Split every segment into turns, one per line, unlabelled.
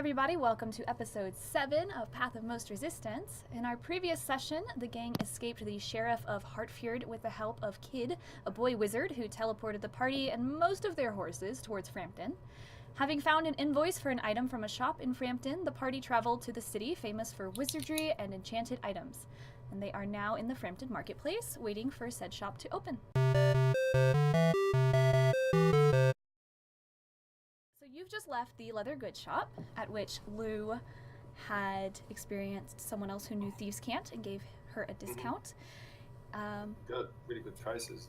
everybody, welcome to episode 7 of Path of Most Resistance. In our previous session, the gang escaped the Sheriff of Hartfjord with the help of Kid, a boy wizard who teleported the party and most of their horses towards Frampton. Having found an invoice for an item from a shop in Frampton, the party traveled to the city famous for wizardry and enchanted items. And they are now in the Frampton marketplace, waiting for said shop to open. So you've just left the leather goods shop, at which Lou had experienced someone else who knew thieves can't and gave her a discount.
Good, really good prices.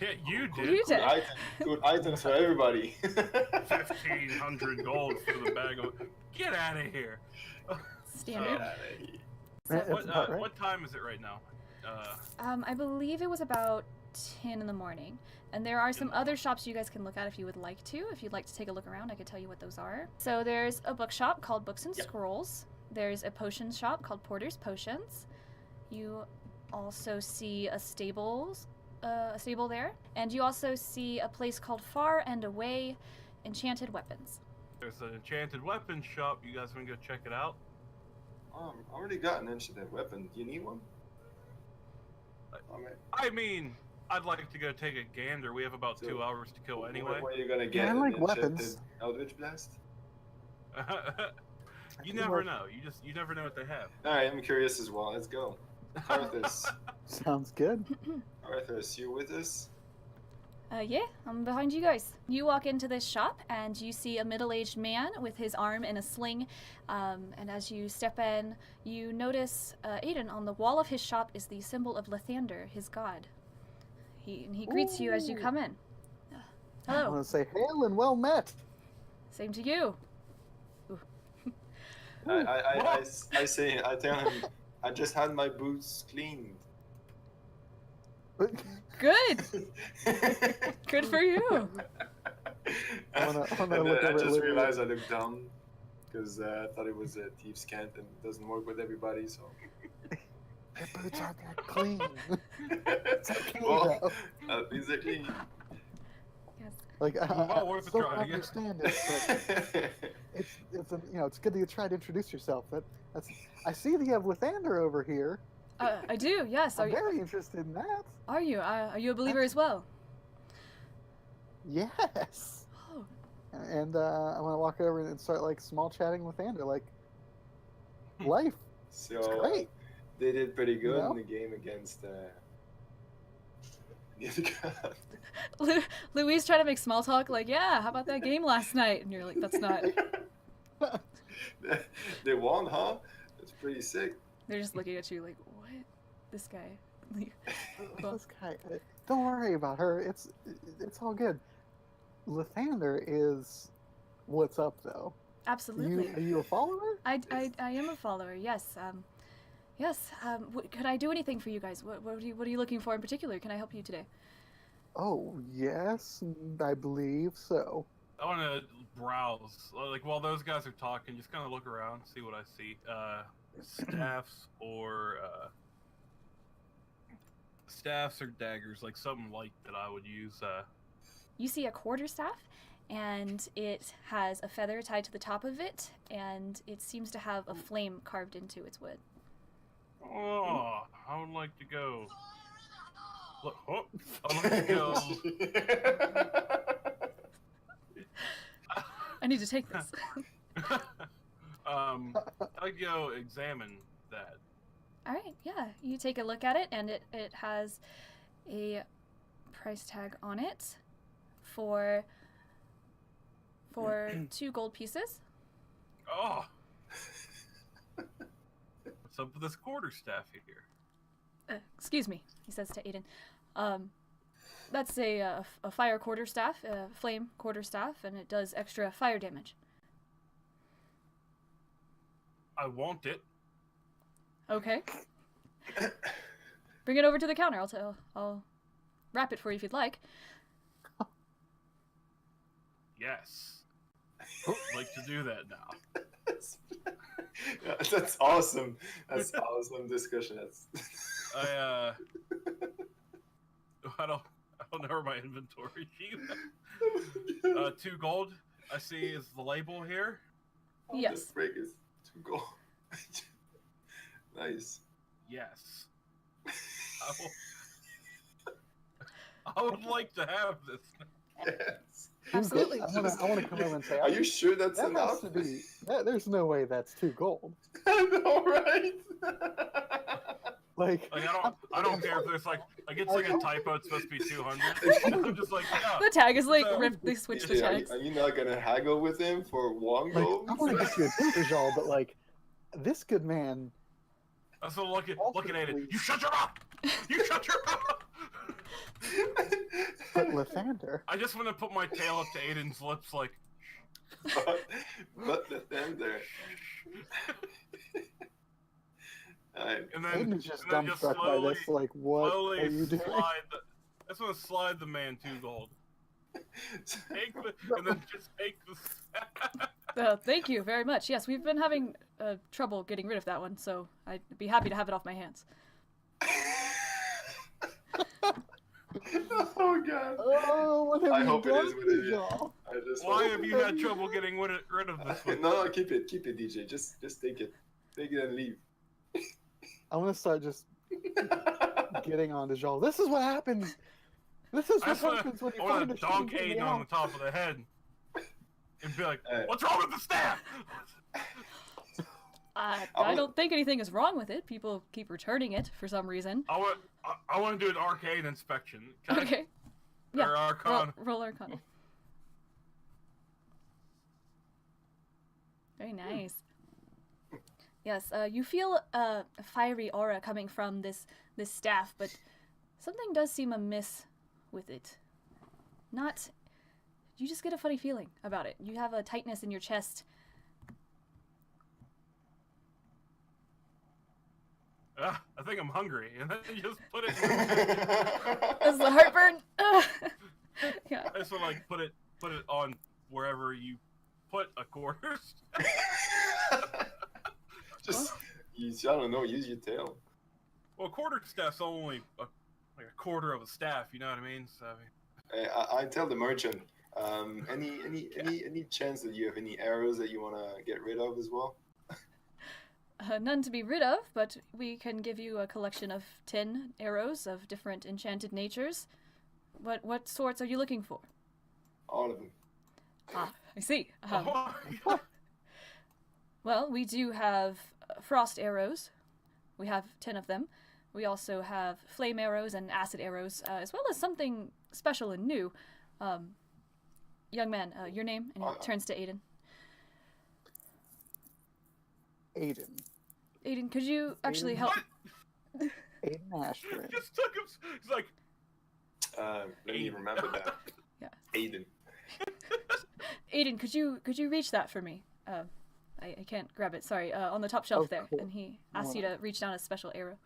Yeah, you did.
You did.
Good items for everybody.
1,500 gold for the bag of... Get out of here.
Standard.
What time is it right now?
I believe it was about 10 in the morning. And there are some other shops you guys can look at if you would like to. If you'd like to take a look around, I could tell you what those are. So there's a bookshop called Books and Scrolls. There's a potion shop called Porter's Potions. You also see a stable there. And you also see a place called Far and Away Enchanted Weapons.
There's an enchanted weapons shop. You guys want to go check it out?
I already got an enchanted weapon. Do you need one?
I mean, I'd like to go take a gander. We have about 2 hours to kill anyway.
What are you gonna get?
I like weapons.
Eldritch Blast?
You never know. You never know what they have.
Alright, I'm curious as well. Let's go. Arthas.
Sounds good.
Arthas, you with us?
Yeah, I'm behind you guys. You walk into this shop and you see a middle-aged man with his arm in a sling. And as you step in, you notice Aiden, on the wall of his shop is the symbol of Lathander, his god. He greets you as you come in.
I
Hello.
want to say hail and well met.
Same to you.
I tell him, I just had my boots cleaned.
Good. Good for you.
I
just realized I looked dumb because I thought it was a thieves' cant and it doesn't work with everybody. So
Your boots aren't that clean. It's okay
well,
though.
at least they're clean.
Yes.
Like
Well worth a
don't
try, I guess.
understand it, but it's good that you try to introduce yourself. I see that you have Lathander over here.
I do. Yes.
I'm very interested in that.
Are you? Are you a believer as well?
Yes.
Oh.
And I want to walk over and start like small chatting with Lathander, like life.
So
It's great.
they did pretty good
You know?
in the game against the other god.
Louise trying to make small talk, like, yeah, how about that game last night? And you're like, that's not.
They won, huh? That's pretty sick.
They're just looking at you like, what? This guy.
This guy, don't worry about her. It's all good. Lathander is what's up, though.
Absolutely.
Are you a follower?
I am a follower. Yes. Yes. Could I do anything for you guys? What are you looking for in particular? Can I help you today?
Oh yes, I believe so.
I want to browse. Like, while those guys are talking, just kind of look around, see what I see. Staffs or daggers, like something light that I would use.
You see a quarterstaff, and it has a feather tied to the top of it, and it seems to have a flame carved into its wood.
Oh, I would like to go. Look, oh, I would like to go.
I need to take this.
I'd go examine that.
All right, yeah. You take a look at it, and it has a price tag on it for 2 gold pieces.
Oh. What's up with this quarterstaff here?
Excuse me, he says to Aiden. That's a fire quarterstaff, a flame quarterstaff, and it does extra fire damage.
I want it.
Okay. Bring it over to the counter. I'll wrap it for you if you'd like.
Yes. I'd like to do that now.
That's awesome. That's awesome discussion.
I don't know where my inventory sheet. 2 gold. I see is the label here.
How
Yes.
the frick is 2 gold? Nice.
Yes. I would like to have this.
Yes.
Absolutely.
I want to come over and say,
Are you sure that's
that
enough?
has to be. There's no way that's 2 gold.
I know, right?
Like,
Like I don't care if there's like it's like a typo. It's supposed to be 200. I'm just like, yeah.
The tag is like
So-
ripped. They switched the
DJ,
tags.
are you not gonna haggle with him for 1
like
gold?
I want to get you a Dojal, but like, this good man.
I'm still looking at it.
Ultimately-
You shut your mouth. You shut your mouth.
But Lathander,
I just want to put my tail up to Aiden's lips, like.
but the tender. Alright.
And then,
Aiden is just
and then just
dumbstruck by
slowly,
this. Like, what
slowly
are you doing?
slide the. I just want to slide the man 2 gold. Take the, and then just take the.
Thank you very much. Yes, we've been having trouble getting rid of that one, so I'd be happy to have it off my hands.
Oh god.
Oh, what have
I
you
hope it
done,
is what it is.
Dojal?
I just
Why
hope
have
it
you
is.
had trouble getting rid of this one?
No, keep it, DJ. Just take it. Take it and leave.
I'm gonna start just getting on Dojal. This is what happens. This is
I
what
just want
happens when you
to
find a
donk
shitty
Aiden on the top of the head and be like, "What's wrong with the staff?"
I don't think anything is wrong with it. People keep returning it for some reason.
I want to do an arcade inspection.
Okay. Yeah.
Or Arcana.
Roll Arcana. Very nice. Yes, you feel a fiery aura coming from this staff, but something does seem amiss with it. You just get a funny feeling about it. You have a tightness in your chest.
I think I'm hungry, and then you just put it.
Is the heartburn? Yeah.
I just want to like put it on wherever you put a quarter.
Just use, I don't know, use your tail.
Well, quarter staff's only like a quarter of a staff. You know what I mean? So.
I tell the merchant. Any chance that you have any arrows that you wanna get rid of as well?
None to be rid of, but we can give you a collection of 10 arrows of different enchanted natures. What sorts are you looking for?
All of them.
Ah, I see.
Oh,
Well, we do have frost arrows. We have 10 of them. We also have flame arrows and acid arrows, as well as something special and new. Young man, your name? And he turns to Aiden.
Aiden.
Aiden, could you actually
Aiden.
help?
Aiden Ashburn.
just took him. He's like,
Let me remember that.
Yeah.
Aiden.
Aiden, could you reach that for me? I can't grab it. Sorry. On the top shelf there.
cool.
And he asks you to reach down a special arrow.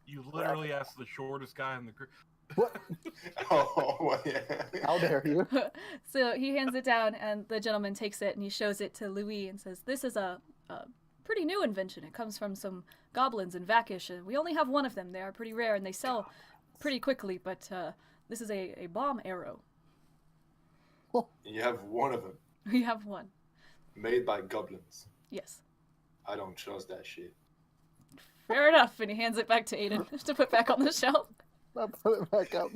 you literally asked the shortest guy in the group.
What?
Oh, well, yeah.
How dare you?
So he hands it down, and the gentleman takes it and he shows it to Louis and says, "This is a pretty new invention. It comes from some goblins in Vakish. We only have one of them. They are pretty rare and they sell pretty quickly, but this is a bomb arrow.
You have one of them
We have one.
made by goblins.
Yes.
I don't trust that shit.
Fair enough." And he hands it back to Aiden to put back on the shelf.
I'll put it back up.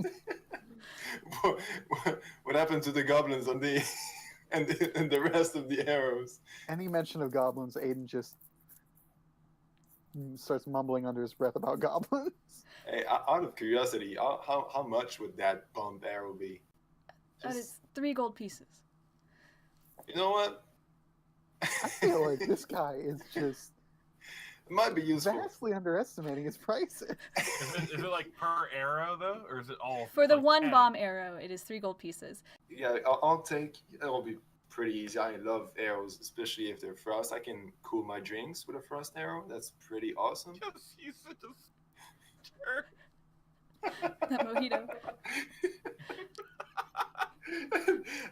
What happened to the goblins on the and the rest of the arrows?
Any mention of goblins, Aiden just starts mumbling under his breath about goblins.
Hey, out of curiosity, how much would that bombed arrow be?
That is 3 gold pieces.
You know what?
I feel like this guy is just
It might be useful.
vastly underestimating his prices.
Is it like per arrow though, or is it all
For the
like,
one
10?
bomb arrow, it is 3 gold pieces.
Yeah, I'll take. It'll be pretty easy. I love arrows, especially if they're frost. I can cool my drinks with a frost arrow. That's pretty awesome.
Just use it to stir.
That mojito.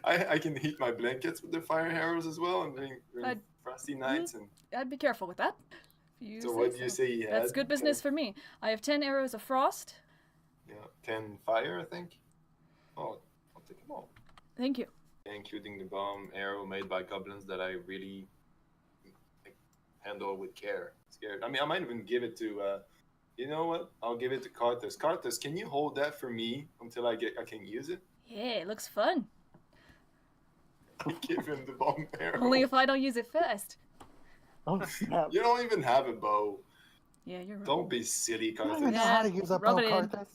I can heat my blankets with the fire arrows as well, and during
I'd-
frosty nights. And
I'd be careful with that. If you
so,
say
what do you
so.
say? You
That's
had?
good business for me. I have 10 arrows of frost.
Yeah, 10 fire, I think. Oh, I'll take them all,
Thank you.
including the bomb arrow made by goblins that I really handle with care. Scared. I mean, I might even give it to. You know what? I'll give it to Carthus. Carthus, can you hold that for me until I can use it?
Yeah, it looks fun.
Give him the bomb arrow.
Only if I don't use it first.
Oh snap!
You don't even have a bow.
Yeah, you're right.
Don't be silly,
I don't
Carthus.
even know how to use a
Rub
bow,
it in.
Carthus.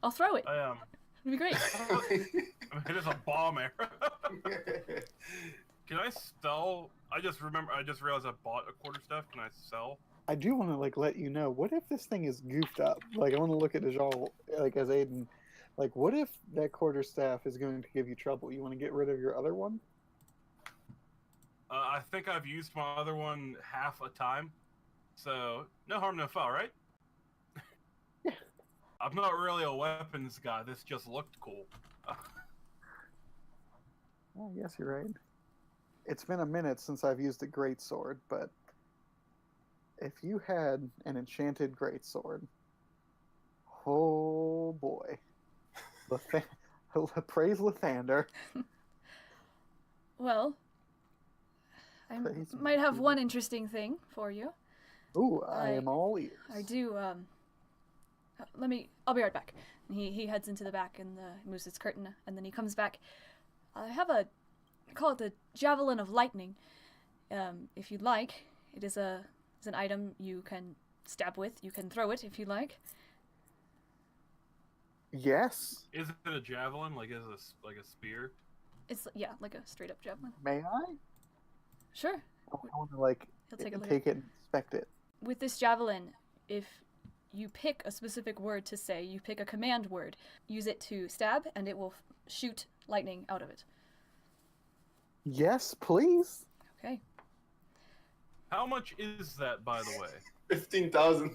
I'll throw it.
I am.
It'd be great.
It is a bomb arrow. Can I sell? I just realized I bought a quarterstaff. Can I sell?
I do want to like let you know. What if this thing is goofed up? Like I want to look at Dejal, like as Aiden. Like what if that quarterstaff is going to give you trouble? You want to get rid of your other one?
I think I've used my other one half a time, so no harm, no foul, right?
Yeah.
I'm not really a weapons guy. This just looked cool.
Oh, yes, you're right. It's been a minute since I've used a greatsword, but if you had an enchanted greatsword, oh boy. Praise Lathander.
Well, I
Praise
might have
be.
one interesting thing for you.
Ooh, I am all ears.
I do, I'll be right back. And he heads into the back and moves his curtain, and then he comes back. I have I call it the Javelin of Lightning. If you'd like, it's an item you can stab with. You can throw it if you like.
Yes.
Is it a javelin? Like is it like a spear?
It's, yeah, like a straight up javelin.
May I?
Sure.
I want to like
He'll take a look.
take it and inspect it.
With this javelin, if you pick a specific word to say, you pick a command word, use it to stab, and it will shoot lightning out of it.
Yes, please.
Okay.
How much is that, by the way?
15,000.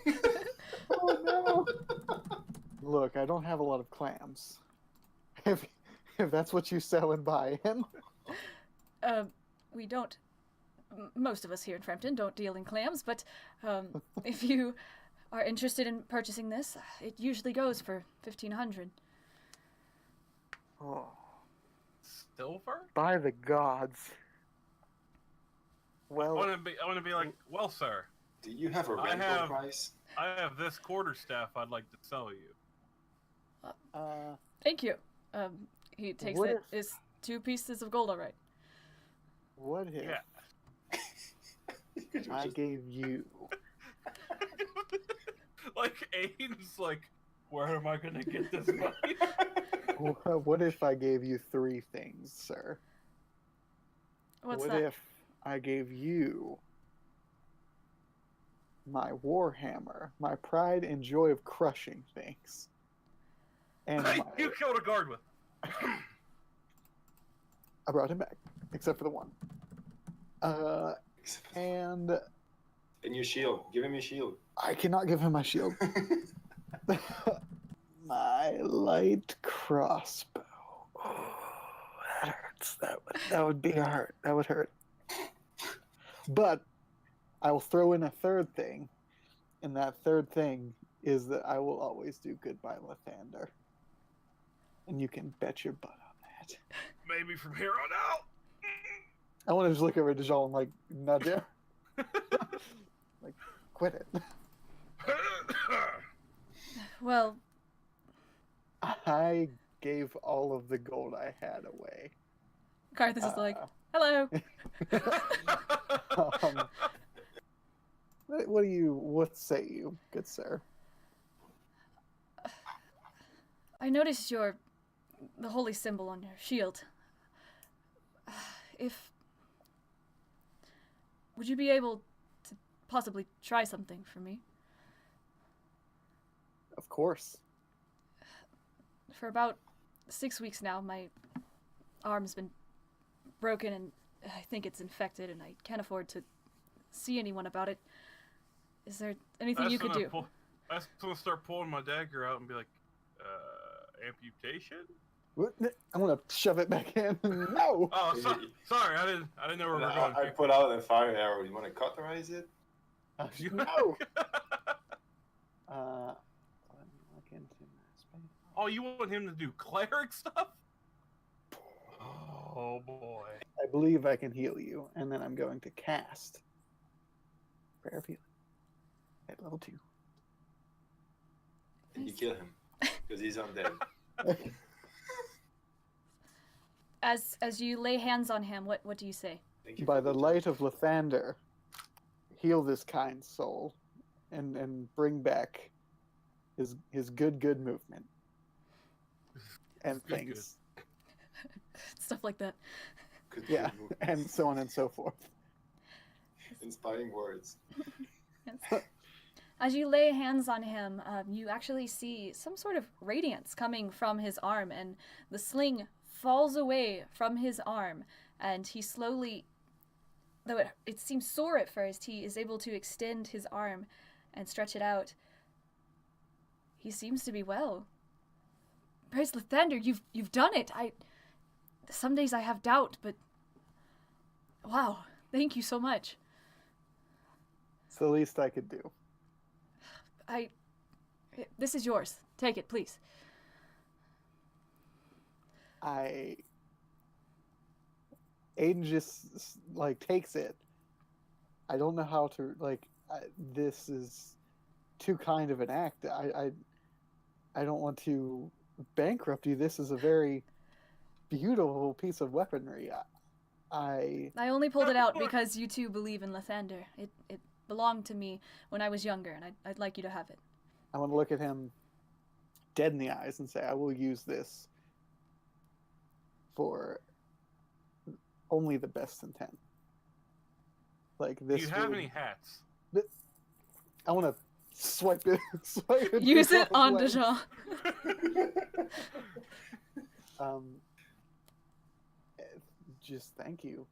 Oh no. Look, I don't have a lot of clams. If that's what you sell and buy in.
We don't. Most of us here in Frampton don't deal in clams, but if you are interested in purchasing this, it usually goes for 1,500.
Oh,
Silver?
by the gods.
I
Well,
want to be like, well, sir,
Do you have a
I
rental
have-
price?
I have this quarterstaff I'd like to sell you.
Thank you. He takes
What
it.
if-
It's 2 pieces of gold, all right.
what if
Yeah.
You could
I
just-
gave you
Like Aiden's like, where am I gonna get this money?
what if I gave you 3 things, sir?
What's
what
that?
if I gave you my warhammer, my pride and joy of crushing things, and my,
You killed a guard with.
I brought him back, except for the one. And
And your shield. Give him your shield.
I cannot give him my shield. My light crossbow. Oh, that hurts. That would be hurt. That would hurt. But I will throw in a third thing, and that third thing is that I will always do good by Lathander. And you can bet your butt on that.
Maybe from here on out.
I want to just look over at Dejal and like nudge him. Like, quit it.
Well,
I gave all of the gold I had away.
Carthus is like, hello.
What say you, good sir?
I noticed the holy symbol on your shield. Would you be able to possibly try something for me?
Of course.
For about 6 weeks now, my arm's been broken and I think it's infected and I can't afford to see anyone about it. Is there anything you could do?
I was gonna start pulling my dagger out and be like, amputation?
What? I'm gonna shove it back in. No.
Oh, sorry, I didn't know where we were going.
I put out a fire arrow. You want to cauterize it?
No. Let me look into my space.
Oh, you want him to do cleric stuff? Oh boy.
I believe I can heal you, and then I'm going to cast Prayer of Healing at level 2.
And you kill him because he's undead.
As you lay hands on him, what do you say?
Thank you
By
for
the light of Lathander, heal this kind soul, and bring back his good movement and
Good,
things.
Stuff like that.
Good
Yeah,
movement.
and so on and so forth.
Inspiring words.
Yes. As you lay hands on him, you actually see some sort of radiance coming from his arm, and the sling falls away from his arm, and he slowly, though it seems sore at first, he is able to extend his arm and stretch it out. He seems to be well. Praise Lathander, you've done it. Some days I have doubt, but wow, thank you so much.
It's the least I could do.
This is yours. Take it, please.
Aiden just takes it. I don't know how to this is too kind of an act. I don't want to bankrupt you. This is a very beautiful piece of weaponry. I
only pulled it out because you two believe in Lathander. It belonged to me when I was younger, and I'd like you to have it.
I want to look at him dead in the eyes and say, I will use this for only the best intent. Like this.
Do you have any hats?
I want to swipe it.
Use it on
way.
Dejan.
Just thank you.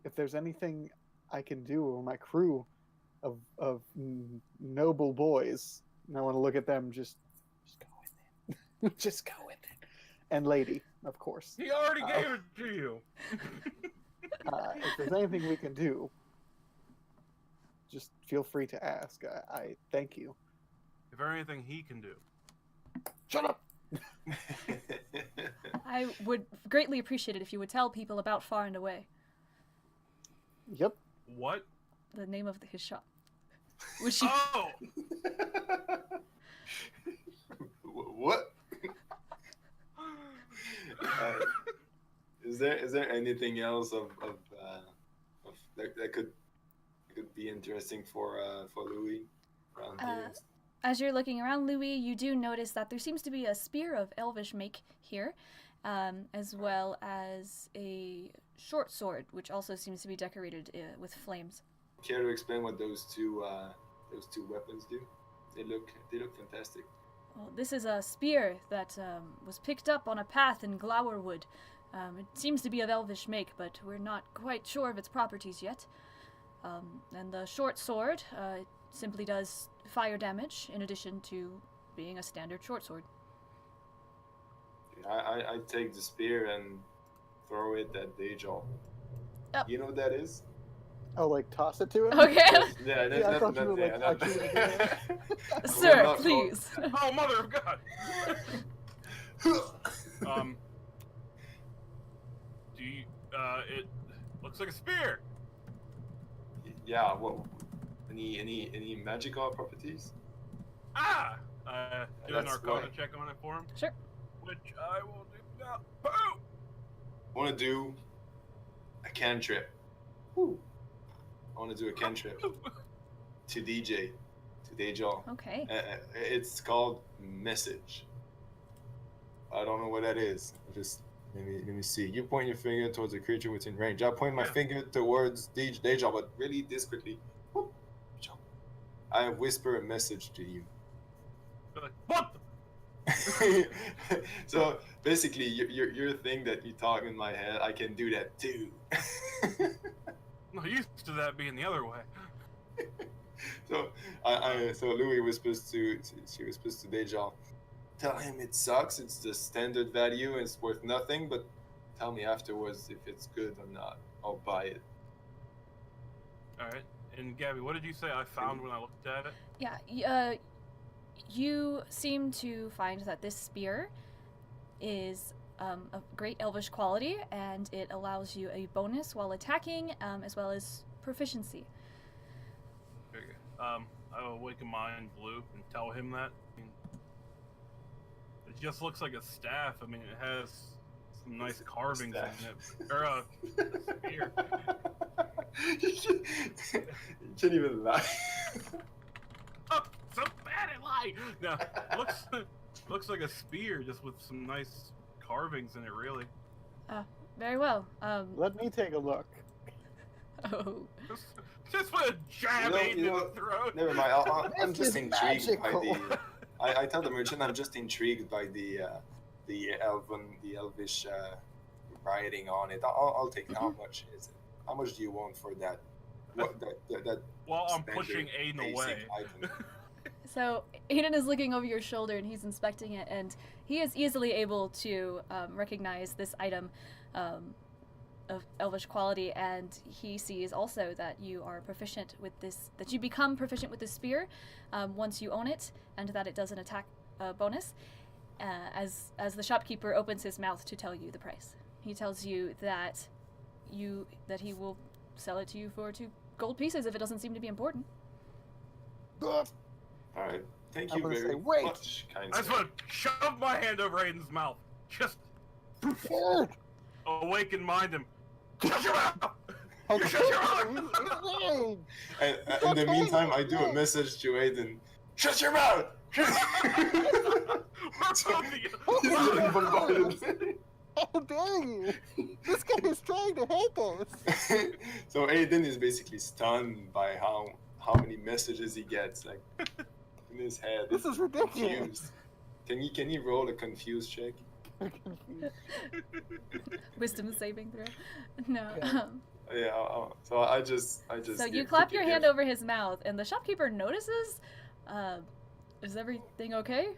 If there's anything I can do with my crew of noble boys, and I want to look at them, just go with it. Just go with it. And lady, of course.
He already gave it to you.
If there's anything we can do, just feel free to ask. I thank you.
If there anything he can do.
Shut up!
I would greatly appreciate it if you would tell people about Far and Away,
Yep.
What?
the name of his shop. Which you...
Oh!
What? Is there anything else of that could be interesting for Louis around here?
As you're looking around, Louis, you do notice that there seems to be a spear of elvish make here, as well as a short sword, which also seems to be decorated with flames.
Care to explain what those two weapons do? They look fantastic.
Well, this is a spear that was picked up on a path in Glowerwood. It seems to be of elvish make, but we're not quite sure of its properties yet. And the short sword simply does fire damage in addition to being a standard short sword.
I take the spear and throw it at Dejaw. You know what that is?
Oh, toss it to him?
Okay.
Yeah,
Yeah, I thought you were actually doing that.
Sir,
not
please.
Oh, mother of God! Do you, it looks like a spear.
Yeah. Well, any magical properties?
Ah! Do an
That's
Arcana
why.
check on it for him.
Sure.
Which I will do now. Boom!
I want to do a cantrip. I want to do a cantrip to Dejaw.
Okay.
It's called Message. I don't know what that is. Just let me see. You point your finger towards a creature within range. I point my finger towards Dejaw, but really discreetly. Whoop. I whisper a message to you.
Like, what?
So basically, your thing that you talk in my head, I can do that too.
I'm used to that being the other way.
So so Louis whispers to Dejaw, tell him it sucks. It's the standard value and it's worth nothing. But tell me afterwards if it's good or not. I'll buy it.
All right. And Gabby, what did you say I found when I looked at it?
Yeah, you seem to find that this spear is a great elvish quality, and it allows you a bonus while attacking, as well as proficiency.
Very good. I will awaken mine blue and tell him that. I mean, it just looks like a staff. I mean, it has some nice carvings in it. Or a spear.
You can't even lie.
Oh, so bad at lying. No, looks like a spear, just with some nice carvings in it. Really.
Very well.
Let me take a look.
Oh.
Just put a jab in the throat.
Never mind. I'm
This
just
is
intrigued by
magical.
the. I tell the merchant I'm just intrigued by the elvish writing on it. I'll take it. How much is it? How much do you want for that? What that
While I'm
standard
pushing Aiden
basic
away.
item?
So Aiden is looking over your shoulder and he's inspecting it, and he is easily able to recognize this item of elvish quality, and he sees also that you are proficient with this, that you become proficient with the spear once you own it, and that it does an attack bonus. As the shopkeeper opens his mouth to tell you the price, he tells you that he will sell it to you for 2 gold pieces if it doesn't seem to be important.
All right. Thank
I'm
you
gonna
very
say, wait.
much, kind
I just
sir.
want to shove my hand over Aiden's mouth. Just
Scared.
awaken mind him. Shut your mouth!
Okay.
Shut your mouth!
And in the meantime, I do a message to Aiden. Shut your mouth! He's getting bombarded.
How dare you? This guy is trying to help us.
So Aiden is basically stunned by how many messages he gets, like in his head.
This is ridiculous.
Confused. Can you roll a confused check?
Wisdom saving throw. No.
Yeah.
Yeah. So I just.
So you clap your hand over his mouth, and the shopkeeper notices. Is everything okay?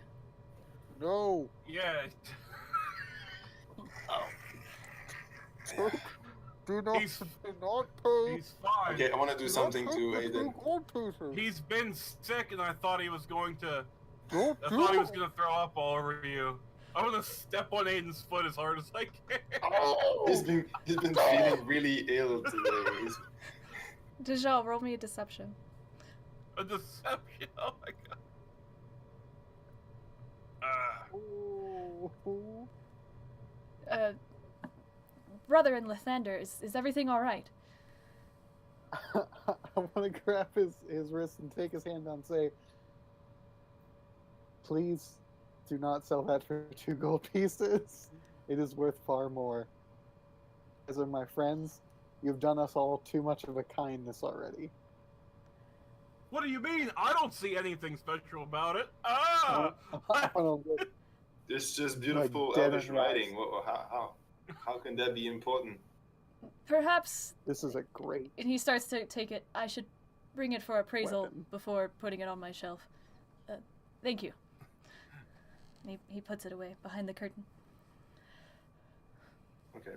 No.
Yeah.
Yeah.
Do not,
He's-
do not pay.
He's fine.
Okay, I want to do something to
Do not take the
Aiden.
2 gold pieces.
He's been sick, and I thought he was going to.
Don't
I
do
thought he was
it.
gonna throw up all over you. I'm gonna step on Aiden's foot as hard as I can.
He's been feeling really ill today.
Dejal, roll me a deception.
A deception. Oh my god.
Oh.
Brother in Lathander, is everything all right?
I want to grab his wrist and take his hand down and say, please do not sell that for 2 gold pieces. It is worth far more. As are my friends, you've done us all too much of a kindness already.
What do you mean? I don't see anything special about it. Ah!
I don't know.
It's just beautiful
dead
Elvish
and right.
writing. How can that be important?
Perhaps.
This is a great
And he starts to take it. I should bring it for appraisal
weapon.
before putting it on my shelf. Thank you. And he puts it away behind the curtain.
Okay.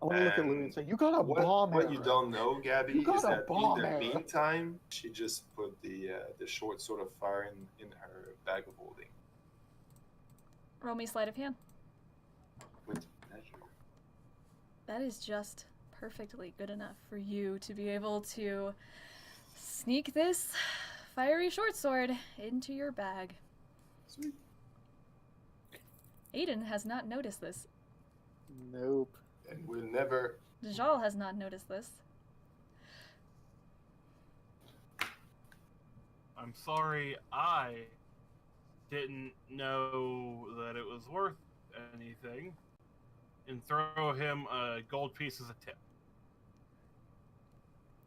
I want to look at Louie and say, you got a bomb
What you
arrow."
don't know, Gabby,
You got
is
a
that in
bomb
the
arrow.
meantime, she just put the short sword of fire in her bag of holding.
Roll me sleight of hand.
With pleasure.
That is just perfectly good enough for you to be able to sneak this fiery short sword into your bag.
Sweet.
Aiden has not noticed this.
Nope.
And we'll never.
Dejal has not noticed this.
I'm sorry, I didn't know that it was worth anything. And throw him a gold piece as a tip.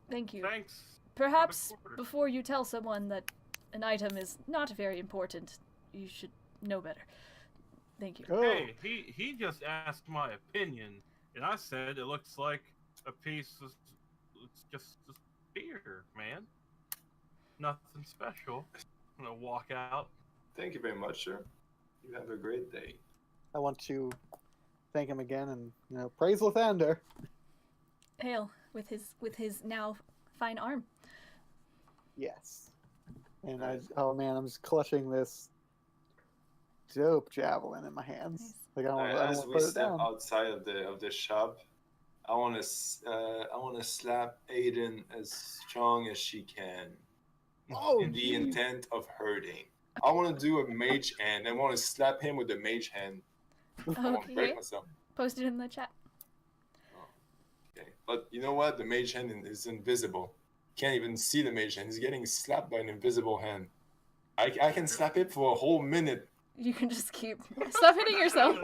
Thank you.
Thanks.
Perhaps
for the quarter.
before you tell someone that an item is not very important, you should know better. Thank you.
Oh,
Hey, he just asked my opinion, and I said it looks like a piece of, it's just a spear, man. Nothing special. I'm gonna walk out.
Thank you very much, sir. You have a great day.
I want to thank him again and praise Lathander.
Hail with his now fine arm.
Yes. And oh man, I'm just clutching this dope javelin in my hands.
Nice.
Like I don't want
As
to
we
put it
step
down.
outside of the shop, I want to slap Aiden as strong as she can,
Oh,
in the
jeez.
intent of hurting. I want to do a mage hand. I want to slap him with the mage hand. I want to break
Okay.
myself.
Post it in the chat.
Okay, but you know what? The mage hand is invisible. Can't even see the mage hand. He's getting slapped by an invisible hand. I can slap it for a whole minute.
You can just keep stop hitting yourself.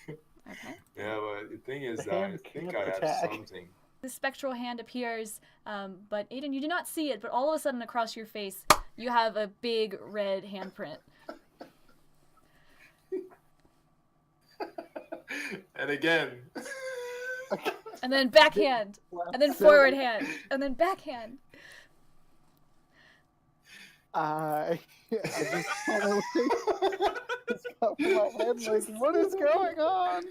Okay.
Yeah, but the thing is
The
that I
hand
think
can't
I have
attack.
something.
The spectral hand appears, but Aiden, you do not see it, but all of a sudden across your face, you have a big red handprint.
And again.
And then backhand, and then forward hand, and then backhand.
I just kind of top of my head like, what is going on?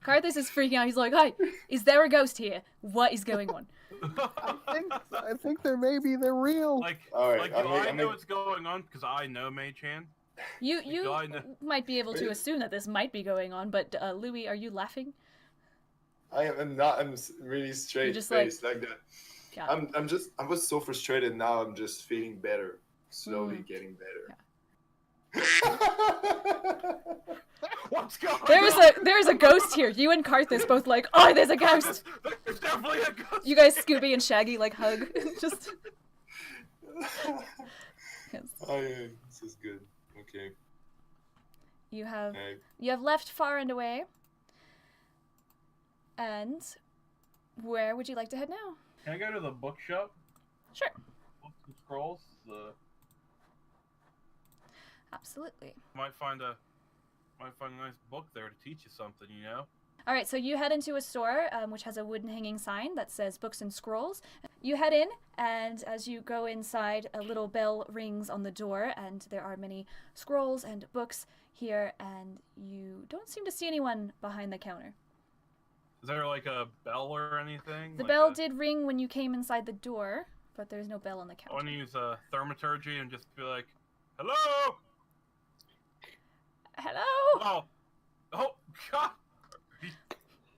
Karthus is freaking out. He's like, "Hi, is there a ghost here? What is going on?"
I think they're real.
Like,
All right,
like, do I know what's going on? Because I know Mage Hand.
You
Do I know?
might be able to assume that this might be going on, but Louis, are you laughing?
I am not. I'm really straight
just
faced like that.
Yeah.
I was so frustrated. Now I'm just feeling better, slowly getting better.
What's going on?
There's a ghost here. You and Karthus both like, oh, there's a ghost.
There's definitely a ghost.
You guys, Scooby and Shaggy, like hug. Just. Yes.
Oh yeah, this is good. Okay.
You have
Hey.
you have left far and away. And where would you like to head now?
Can I go to the bookshop?
Sure.
Books and scrolls.
Absolutely.
Might find a nice book there to teach you something. You know.
All right, so you head into a store which has a wooden hanging sign that says Books and Scrolls. You head in, and as you go inside, a little bell rings on the door, and there are many scrolls and books here, and you don't seem to see anyone behind the counter.
Is there like a bell or anything?
The
like
bell did ring when you came inside the door, but there's no bell on the
I want
counter.
to use thaumaturgy and just be like, "Hello."
Hello?
Oh, God.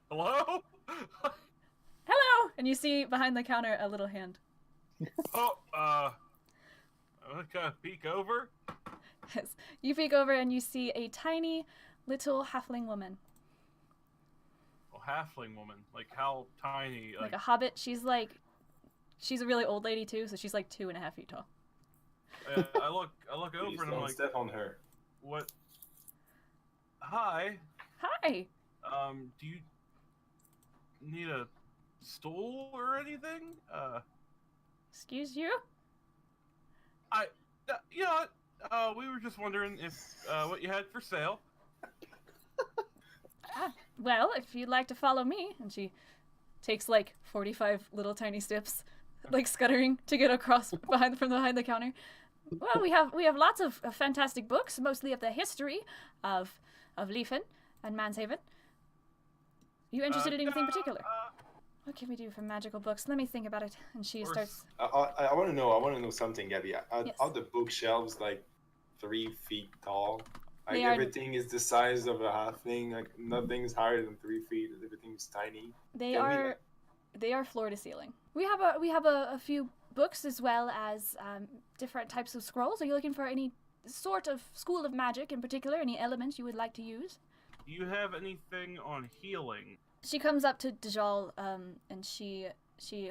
Hello?
Hello! And you see behind the counter a little hand.
Oh, I'm gonna peek over.
Yes. You peek over and you see a tiny little halfling woman.
A halfling woman. Like, how tiny?
Like a hobbit. She's a really old lady too, so she's like 2.5 feet tall.
I look
Please
over and I'm
don't
like,
step on her.
what? Hi.
Hi!
Do you need a stool or anything?
Excuse you?
You know what? We were just wondering if, what you had for sale.
Well, if you'd like to follow me. And she takes like 45 little tiny steps, like scuttering to get across from behind the counter. Well, we have lots of fantastic books, mostly of the history of Leafen and Manshaven. You interested in anything particular? What can we do for magical books? Let me think about it. And she starts.
I want to know. I want to know something, Gabby.
Yes.
Are the bookshelves like 3 feet tall? Like
They are-
everything is the size of a halfling. Like nothing's higher than 3 feet. Everything's tiny.
They
Can we,
are, they are floor to ceiling. We have a few books as well as different types of scrolls. Are you looking for any sort of school of magic in particular? Any element you would like to use?
Do you have anything on healing?
She comes up to Dajal, and she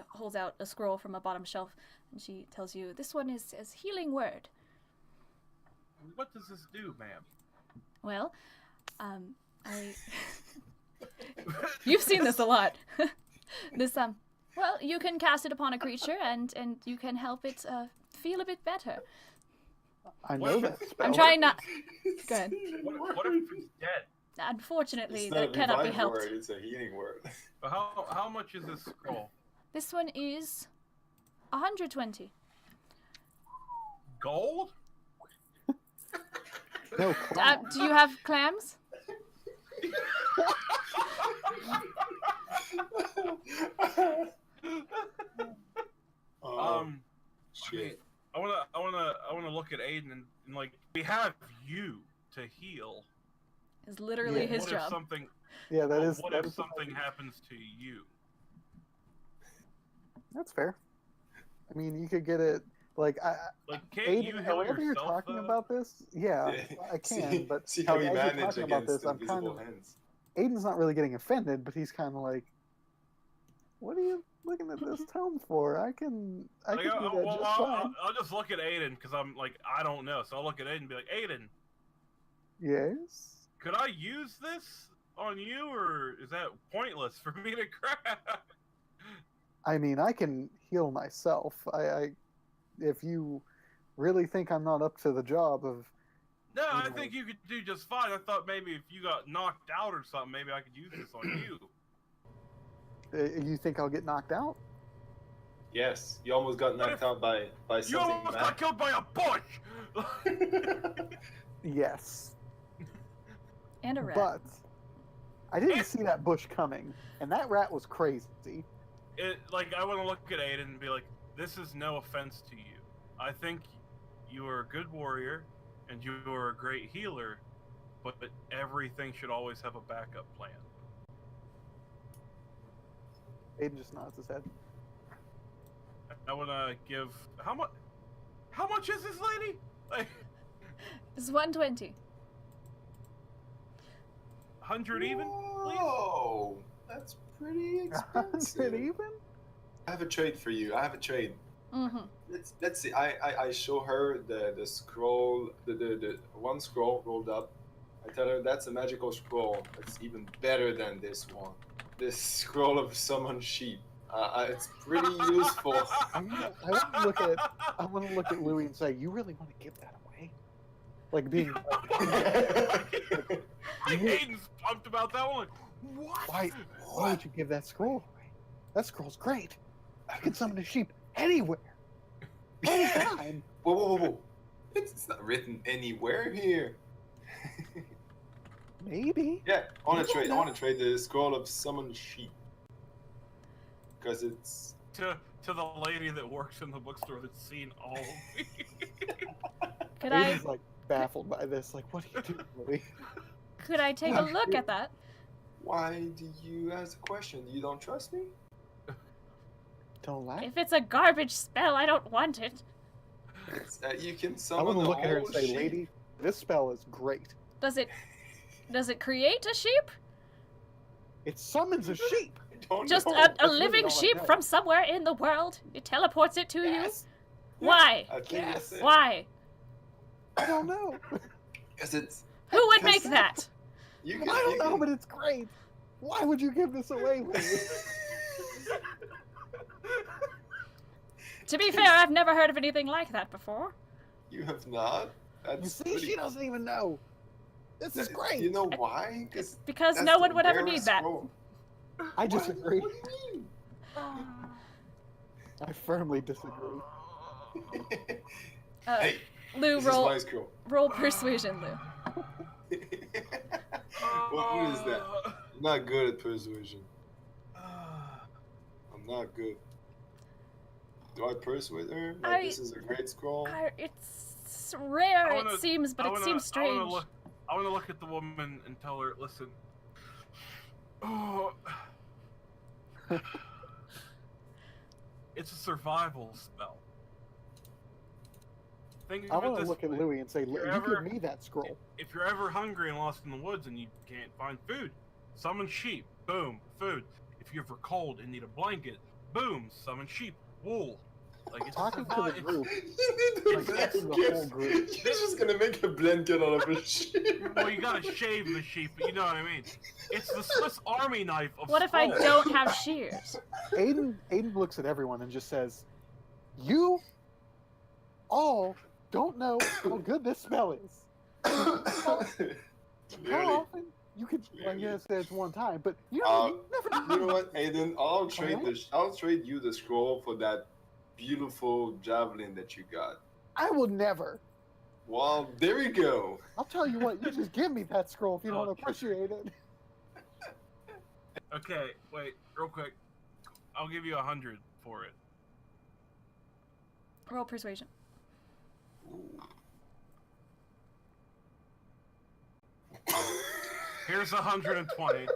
holds out a scroll from a bottom shelf, and she tells you, this one is Healing Word.
What does this do, ma'am?
Well, you've seen this a lot. Well, you can cast it upon a creature, and you can help it feel a bit better.
I know that spell.
I'm trying not... Go ahead.
What if he's dead?
Unfortunately,
It's
that
not a
cannot be
revive
helped.
word. It's a healing word.
But how much is this scroll?
This one is 120.
Gold?
No,
Do you have clams?
Shit.
I wanna look at Aiden and like, we have you to heal.
is literally
Yeah.
his
What if
job.
something?
Yeah, that
well,
is.
What
that
if
is
something happens to you?
That's fair. I mean, you could get it like
Like, can't
Aiden,
you heal
whenever you're
yourself?
talking about this, yeah, I can. But
see how
like,
he
as you're
managed
talking about
against
this, I'm kind
invisible
of
hands.
Aiden's not really getting offended, but he's kind of like, "What are you looking at this tome for? I can do that just fine."
I'll just look at Aiden because I'm like, I don't know. So I'll look at Aiden and be like, Aiden,
Yes.
could I use this on you, or is that pointless for me to grab?
I mean, I can heal myself. If you really think I'm not up to the job of,
No, I
know.
think you could do just fine. I thought maybe if you got knocked out or something, maybe I could use this on you.
You think I'll get knocked out?
Yes, you almost got knocked out by
You
something
almost
bad.
got killed by a bush!
Yes.
And a rat.
But I didn't see that bush coming, and that rat was crazy.
I want to look at Aiden and be like, this is no offense to you. I think you are a good warrior, and you are a great healer, but everything should always have a backup plan.
Aiden just nods his head.
I want to give... How much is this lady? Like,
It's 120.
100 even, please?
Whoa, that's pretty expensive.
100 even?
I have a trade for you. I have a trade.
Mm-hmm.
Let's see. I show her the scroll, the one scroll rolled up. I tell her that's a magical scroll. It's even better than this one. This scroll of summon sheep. It's pretty useful.
I want to look at Louis and say, "You really want to give that away?" Like being.
Like, Aiden's pumped about that one. What?
Why would you give that scroll away? That scroll's great. I can summon a sheep anywhere, anytime.
Whoa. It's not written anywhere here.
Maybe.
Yeah, I want to trade the scroll of summon sheep. Because it's
To the lady that works in the bookstore that's seen all of me.
Could I
Aiden's like baffled by this. Like, what are you doing, Louis?
could I take a look at that?
why do you ask the question? You don't trust me?
Don't laugh.
If it's a garbage spell, I don't want it.
You can
I
summon
want to
the
look at her and
whole
say,
sheep.
"Lady, this spell is great.
Does it create a sheep?
It summons a sheep."
I don't
Just
know.
a
That's really
living
all I
sheep
know.
from somewhere in the world? It teleports it to you?
Yes.
Why?
I think
Yes.
that's it.
Why?
I don't know.
Because it's
Who would make
Because-
that?
you
I
can,
don't
you
know,
can-
but it's great. Why would you give this away, Louis?
To be fair, I've never heard of anything like that before.
You have not.
You
That's
see,
pretty-
she doesn't even know. This is great.
You know why?
Because
That's
no
the
one would ever
rarest
need that.
scroll.
I disagree.
What do you mean?
I firmly disagree.
Hey,
Lou,
this is
roll
my scroll.
roll persuasion, Lou.
what is that? I'm not good at persuasion. I'm not good. Do I persuade her that this is a great scroll?
It's rare,
I wanna-
it seems, but
I
it
wanna-
seems strange.
I want to look at the woman and tell her, listen. Oh, it's a survival spell. Think
I
of it
want to
this
look at
way.
Louis and say, "You
ever-
give me that scroll."
If you're ever hungry and lost in the woods and you can't find food, summon sheep. Boom, food. If you're ever cold and need a blanket, boom, summon sheep. Wool. Like it's
Talking to the
survival.
group.
You need
Like,
a
that's the
blanket.
whole group.
You're just gonna make a blanket out of a sheep.
Well, you gotta shave the sheep, but you know what I mean. It's the Swiss Army knife of
What if I
scrolls.
don't have shears?
Aiden looks at everyone and just says, "You all don't know how good this spell is. How
Really?
often you could? Well, yes, there's one time, but you never know."
You know what, Aiden? I'll trade you the scroll for that beautiful javelin that you got.
I will never.
Well, there we go.
I'll tell you what. You just give me that scroll if you don't
Okay.
appreciate it.
Okay, wait, real quick. I'll give you 100 for it.
Roll persuasion.
Ooh.
Here's 120.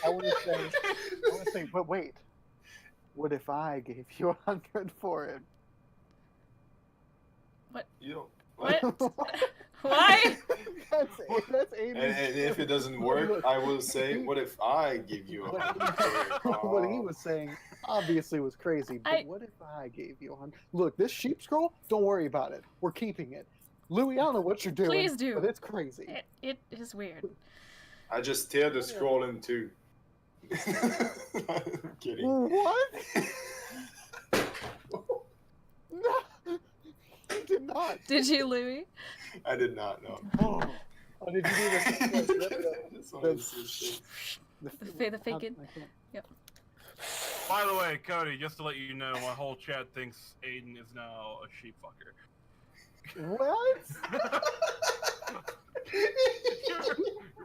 I want to say, but wait. What if I gave you 100 for it?
You don't.
What? Why?
That's Aiden's.
And if it doesn't work,
Look,
I will say, what if I give you
what
100?
what he was saying obviously was crazy, but what if I gave you 100? Look, this sheep scroll, don't worry about it. We're keeping it. Louis, I don't know what you're doing.
Please do.
But it's crazy.
It is weird.
I just tear the scroll in two. I'm kidding.
What? No, you did not.
Did you, Louis?
I did not know.
Oh, did you do
The faking. Yep.
By the way, Cody, just to let you know, my whole chat thinks Aiden is now a sheep fucker.
What?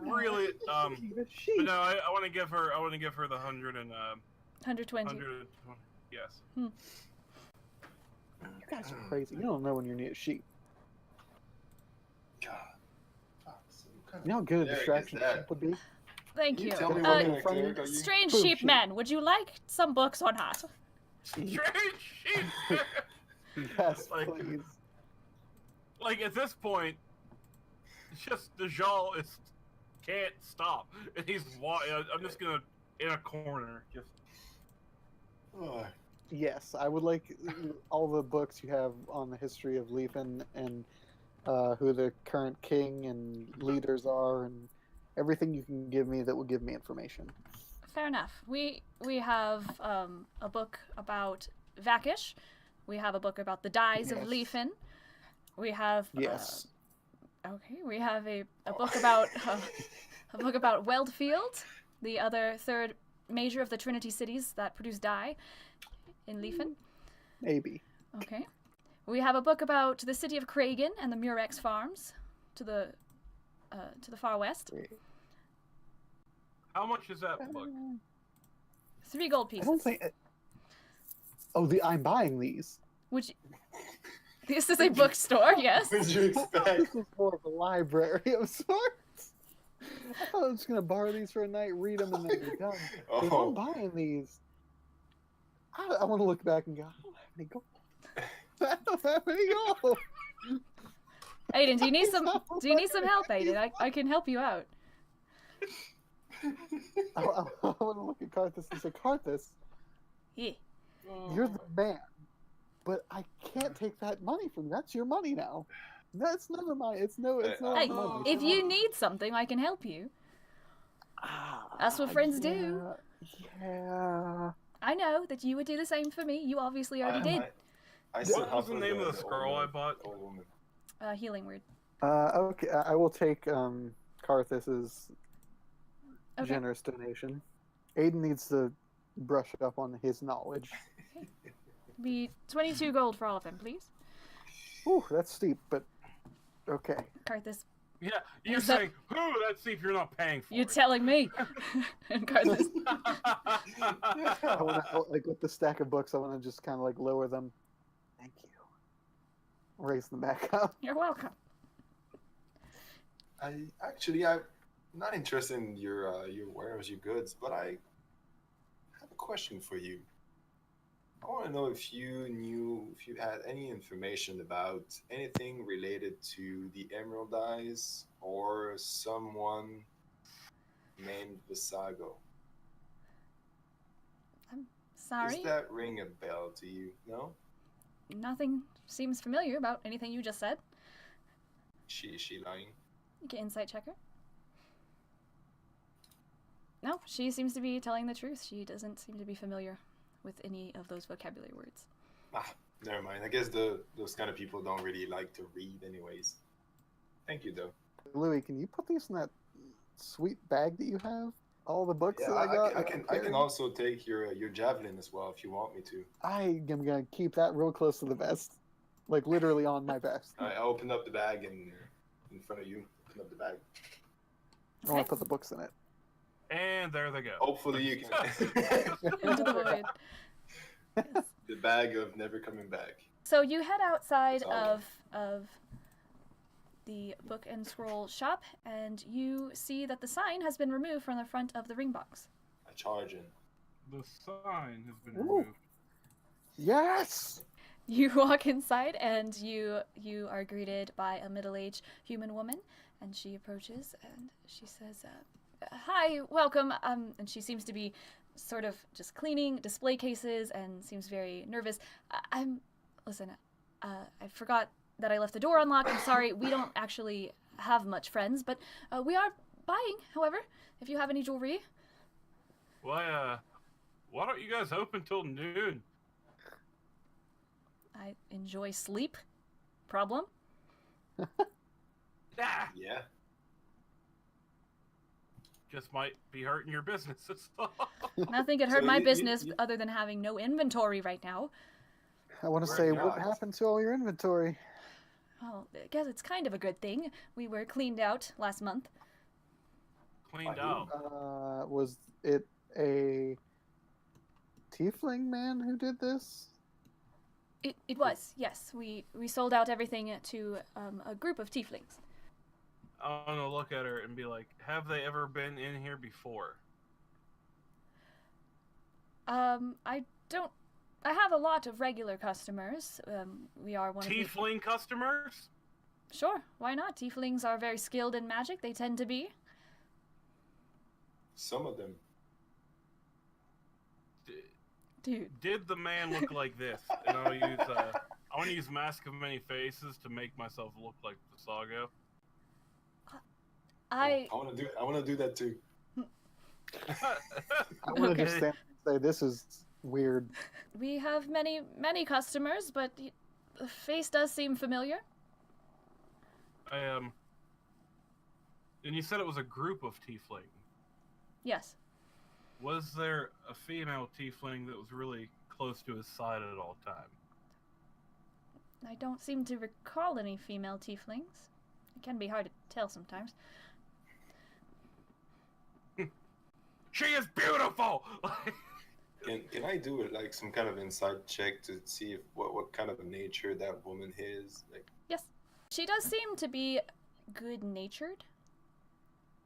Really, but no, I want to give her the 100 and
120.
120. Yes.
You guys are crazy. You don't know when you're near sheep.
God.
You know how good a
Derek,
distraction
is that?
sheep would be?
Thank
Can
you.
you tell me
Uh,
what kind of cleric are you?
Strange
Boom,
sheep
sheep.
man, would you like some books or not?
Strange sheep.
Yes,
Like-
please.
Like at this point, it's just the Jal can't stop, and he's. I'm just gonna in a corner, just.
Oh,
Yes, I would like all the books you have on the history of Leafin and who the current king and leaders are, and everything you can give me that will give me information.
Fair enough. We have a book about Vakish. We have a book about the dyes of
Yes.
Leafin. We have
Yes.
okay. We have a book about a book about Weldfield, the other third major of the Trinity cities that produce dye in Leafin.
Maybe.
Okay. We have a book about the city of Kragan and the Murex farms to the far west.
How much is that book?
3 gold
I
pieces.
don't think. Oh, I'm buying these.
Which this is a bookstore, yes.
what did you expect?
This is more of a library of sorts. I thought I was just gonna borrow these for a night, read them, and then be done. But if
Oh.
I'm buying these, I want to look back and go, I don't have any gold. I don't have any gold.
Aiden, do you need some help, Aiden? I can help you out.
I want to look at Karthus and say, Karthus,
Yeah.
you're the man, but I can't take that money from you. That's your money now. That's none of my. It's no
Hey,
money.
if you need something, I can help you. That's what friends do.
Yeah.
I know that you would do the same for me. You obviously already did.
I still
What was the
have
name of the
old
scroll I
woman-
bought?
old woman.
Healing word.
Okay, I will take Karthus's
Okay.
generous donation. Aiden needs to brush up on his knowledge.
Be 22 gold for all of them, please.
Ooh, that's steep, but okay.
Karthus,
Yeah, you're
Is that-
saying, "Who? Let's see if you're not paying for
you're
it."
telling me. And Karthus,
I want to like with the stack of books. I want to just kind of like lower them. Thank you. Raise them back up.
you're welcome.
I'm not interested in your wares, your goods, but I have a question for you. I want to know if you had any information about anything related to the emerald dyes or someone named Vassago.
Sorry.
Does that ring a bell to you? No?
Nothing seems familiar about anything you just said.
Is she lying?
You can insight check her. No, she seems to be telling the truth. She doesn't seem to be familiar with any of those vocabulary words.
Ah, never mind. I guess those kind of people don't really like to read anyways. Thank you, though.
Louis, can you put these in that sweet bag that you have? All the books
Yeah,
that I got.
I can also take your javelin as well if you want me to.
I am gonna keep that real close to the vest, like literally on my vest.
I opened up the bag and in front of you. Open up the bag.
I want to put the books in it.
And there they go.
Hopefully you can.
Into the void. Yes.
The bag of never coming back.
So you head outside
Oh.
of the book and scroll shop, and you see that the sign has been removed from the front of the ring box.
I charge in.
The sign has been
Ooh.
removed.
Yes!
You walk inside, and you are greeted by a middle-aged human woman, and she approaches and she says, "Hi, welcome." And she seems to be sort of just cleaning display cases and seems very nervous. Listen, I forgot that I left the door unlocked. I'm sorry. We don't actually have much friends, but we are buying. However, if you have any jewelry.
Why don't you guys open till noon?
I enjoy sleep. Problem?
Ah,
Yeah.
just might be hurting your business. That's all.
Nothing could hurt
So
my
you-
business
you-
other than having no inventory right now.
I want to
We're
say, what
not.
happened to all your inventory?
Well, I guess it's kind of a good thing. We were cleaned out last month.
Cleaned
Why,
out.
Was it a tiefling man who did this?
It was, yes. We sold out everything to a group of tieflings.
I'm gonna look at her and be like, have they ever been in here before?
I have a lot of regular customers. We are one of the...
Tiefling customers?
Sure, why not? Tieflings are very skilled in magic. They tend to be.
Some of them.
Dude.
Did the man look like this? And I want to use Mask of Many Faces to make myself look like Vassago.
I
want to do that too.
I want to just stand and say, this is weird.
We have many customers, but the face does seem familiar.
And you said it was a group of tiefling.
Yes.
Was there a female tiefling that was really close to his side at all time?
I don't seem to recall any female tieflings. It can be hard to tell sometimes.
She is beautiful!
Can I do it like some kind of inside check to see if what kind of nature that woman is? Like,
Yes. She does seem to be good-natured,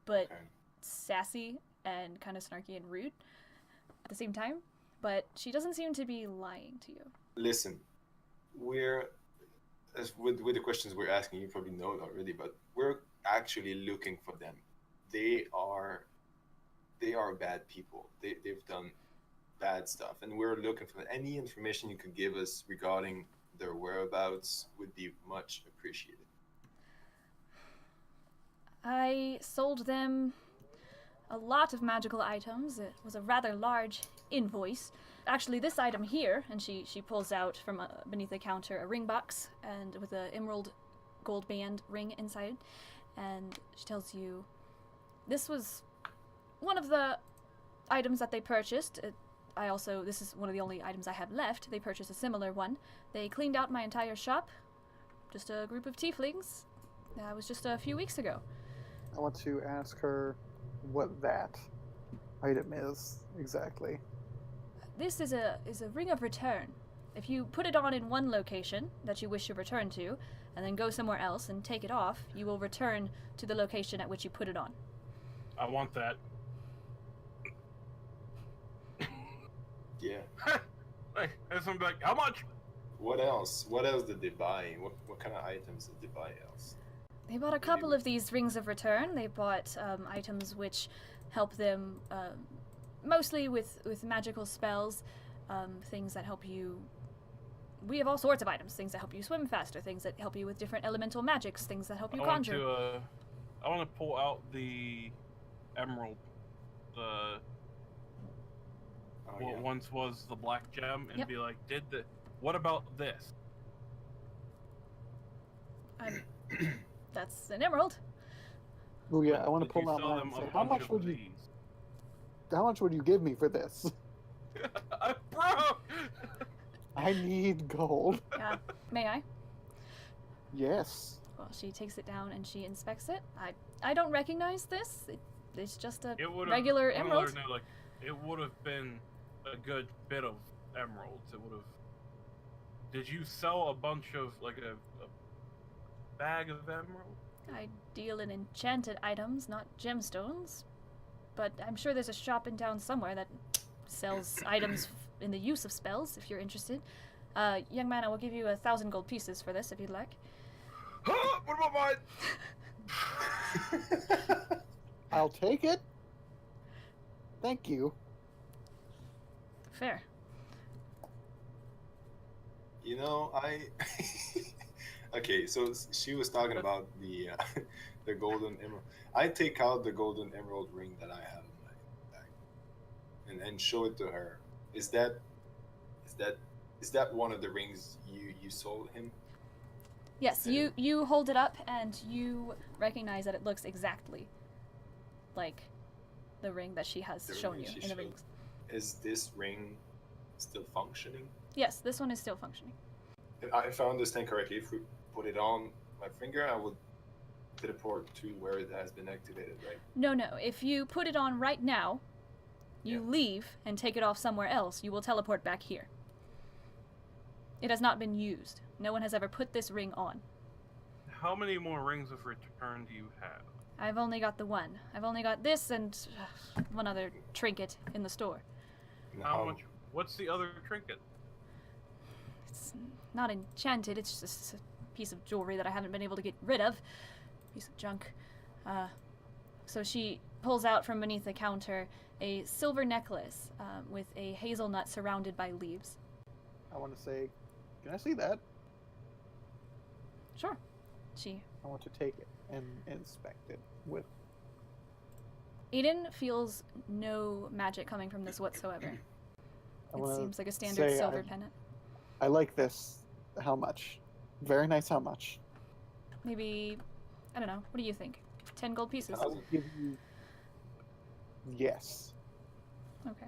but
okay.
sassy and kind of snarky and rude at the same time. But she doesn't seem to be lying to you.
Listen, with the questions we're asking, you probably know it already, but we're actually looking for them. They are bad people. They've done bad stuff, and we're looking for any information you could give us regarding their whereabouts would be much appreciated.
I sold them a lot of magical items. It was a rather large invoice. Actually, this item here, and she pulls out from beneath the counter a ring box and with an emerald gold band ring inside, and she tells you this was one of the items that they purchased. This is one of the only items I have left. They purchased a similar one. They cleaned out my entire shop. Just a group of tieflings. That was just a few weeks ago.
I want to ask her what that item is exactly.
This is a ring of return. If you put it on in one location that you wish to return to, and then go somewhere else and take it off, you will return to the location at which you put it on.
I want that.
Yeah.
Hey, there's somebody like, how much?
What else? What else did they buy? What kind of items did they buy else?
They bought a couple of these rings of return. They bought items which help them mostly with magical spells, things that help you. We have all sorts of items, things that help you swim faster, things that help you with different elemental magics, things that help you conjure.
I want to pull out the emerald, what once was the black gem, and be like, what about this?
That's an emerald.
Oh yeah, I want to
Did you
pull out
sell
mine
them
and
a
say, how
bunch
much
of
would you?
these?
How much would you give me for this?
I'm broke!
I need gold.
Yeah. May I?
Yes.
Well, she takes it down and she inspects it. I don't recognize this. It's just a regular
I'm gonna
emerald.
let her know, like, it would have been a good bit of emeralds. It would have. Did you sell a bunch of, like, a bag of emeralds?
I deal in enchanted items, not gemstones. But I'm sure there's a shop in town somewhere that sells items in the use of spells, if you're interested. Young man, I will give you 1,000 gold pieces for this, if you'd like.
What about mine?
I'll take it. Thank you.
Fair.
You know, okay, so she was talking about the the golden emerald. I take out the golden emerald ring that I have in my bag and show it to her. Is that one of the rings you sold him?
Yes, you hold it up and you recognize that it looks exactly like the ring that she has shown you in the rings.
Is this ring still functioning?
Yes, this one is still functioning.
If I understand correctly, if we put it on my finger, I would teleport to where it has been activated, right?
No. If you put it on right now, you leave and take it off somewhere else, you will teleport back here. It has not been used. No one has ever put this ring on.
How many more rings of return do you have?
I've only got the one. I've only got this and one other trinket in the store.
How much? What's the other trinket?
It's not enchanted, it's just a piece of jewelry that I haven't been able to get rid of. Piece of junk. So she pulls out from beneath the counter a silver necklace with a hazelnut surrounded by leaves.
I want to say, can I see that?
Sure.
I want to take it and inspect it with.
Aiden feels no magic coming from this whatsoever. It seems like a standard silver pendant.
I like this. How much? Very nice. How much?
Maybe, I don't know. What do you think? 10 gold pieces.
I will give you. Yes.
Okay.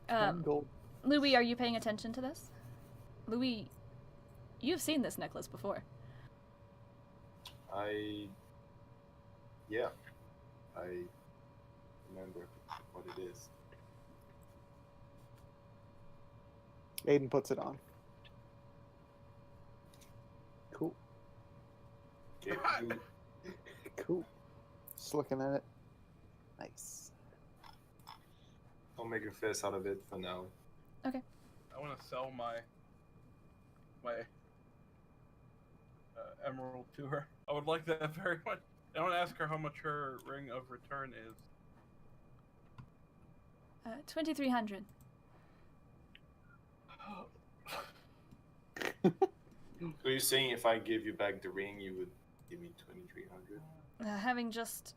10 gold.
Louis, are you paying attention to this? Louis, you've seen this necklace before.
I remember what it is.
Aiden puts it on. Cool.
Okay,
Cool. Just looking at it. Nice.
I'll make a face out of it for now.
Okay.
I want to sell my emerald to her. I would like that very much. I want to ask her how much her ring of return is.
2,300.
So you're saying if I give you back the ring, you would give me 2,300?
Having just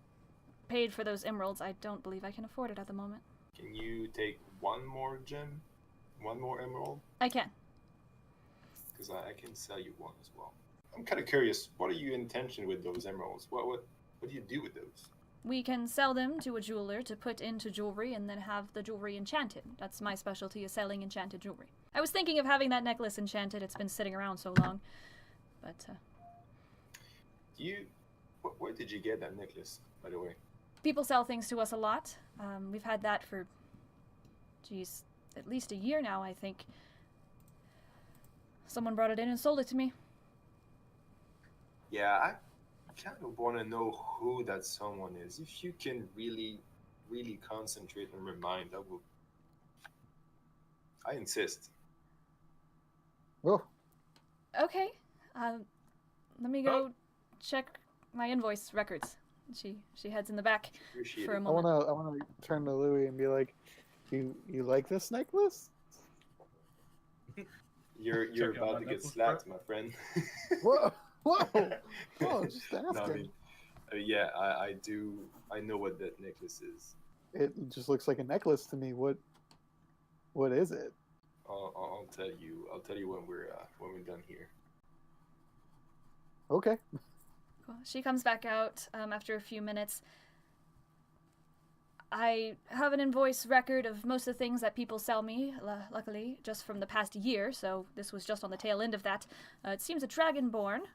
paid for those emeralds, I don't believe I can afford it at the moment.
Can you take one more gem? One more emerald?
I can.
Because I can sell you one as well. I'm kind of curious, what are your intention with those emeralds? What do you do with those?
We can sell them to a jeweler to put into jewelry and then have the jewelry enchanted. That's my specialty, is selling enchanted jewelry. I was thinking of having that necklace enchanted. It's been sitting around so long. But,
Where did you get that necklace, by the way?
people sell things to us a lot. We've had that for, at least a year now, I think. Someone brought it in and sold it to me.
Yeah, I kind of want to know who that someone is. If you can really, really concentrate and remind, I insist.
Oh.
Okay. Let me go check my invoice records. She heads in the back
Appreciate
for a
it.
moment.
I wanna turn to Louis and be like, you like this necklace?
You're
Check out
about
my
to get
necklace,
slapped, my friend.
Whoa. Just asking.
No, I mean, yeah, I do. I know what that necklace is.
It just looks like a necklace to me. What is it?
I'll tell you. I'll tell you when we're done here.
Okay.
Cool. She comes back out after a few minutes. I have an invoice record of most of the things that people sell me, luckily, just from the past year, so this was just on the tail end of that. It seems a dragonborn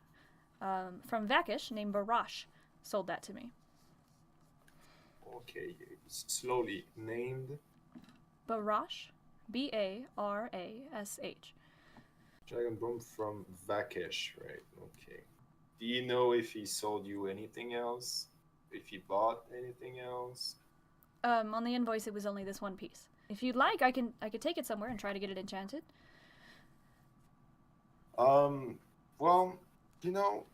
from Vakish named Barash sold that to me.
Okay, slowly named.
Barash? B-A-R-A-S-H.
Dragonborn from Vakesh, right? Okay. Do you know if he sold you anything else? If he bought anything else?
On the invoice, it was only this one piece. If you'd like, I could take it somewhere and try to get it enchanted.
Well, you know,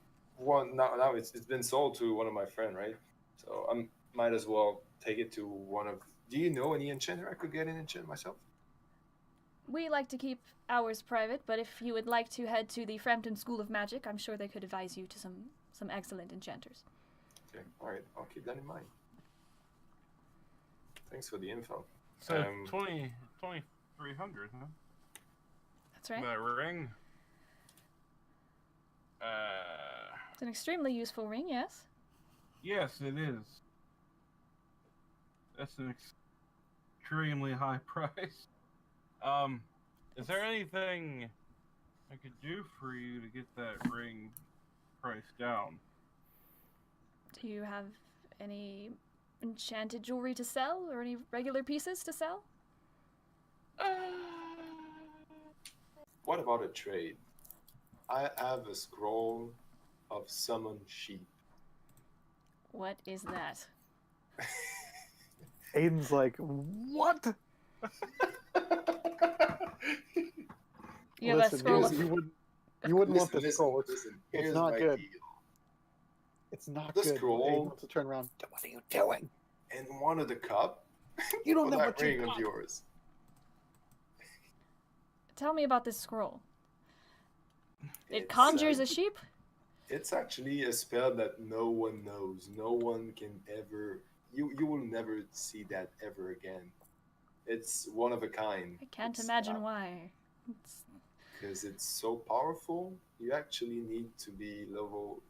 now it's been sold to one of my friend, right? So I might as well take it to one of. Do you know any enchanter I could get an enchant myself?
We like to keep ours private, but if you would like to head to the Frampton School of Magic, I'm sure they could advise you to some excellent enchanters.
Okay, all right, I'll keep that in mind. Thanks for the info.
So 2,300, huh?
That's right.
That ring.
It's an extremely useful ring, yes.
Yes, it is. That's an extremely high price. Is there anything I could do for you to get that ring price down?
Do you have any enchanted jewelry to sell, or any regular pieces to sell?
What about a trade? I have a scroll of summoned sheep.
What is that?
Aiden's like, what?
You have a scroll of...
You wouldn't want the scroll.
Listen,
It's
here's
not
my
good.
deal.
It's not
The
good.
scroll-
Aiden wants to turn around. What are you doing?
And one of the cup.
You don't
for
know
that
what you
ring
got.
of yours.
Tell me about this scroll. It
It's,
conjures a sheep?
It's actually a spell that no one knows. No one can ever. You will never see that ever again. It's one of a kind.
I can't imagine why.
Because it's so powerful. You actually need to be level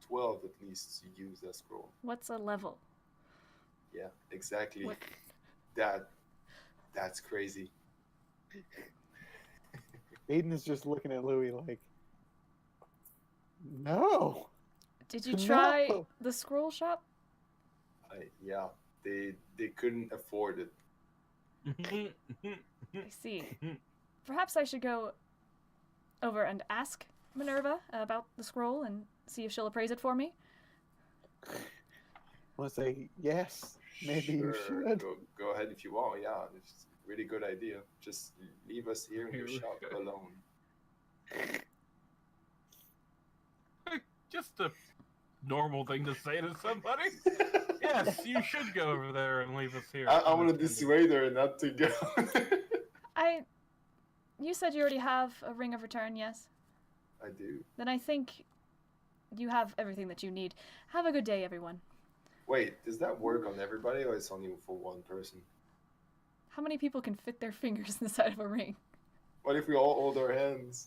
12 at least to use that scroll.
What's a level?
Yeah, exactly.
What?
That's crazy.
Aiden is just looking at Louis like, no.
Did you try
No.
the scroll shop?
Yeah, they couldn't afford it.
I see. Perhaps I should go over and ask Minerva about the scroll and see if she'll appraise it for me.
I want to say, yes, maybe you
Sure,
should.
Go ahead if you want. Yeah, it's a really good idea. Just leave us here in
Here
your
we
shop
go.
alone.
Just a normal thing to say to somebody. Yes, you should go over there and leave us here.
I want to dissuade her not to go.
You said you already have a ring of return, yes?
I do.
Then I think you have everything that you need. Have a good day, everyone.
Wait, does that work on everybody or it's only for one person?
How many people can fit their fingers inside of a ring?
What if we all hold our hands?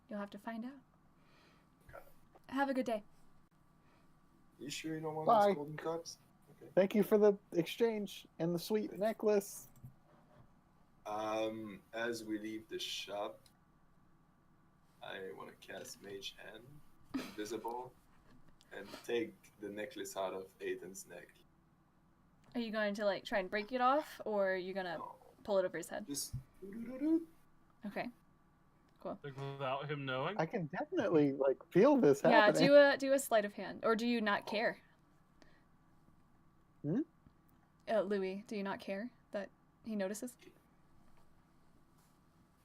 You'll have to find out. Have a good day.
You sure you don't want
Bye.
those golden cups? Okay.
Thank you for the exchange and the sweet necklace.
As we leave the shop, I want to cast Mage Hand, Invisible, and take the necklace out of Aiden's neck.
Are you going to like try and break it off, or are you gonna
No,
pull it over his head?
just
Okay.
Without him knowing.
I can definitely like feel this
Yeah,
happening.
do a sleight of hand, or do you not care?
Hmm?
Louis, do you not care that he notices?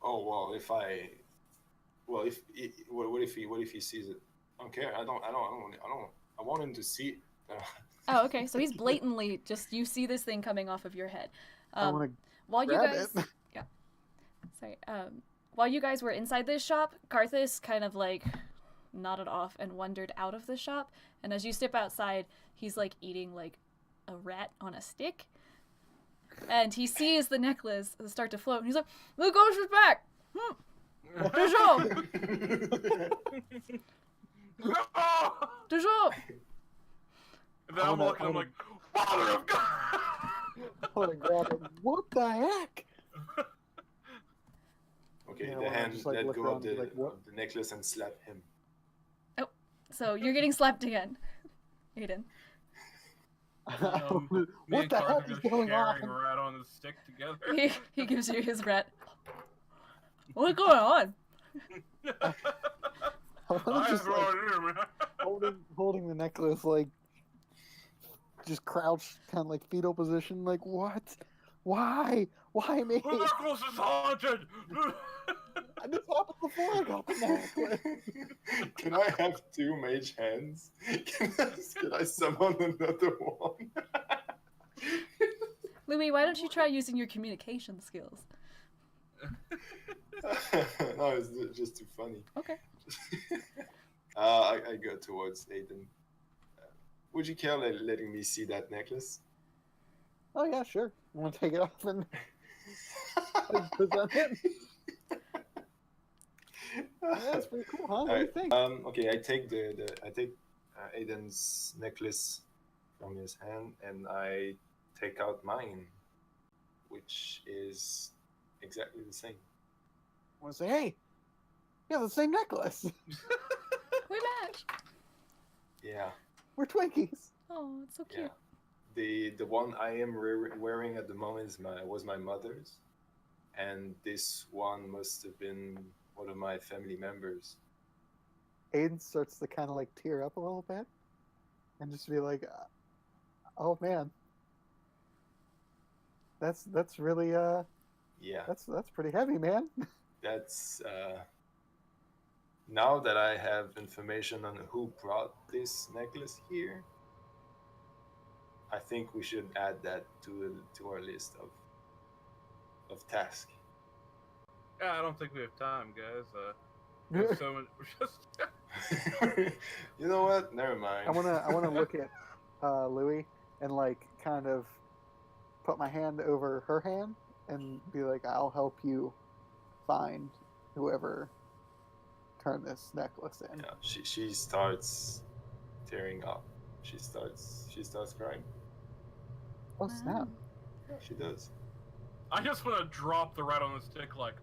Oh well, what if he sees it? I don't care. I want him to see it.
Oh, okay. So he's blatantly just, you see this thing coming off of your head.
I want to
While you
grab
guys,
it.
yeah, sorry. While you guys were inside this shop, Karthus kind of like nodded off and wandered out of the shop. And as you step outside, he's like eating like a rat on a stick. And he sees the necklace start to float. And he's like, "The ghost is back! Toujours! Toujours!"
And then I'm looking, I'm like, Father of God!
I want to grab it. What the heck?
Okay,
Yeah,
the
well, I
hand
just, like,
let
look
go
around
of
and be like, what?
the necklace and slap him.
So you're getting slapped again, Aiden.
Me
What
and
the
Clark
heck
are
is
just
going
sharing
on?
a rat on a stick together.
He gives you his rat. What's going on?
I was just like
here, man.
holding the necklace, like just crouched, kind of like fetal position. Like what? Why? Why me?
The necklace is haunted.
This happened before I got the necklace.
Can I have 2 mage hands? Can I summon another one?
Louis, why don't you try using your communication skills?
No, it's just too funny.
Okay.
I go towards Aiden. Would you care letting me see that necklace?
Oh yeah, sure. I want to take it off and present it. Yeah, that's pretty cool, huh? What do you think?
Okay, I take Aiden's necklace from his hand and I take out mine, which is exactly the same.
I want to say, hey, you have the same necklace.
We match.
Yeah.
We're Twinkies.
Oh, it's so cute.
Yeah. The one I am wearing at the moment was my mother's, and this one must have been one of my family members.
Aiden starts to kind of like tear up a little bit, and just be like, "Oh man, that's really
Yeah.
that's pretty heavy, man."
That's now that I have information on who brought this necklace here, I think we should add that to our list of tasks.
Yeah, I don't think we have time, guys. We have so much. We're just.
You know what? Never mind.
I wanna look at Louis and like kind of put my hand over her hand and be like, "I'll help you find whoever turned this necklace in."
Yeah, she starts tearing up. She starts crying.
Oh snap!
Yeah, she does.
I just want to drop the rat on the stick, like.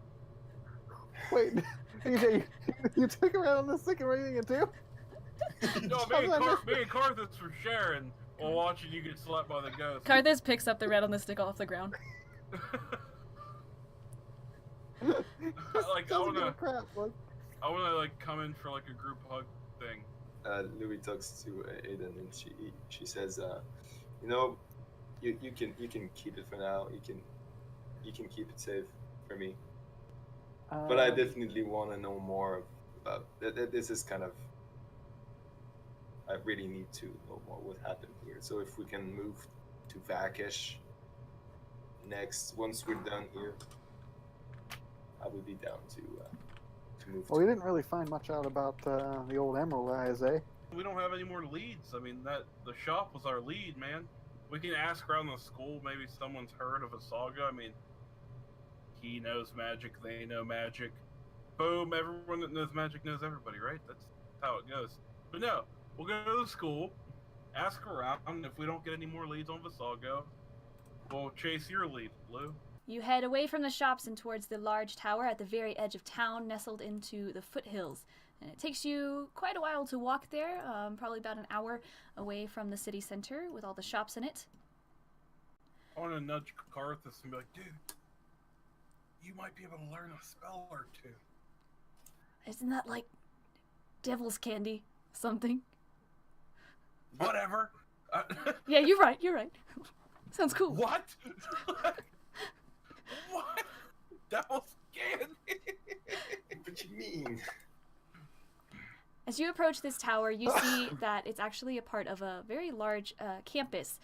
Wait, you took her out on the stick and raising it too?
No, me and Carthus were sharing while watching you get slapped by the ghost.
Carthus picks up the red on the stick off the ground.
Like, I wanna
crap, like.
like come in for like a group hug thing.
Louis talks to Aiden and she says, you know, you can keep it for now. You can keep it safe for me. But I definitely want to know more about this. Is kind of, I really need to know more what happened here. So if we can move to Vakesh next, once we're done here, I would be down to move.
Well, we didn't really find much out about the old Emerald Eyes, eh?
We don't have any more leads. I mean, the shop was our lead, man. We can ask around the school. Maybe someone's heard of Vassago. I mean, he knows magic. They know magic. Boom! Everyone that knows magic knows everybody, right? That's how it goes. But no, we'll go to the school, ask around. If we don't get any more leads on Vassago, we'll chase your lead, Lou.
You head away from the shops and towards the large tower at the very edge of town, nestled into the foothills. And it takes you quite a while to walk there, probably about an hour away from the city center with all the shops in it.
I want to nudge Carthus and be like, dude, you might be able to learn a spell or two.
Isn't that like devil's candy? Something?
Whatever.
Yeah, you're right. Sounds cool.
What? What? Devil's candy?
What you mean?
As you approach this tower, you see that it's actually a part of a very large campus.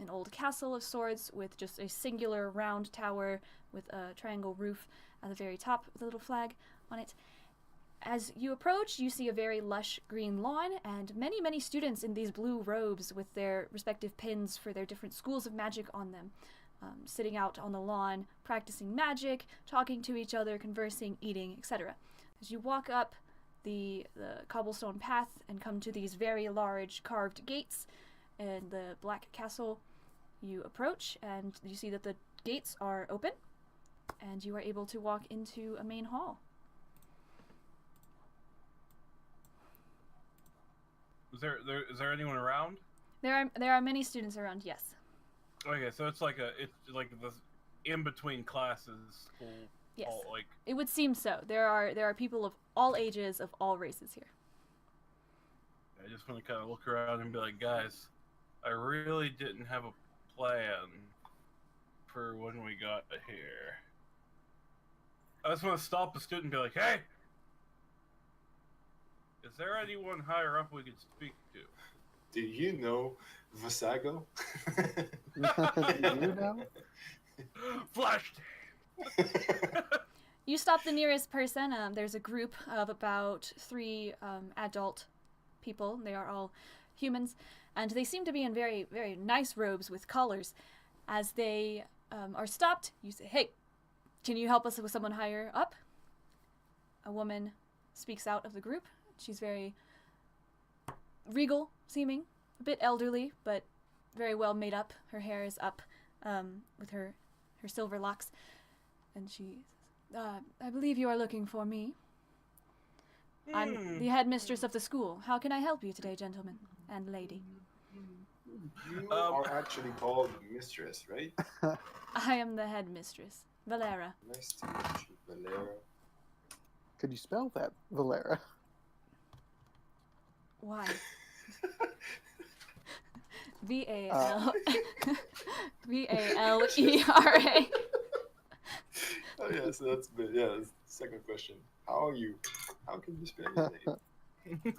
An old castle of sorts with just a singular round tower with a triangle roof at the very top with a little flag on it. As you approach, you see a very lush green lawn and many, many students in these blue robes with their respective pins for their different schools of magic on them, sitting out on the lawn, practicing magic, talking to each other, conversing, eating, etc. As you walk up the cobblestone path and come to these very large carved gates and the black castle, you approach and you see that the gates are open and you are able to walk into a main hall.
Is there anyone around?
There are many students around, yes.
Okay, so it's like this in between classes school.
Yes.
All, like,
It would seem so. There are people of all ages, of all races here.
I just want to kind of look around and be like, guys, I really didn't have a plan for when we got here. I just want to stop a student and be like, hey! Is there anyone higher up we could speak to?
Do you know Vassago?
Do you know?
Flash!
You stop the nearest person. There's a group of about 3 adult people. They are all humans, and they seem to be in very, very nice robes with collars. As they are stopped, you say, hey, can you help us with someone higher up? A woman speaks out of the group. She's very regal seeming, a bit elderly, but very well made up. Her hair is up with her silver locks. And she says, I believe you are looking for me. I'm the headmistress of the school. How can I help you today, gentlemen and lady?
You are actually called mistress, right?
I am the headmistress, Valera.
Nice to meet you, Valera.
Could you spell that, Valera?
Why? V-A-L... V-A-L-E-R-A.
Oh yeah, so that's the second question. How are you? How can you spell your name?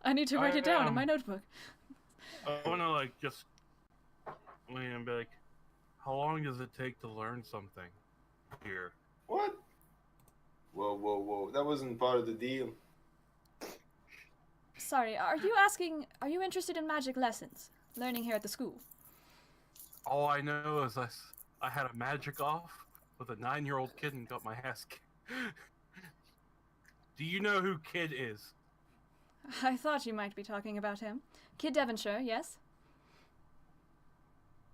I need to write it down in my notebook.
I want to, like, just lean and be like, how long does it take to learn something here?
What? Whoa. That wasn't part of the deal.
Sorry, are you interested in magic lessons? Learning here at the school?
All I know is I had a magic off with a 9-year-old kid and got my ass kicked. Do you know who Kid is?
I thought you might be talking about him. Kid Devonshire, yes?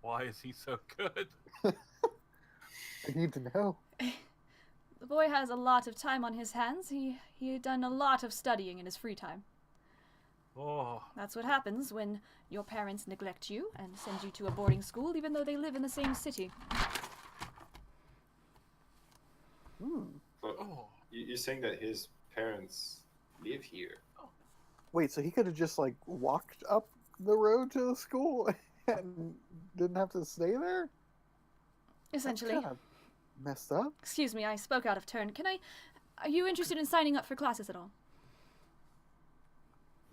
Why is he so good?
I need to know.
The boy has a lot of time on his hands. He done a lot of studying in his free time.
Oh,
That's what happens when your parents neglect you and send you to a boarding school even though they live in the same city.
But
oh.
you're saying that his parents live here?
Wait, so he could have just, like, walked up the road to the school and didn't have to stay there?
Essentially.
That's kind of messed up.
Excuse me, I spoke out of turn. Are you interested in signing up for classes at all?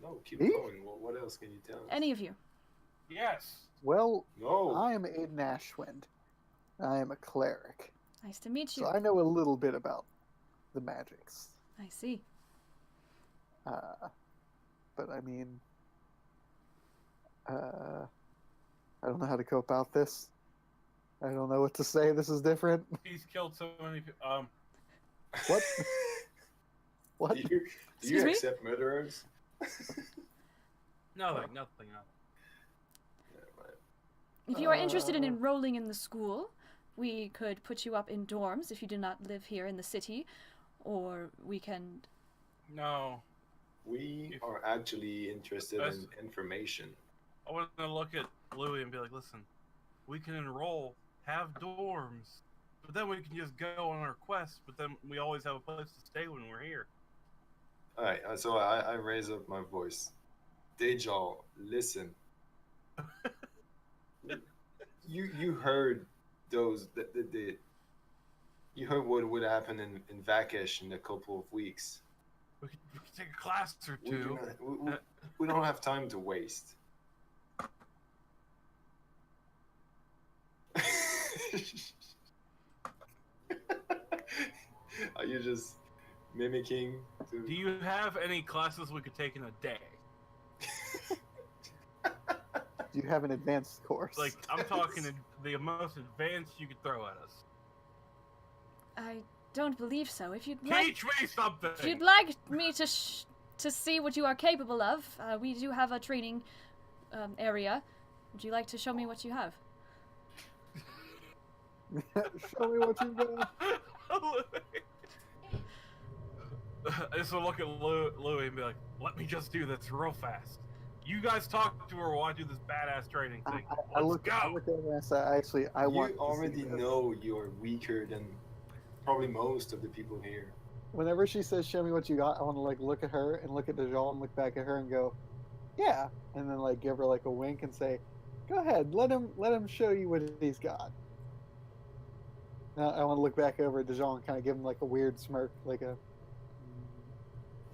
No, keep
Me?
going. What else can you tell us?
Any of you?
Yes.
Well,
No.
I am Aiden Ashwind. I am a cleric.
Nice to meet you.
So I know a little bit about the magics.
I see.
But I mean, I don't know how to go about this. I don't know what to say. This is different.
He's killed so many people.
What? What?
Do you
Excuse me?
accept murderers?
Nothing.
Yeah, right.
If you are interested in enrolling in the school, we could put you up in dorms if you do not live here in the city, or we can...
No.
We are actually interested in information.
I want to look at Louie and be like, listen, we can enroll, have dorms, but then we can just go on our quest, but then we always have a place to stay when we're here.
Alright, so I raise up my voice. Dejal, listen. You heard those you heard what would happen in Vakesh in a couple of weeks.
We could take a class or two.
We don't have time to waste. Are you just mimicking?
Do you have any classes we could take in a day?
Do you have an advanced course?
Like, I'm talking the most advanced you could throw at us.
I don't believe so. If you'd like...
Teach me something!
If you'd like me to see what you are capable of, we do have a training area. Would you like to show me what you have?
Show me what you've got.
I just want to look at Louie and be like, let me just do this real fast. You guys talk to her while I do this badass training thing.
I look at her and I say, I want
You already know you're weaker than probably most of the people here.
Whenever she says, "Show me what you got," I want to like look at her and look at Dejal and look back at her and go, "Yeah," and then like give her like a wink and say, "Go ahead, let him show you what he's got." I want to look back over at Dejal and kind of give him like a weird smirk, like a.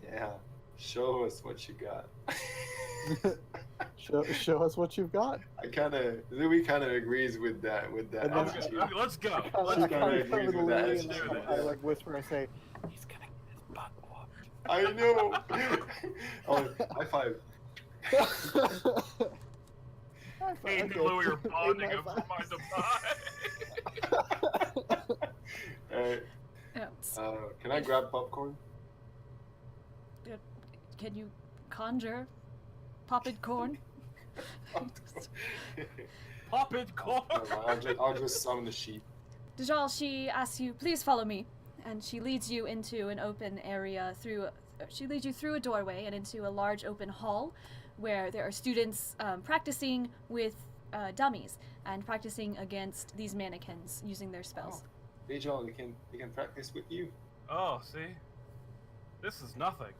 Yeah, show us what you got.
show us what you've got.
Louis kind of agrees with that.
And then-
attitude.
Okay, let's go.
I
Let's
She
go.
kinda agrees with that
and
attitude,
I
yeah.
like whisper, I say, "He's gonna get his butt whooped."
I know. Oh, high five.
Aiden and Louie are bonding over my demise.
Alright,
Yeah.
can I grab popcorn?
Can you conjure popped corn?
Pop it, corn.
I'll just summon the sheep.
Dejal, she asks you, please follow me. And she leads you into an open area she leads you through a doorway and into a large open hall where there are students practicing with dummies and practicing against these mannequins using their spells.
Rachel, we can practice with you.
Oh, see? This is nothing.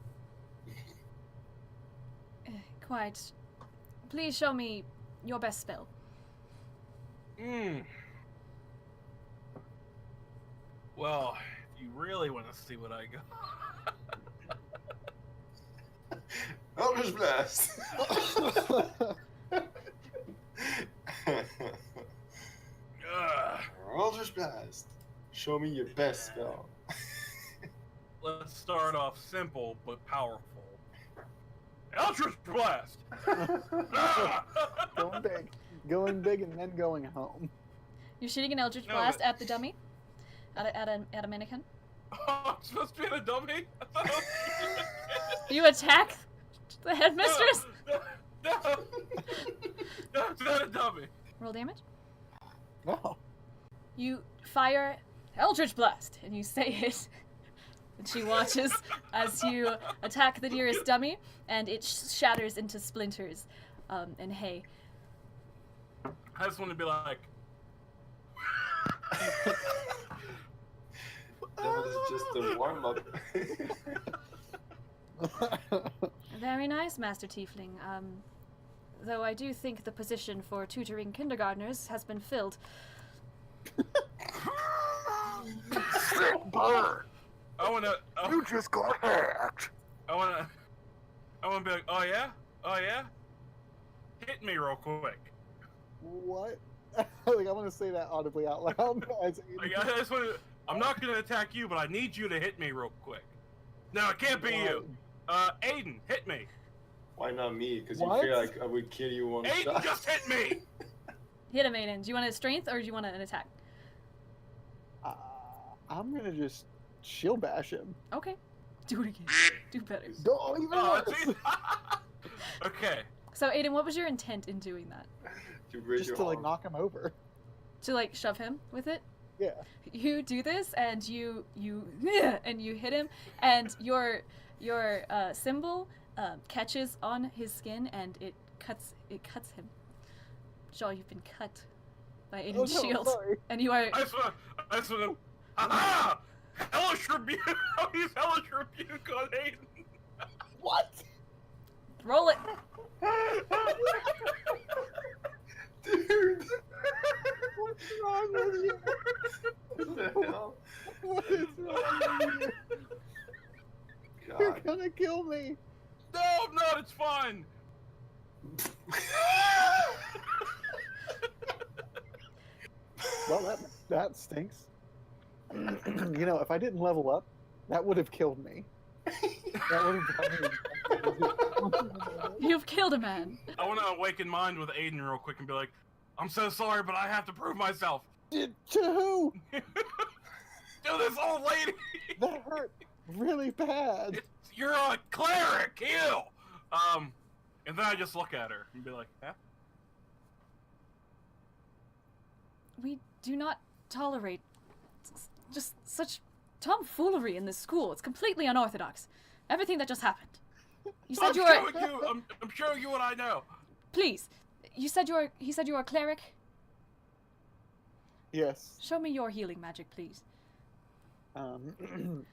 Quite. Please show me your best spell.
Well, if you really want to see what I got.
Eldritch Blast! Eldritch Blast! Show me your best spell.
Let's start off simple but powerful. Eldritch Blast!
Going big and then going home.
You're shooting an Eldritch
No,
Blast
but-
at the dummy? At a mannequin?
Oh, I'm supposed to be a dummy? I thought I was
You attack the headmistress?
No, it's not a dummy.
Roll damage.
No.
You fire Eldritch Blast, and you say it. And she watches as you attack the nearest dummy, and it shatters into splinters and hay.
I just want to be like,
That was just a warm up.
Very nice, Master Tiefling. Though I do think the position for tutoring kindergartners has been filled.
I want to.
You just got hacked.
I want to be like, oh yeah, hit me real quick.
What? Like I want to say that audibly out loud.
Like, I just want to. I'm not gonna attack you, but I need you to hit me real quick. No, it can't be you. Aiden, hit me.
Why not me? Because you
What?
feel like I would kill you one
Aiden,
shot.
just hit me.
Hit him, Aiden. Do you want a strength or do you want an attack?
I'm gonna just shield bash him.
Okay. Do it again. Do better.
Don't even
Oh,
worse.
see? Okay.
So, Aiden, what was your intent in doing that?
To raise
Just
your
to like
arm.
knock him over.
To, like, shove him with it?
Yeah.
You do this, and you and you hit him, and your symbol catches on his skin, and it cuts him. Shaw, you've been cut by Aiden's shield,
Sorry.
and you are.
I just want to. Aha! Hellish rebuke. He's hellish rebuke on Aiden.
What?
Roll it.
Dude!
What's wrong with you?
What the hell?
What is wrong with you? You're
God.
gonna kill me.
No, I'm not. It's fine.
Well, that stinks. You know, if I didn't level up, that would have killed me. That would have done me.
You've killed a man.
I want to awaken mind with Aiden real quick and be like, I'm so sorry, but I have to prove myself.
To who?
To this old lady.
That hurt really bad.
You're a cleric, ew. And then I just look at her and be like, yeah.
We do not tolerate just such tomfoolery in this school. It's completely unorthodox. Everything that just happened. You said you were.
I'm showing you what I know.
Please. You said you were. He said you were a cleric.
Yes.
Show me your healing magic, please.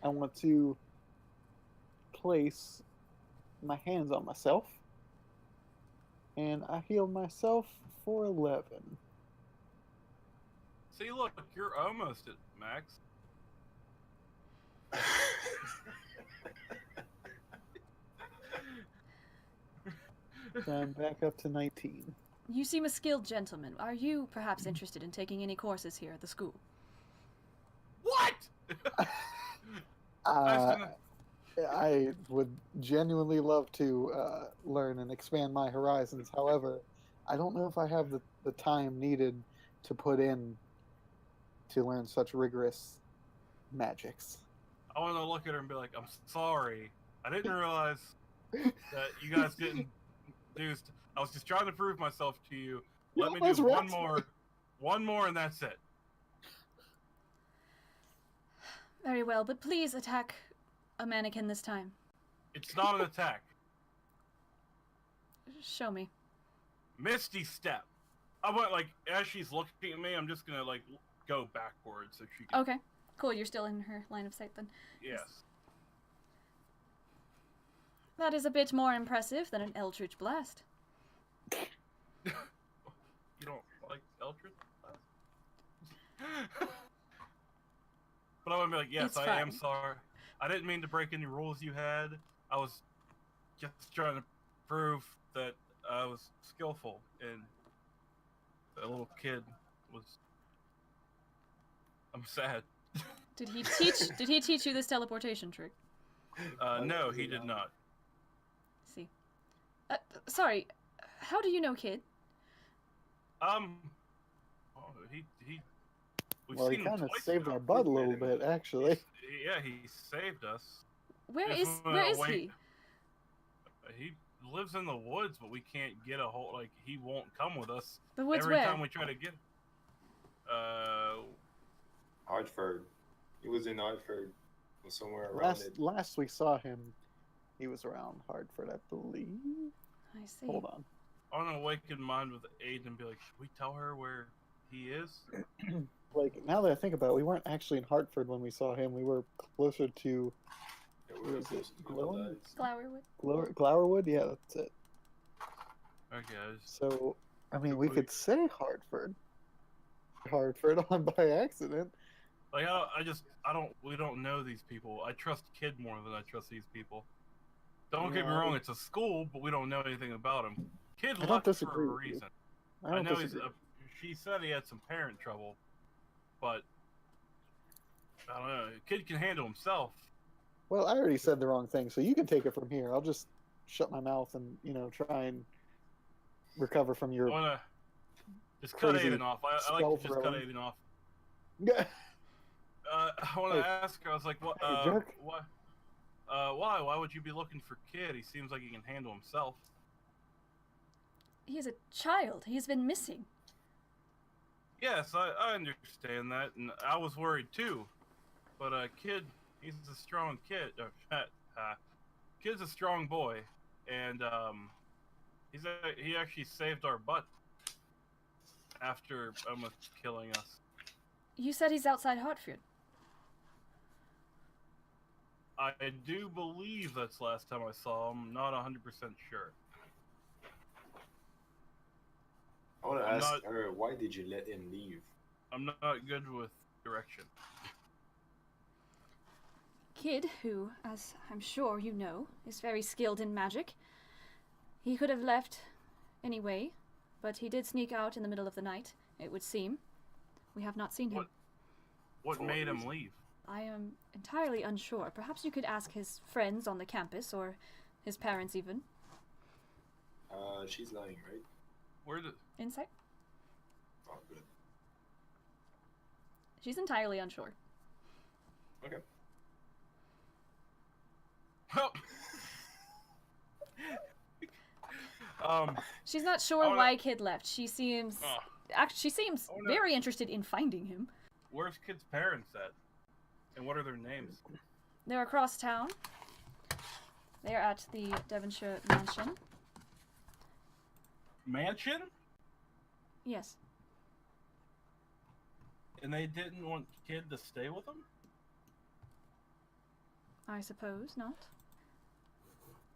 I want to place my hands on myself, and I heal myself for 11.
See, look, you're almost at max.
So I'm back up to 19.
You seem a skilled gentleman. Are you perhaps interested in taking any courses here at the school?
What?
I would genuinely love to learn and expand my horizons. However, I don't know if I have the time needed to put in to learn such rigorous magics.
I want to look at her and be like, I'm sorry. I didn't realize that you guys didn't do. I was just trying to prove myself to you. Let me do one more, and that's it.
Very well, but please attack a mannequin this time.
It's not an attack.
Show me.
Misty Step. I want, like, as she's looking at me, I'm just gonna, like, go backwards so she can...
Okay, cool. You're still in her line of sight then.
Yes.
That is a bit more impressive than an Eldritch Blast.
You don't like Eldritch Blast? But I would be like, yes,
It's
I
fine.
am sorry. I didn't mean to break any rules you had. I was just trying to prove that I was skillful, and the little kid was... I'm sad.
Did he teach you this teleportation trick?
No, he did not.
See. Sorry, how do you know Kid?
We've
Well, he
seen him
kind of
twice
saved
now.
our butt a little bit, actually.
Yeah, he saved us.
Where
Just
is
wait.
he?
He lives in the woods, but we can't get a hold. Like, he won't come with us.
The woods
Every
where?
time we try to get.
Hartford. He was in Hartford. Or somewhere around it.
Last we saw him, he was around Hartford, I believe.
I see.
Hold on.
I want to awaken mind with Aiden and be like, should we tell her where he is?
Like, now that I think about it, we weren't actually in Hartford when we saw him. We were closer to
Yeah, we were
Is it
close to the
Glowing?
lights.
Flowerwood.
Glowerwood. Yeah, that's it.
Okay,
So, I mean, we could say Hartford on by accident.
like we don't know these people. I trust Kid more than I trust these people. Don't get me
Yeah,
wrong, it's a school, but we don't know anything about him. Kid
I don't
left
disagree
for a
with you.
reason.
I don't
know
disagree.
she said he had some parent trouble, but I don't know. Kid can handle himself.
Well, I already said the wrong thing, so you can take it from here. I'll just shut my mouth and, try and recover from
I
your...
wanna just cut
Crazy
Aiden off. I like to just cut
skull-throwing.
Aiden off.
Yeah.
I want to ask her. I was like, "What?
Hey, jerk.
Why? Why? Why would you be looking for Kid? He seems like he can handle himself."
He is a child. He has been missing.
Yes, I understand that, and I was worried too. But Kid, he's a strong kid. Kid's a strong boy, and he actually saved our butt after almost killing us.
You said he's outside Hartford.
I do believe that's last time I saw him. Not 100% sure.
I want to ask her, why did you let him leave?
I'm not good with direction.
Kid, who, as I'm sure you know, is very skilled in magic. He could have left anyway, but he did sneak out in the middle of the night, it would seem. We have not seen him.
What made him leave?
I am entirely unsure. Perhaps you could ask his friends on the campus, or his parents even.
She's lying, right?
Where did...
Insight?
Oh, good.
She's entirely unsure.
Okay.
She's not sure why Kid left. She seems... She seems very interested in finding him.
Where's Kid's parents at? And what are their names?
They're across town. They're at the Devonshire mansion.
Mansion?
Yes.
And they didn't want Kid to stay with them?
I suppose not.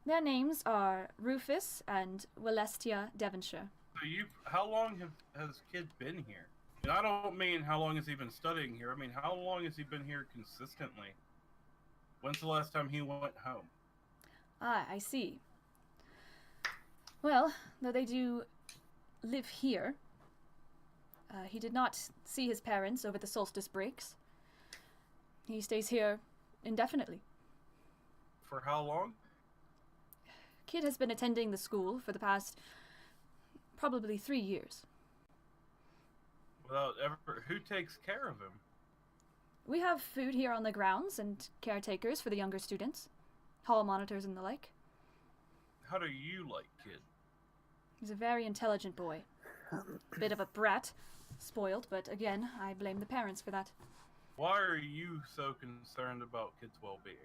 Their names are Rufus and Wellestia Devonshire.
So how long has Kid been here? And I don't mean how long has he been studying here. I mean, how long has he been here consistently? When's the last time he went home?
Ah, I see. Well, though they do live here, he did not see his parents over the solstice breaks. He stays here indefinitely.
For how long?
Kid has been attending the school for the past probably 3 years.
Who takes care of him?
We have food here on the grounds and caretakers for the younger students, hall monitors and the like.
How do you like Kid?
He's a very intelligent boy. Bit of a brat, spoiled, but again, I blame the parents for that.
Why are you so concerned about Kid's well-being?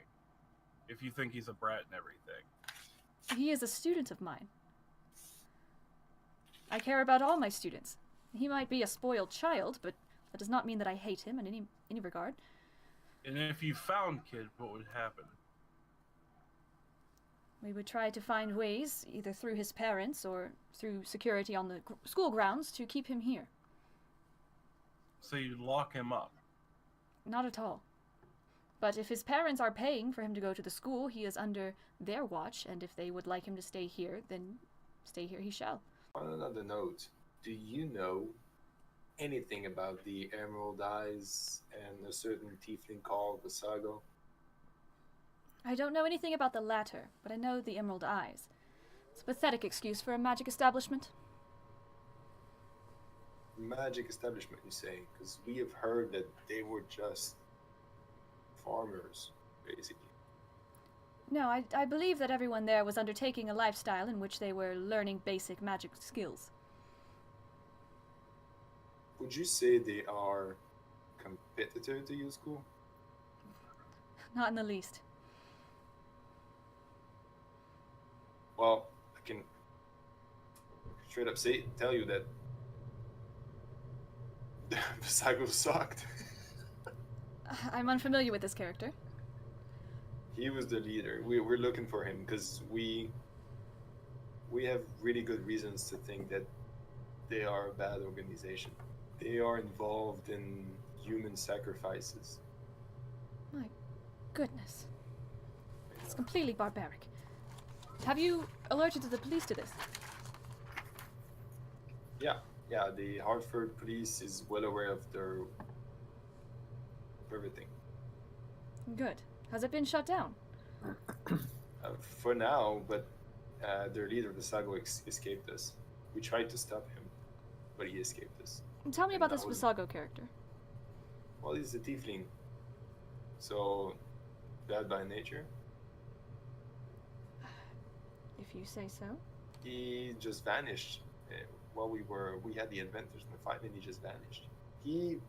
If you think he's a brat and everything.
He is a student of mine. I care about all my students. He might be a spoiled child, but that does not mean that I hate him in any regard.
And if you found Kid, what would happen?
We would try to find ways, either through his parents or through security on the school grounds, to keep him here.
So you'd lock him up?
Not at all. But if his parents are paying for him to go to the school, he is under their watch, and if they would like him to stay here, then stay here he shall.
On another note, do you know anything about the Emerald Eyes and a certain Tiefling called Vassago?
I don't know anything about the latter, but I know the Emerald Eyes. It's a pathetic excuse for a magic establishment.
Magic establishment, you say? Because we have heard that they were just farmers, basically.
No, I believe that everyone there was undertaking a lifestyle in which they were learning basic magic skills.
Would you say they are competitor to your school?
Not in the least.
Well, I can straight up tell you that Vassago sucked.
I'm unfamiliar with this character.
He was the leader. We're looking for him because we have really good reasons to think that they are a bad organization. They are involved in human sacrifices.
My goodness. It's completely barbaric. Have you alerted the police to this?
Yeah, the Hartford police is well aware of everything.
Good. Has it been shut down?
For now, but their leader, Vassago, escaped us. We tried to stop him, but he escaped us.
Tell me about
And
this
that was-
Vassago character.
Well, he's a tiefling, so bad by nature.
If you say so.
He just vanished while we had the advantage in the fight, and he just vanished. He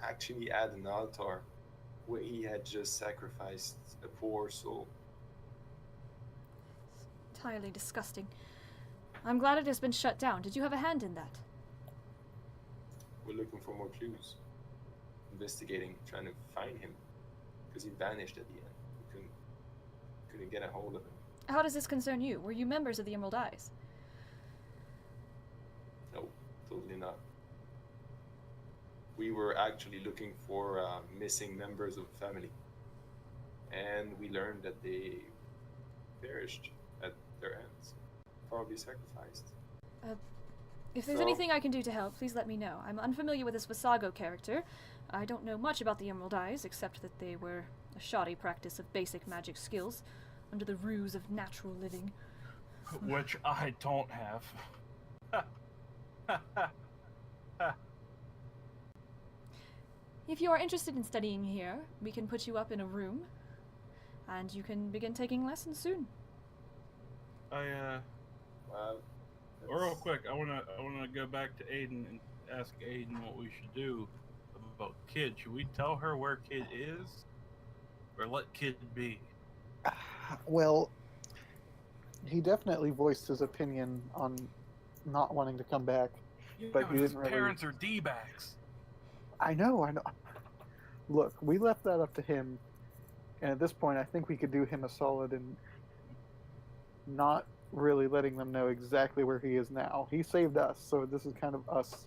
actually had an altar where he had just sacrificed a poor soul.
It's entirely disgusting. I'm glad it has been shut down. Did you have a hand in that?
We're looking for more clues, investigating, trying to find him, because he vanished at the end. We couldn't get a hold of him.
How does this concern you? Were you members of the Emerald Eyes?
No, totally not. We were actually looking for missing members of the family, and we learned that they perished at their hands, probably sacrificed.
If there's
So-
anything I can do to help, please let me know. I'm unfamiliar with this Vassago character. I don't know much about the Emerald Eyes, except that they were a shoddy practice of basic magic skills, under the ruse of natural living.
Which I don't have.
If you are interested in studying here, we can put you up in a room, and you can begin taking lessons soon.
Wow.
Real quick, I wanna go back to Aiden and ask Aiden what we should do about Kid. Should we tell her where Kid is, or let Kid be?
Well, he definitely voiced his opinion on not wanting to come back.
Yeah,
But you
his
didn't really-
parents are D-bags.
I know. Look, we left that up to him And at this point, I think we could do him a solid in not really letting them know exactly where he is now. He saved us, so this is kind of us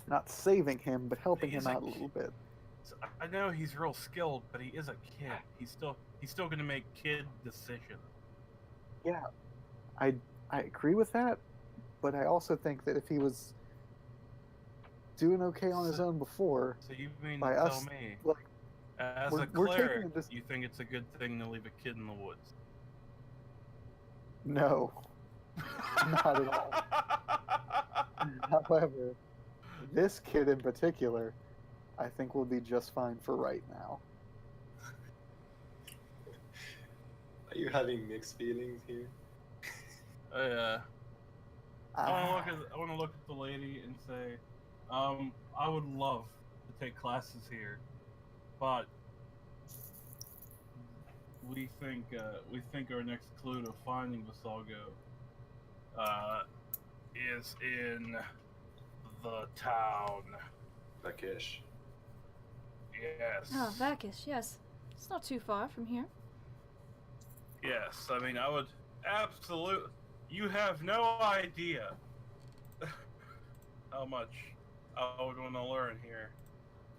not saving him, but helping him out a little bit.
So I know he's real skilled, but he is a kid. He's still gonna make kid decisions.
Yeah, I agree with that, but I also think that if he was doing okay on his own before,
So you mean
by
to tell
us,
me,
like,
as
we're
a
taking
cleric,
this.
you think it's a good thing to leave a kid in the woods?
No, not at all. However, this kid in particular, I think will be just fine for right now.
Are you having mixed feelings here?
I
Ah,
want to look at the lady and say, I would love to take classes here, but we think our next clue to finding Vassago is in the town.
Rakesh.
Yes.
Oh, Vakish, yes. It's not too far from here.
Yes. I mean, I would absolutely. You have no idea how much I would want to learn here,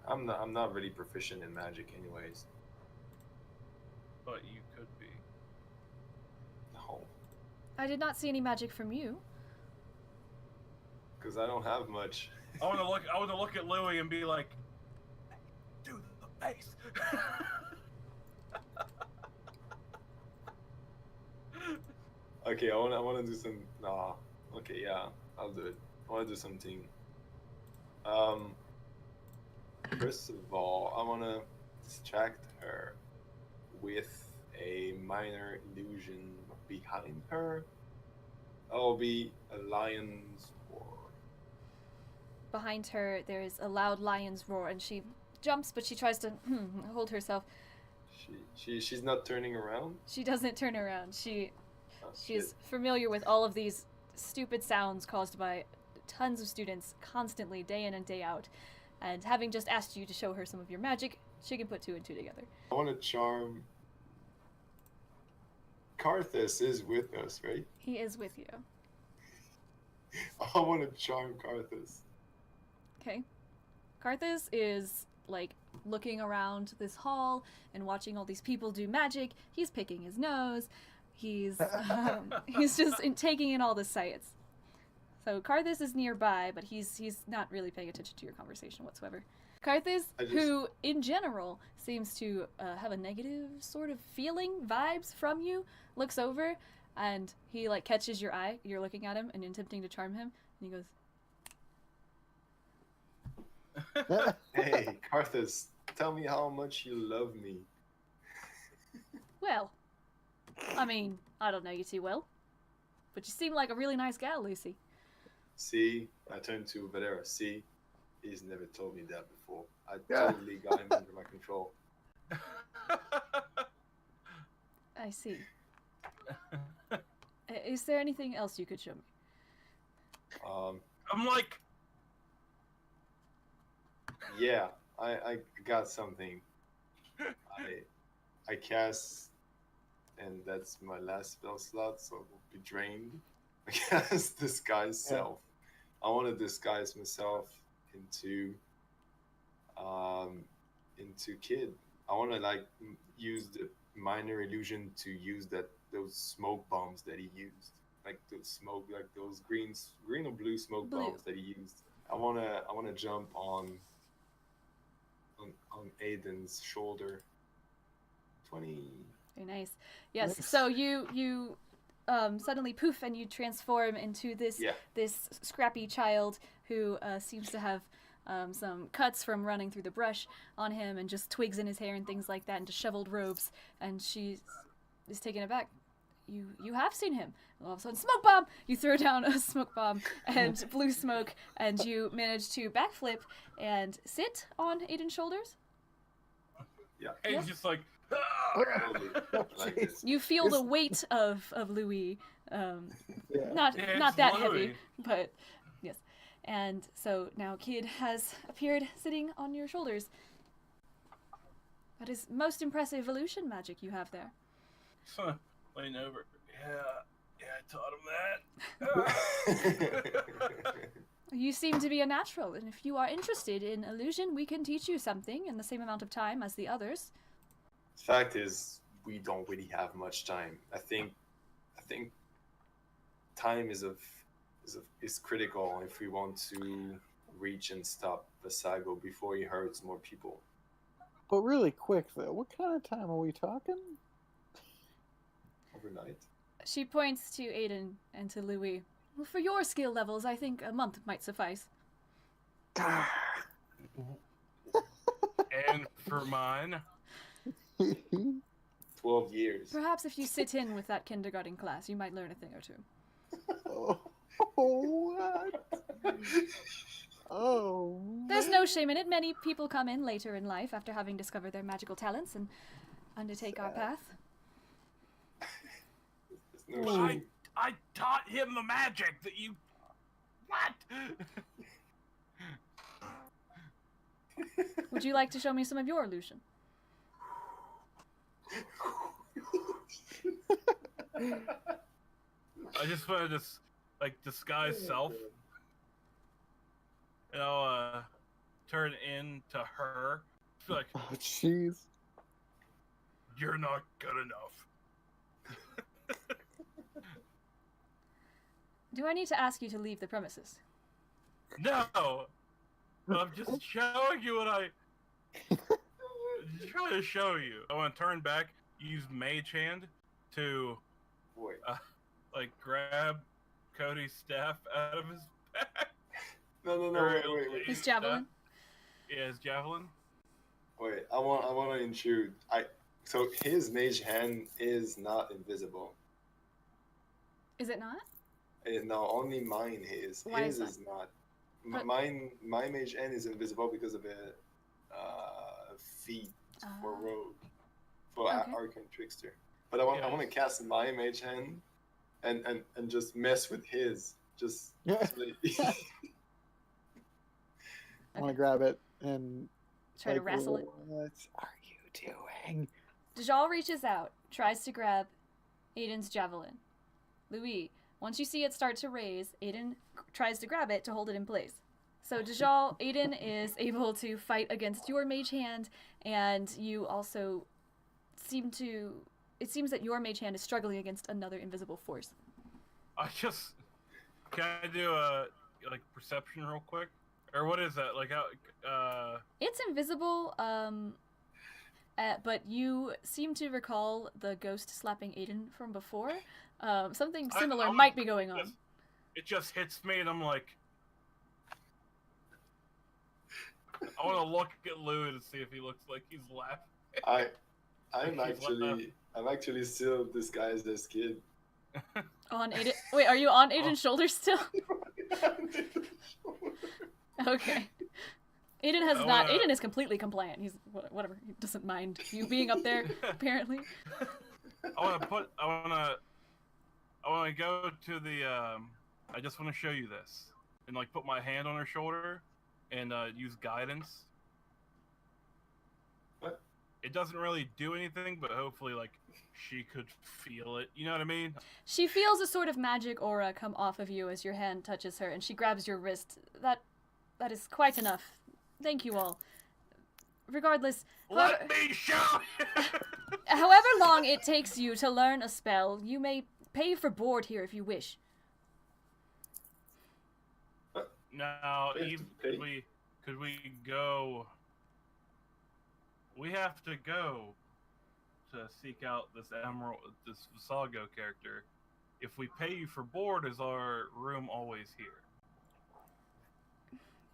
I'm not really proficient in magic anyways.
but you could be.
No.
I did not see any magic from you.
Because I don't have much.
I want to look at Louis and be like, do the face.
Okay, I wanna do some okay, yeah, I'll do it. I wanna do something. First of all, I wanna distract her with a minor illusion behind her. That'll be a lion's roar.
Behind her, there is a loud lion's roar, and she jumps, but she tries to hold herself.
She's not turning around.
She doesn't turn around. She
Oh,
is familiar with all of these stupid sounds caused by tons of students constantly, day in and day out. And having just asked you to show her some of your magic, she can put two and two together.
I want to charm. Karthus is with us, right?
He is with you.
I want to charm Karthus.
Okay. Karthus is like looking around this hall and watching all these people do magic. He's picking his nose. He's just taking in all the sights. So Karthus is nearby, but he's not really paying attention to your conversation whatsoever. Karthus, who in general seems to have a negative sort of feeling, vibes from you, looks over and he like catches your eye. You're looking at him and attempting to charm him, and he goes,
Hey, Karthus, tell me how much you love me.
"Well, I mean, I don't know you too well, but you seem like a really nice gal, Lucy."
See, I turned to Valera. See, he's never told me that before. I totally got him under my control.
I see. Is there anything else you could show me?
I'm like,
Yeah, I got something. I cast, and that's my last spell slot, so it will be drained. I cast Disguise Self. I want to disguise myself into Kid. I want to like use the minor illusion to use those smoke bombs that he used, like those green or blue smoke bombs that he used. I wanna jump on Aiden's shoulder. 20.
Very nice. Yes. So you suddenly poof and you transform into this scrappy child who seems to have some cuts from running through the brush on him, and just twigs in his hair and things like that, and disheveled robes. And she is taken aback. You have seen him. And all of a sudden, smoke bomb! You throw down a smoke bomb and blue smoke, and you manage to backflip and sit on Aiden's shoulders.
Yeah.
Aiden's just like,
Totally. Like this.
You feel the weight of Louis. Not
it's
that
Louis.
heavy, but yes. And so now Kid has appeared sitting on your shoulders. That is most impressive illusion magic you have there.
Lean over. Yeah, I taught him that.
You seem to be a natural, and if you are interested in illusion, we can teach you something in the same amount of time as the others.
Fact is, we don't really have much time. I think time is critical if we want to reach and stop Vassago before he hurts more people.
But really quick, though, what kind of time are we talking?
Overnight.
She points to Aiden and to Louis. Well, for your skill levels, I think a month might suffice.
And for mine.
12 years.
Perhaps if you sit in with that kindergarten class, you might learn a thing or two.
What? Oh.
There's no shame in it. Many people come in later in life after having discovered their magical talents and undertake our path.
There's no shame.
I taught him the magic that you... What?
Would you like to show me some of your illusion?
I just want to disguise self. And I'll turn into her. Be like,
Oh, jeez.
you're not good enough.
Do I need to ask you to leave the premises?
No! I'm just showing you what just trying to show you. I want to turn back, use Mage Hand to,
Wait.
grab Cody's staff out of his back.
No, wait.
His javelin?
Yeah, his javelin.
Wait, I want to intrude. So his mage hand is not invisible.
Is it not?
No, only mine is.
Why
His
is
is not.
But-
My mage hand is invisible because of a feat for rogue, for
Okay.
arcane trickster. But I want to cast my mage hand, and just mess with his. Just.
Yeah.
So that-
I want to grab it and
Try to wrestle it.
What are you doing?
Dajal reaches out, tries to grab Aiden's javelin. Louis, once you see it start to raise, Aiden tries to grab it to hold it in place. So Dajal, Aiden is able to fight against your mage hand, and you also seem to... It seems that your mage hand is struggling against another invisible force.
Can I do a perception real quick? Or what is that? Like how?
It's invisible, but you seem to recall the ghost slapping Aiden from before. Something similar might be going on.
It just hits me, and I'm like, I want to look at Louis to see if he looks like he's laughing.
I'm actually still disguised as kid.
On Aiden. Wait, are you on Aiden's shoulders still? Okay. Aiden has not. Aiden is completely compliant. He's whatever. He doesn't mind you being up there. Apparently.
I want to go to the. I just want to show you this, and put my hand on her shoulder, and use guidance.
What?
It doesn't really do anything, but hopefully, she could feel it. You know what I mean?
She feels a sort of magic aura come off of you as your hand touches her, and she grabs your wrist. That is quite enough. Thank you all. Regardless,
Let me show you!
however long it takes you to learn a spell, you may pay for board here if you wish.
Now,
We have
Eve,
to
could we go? We have to go to seek out this Vassago character. If we pay you for board, is our room always here?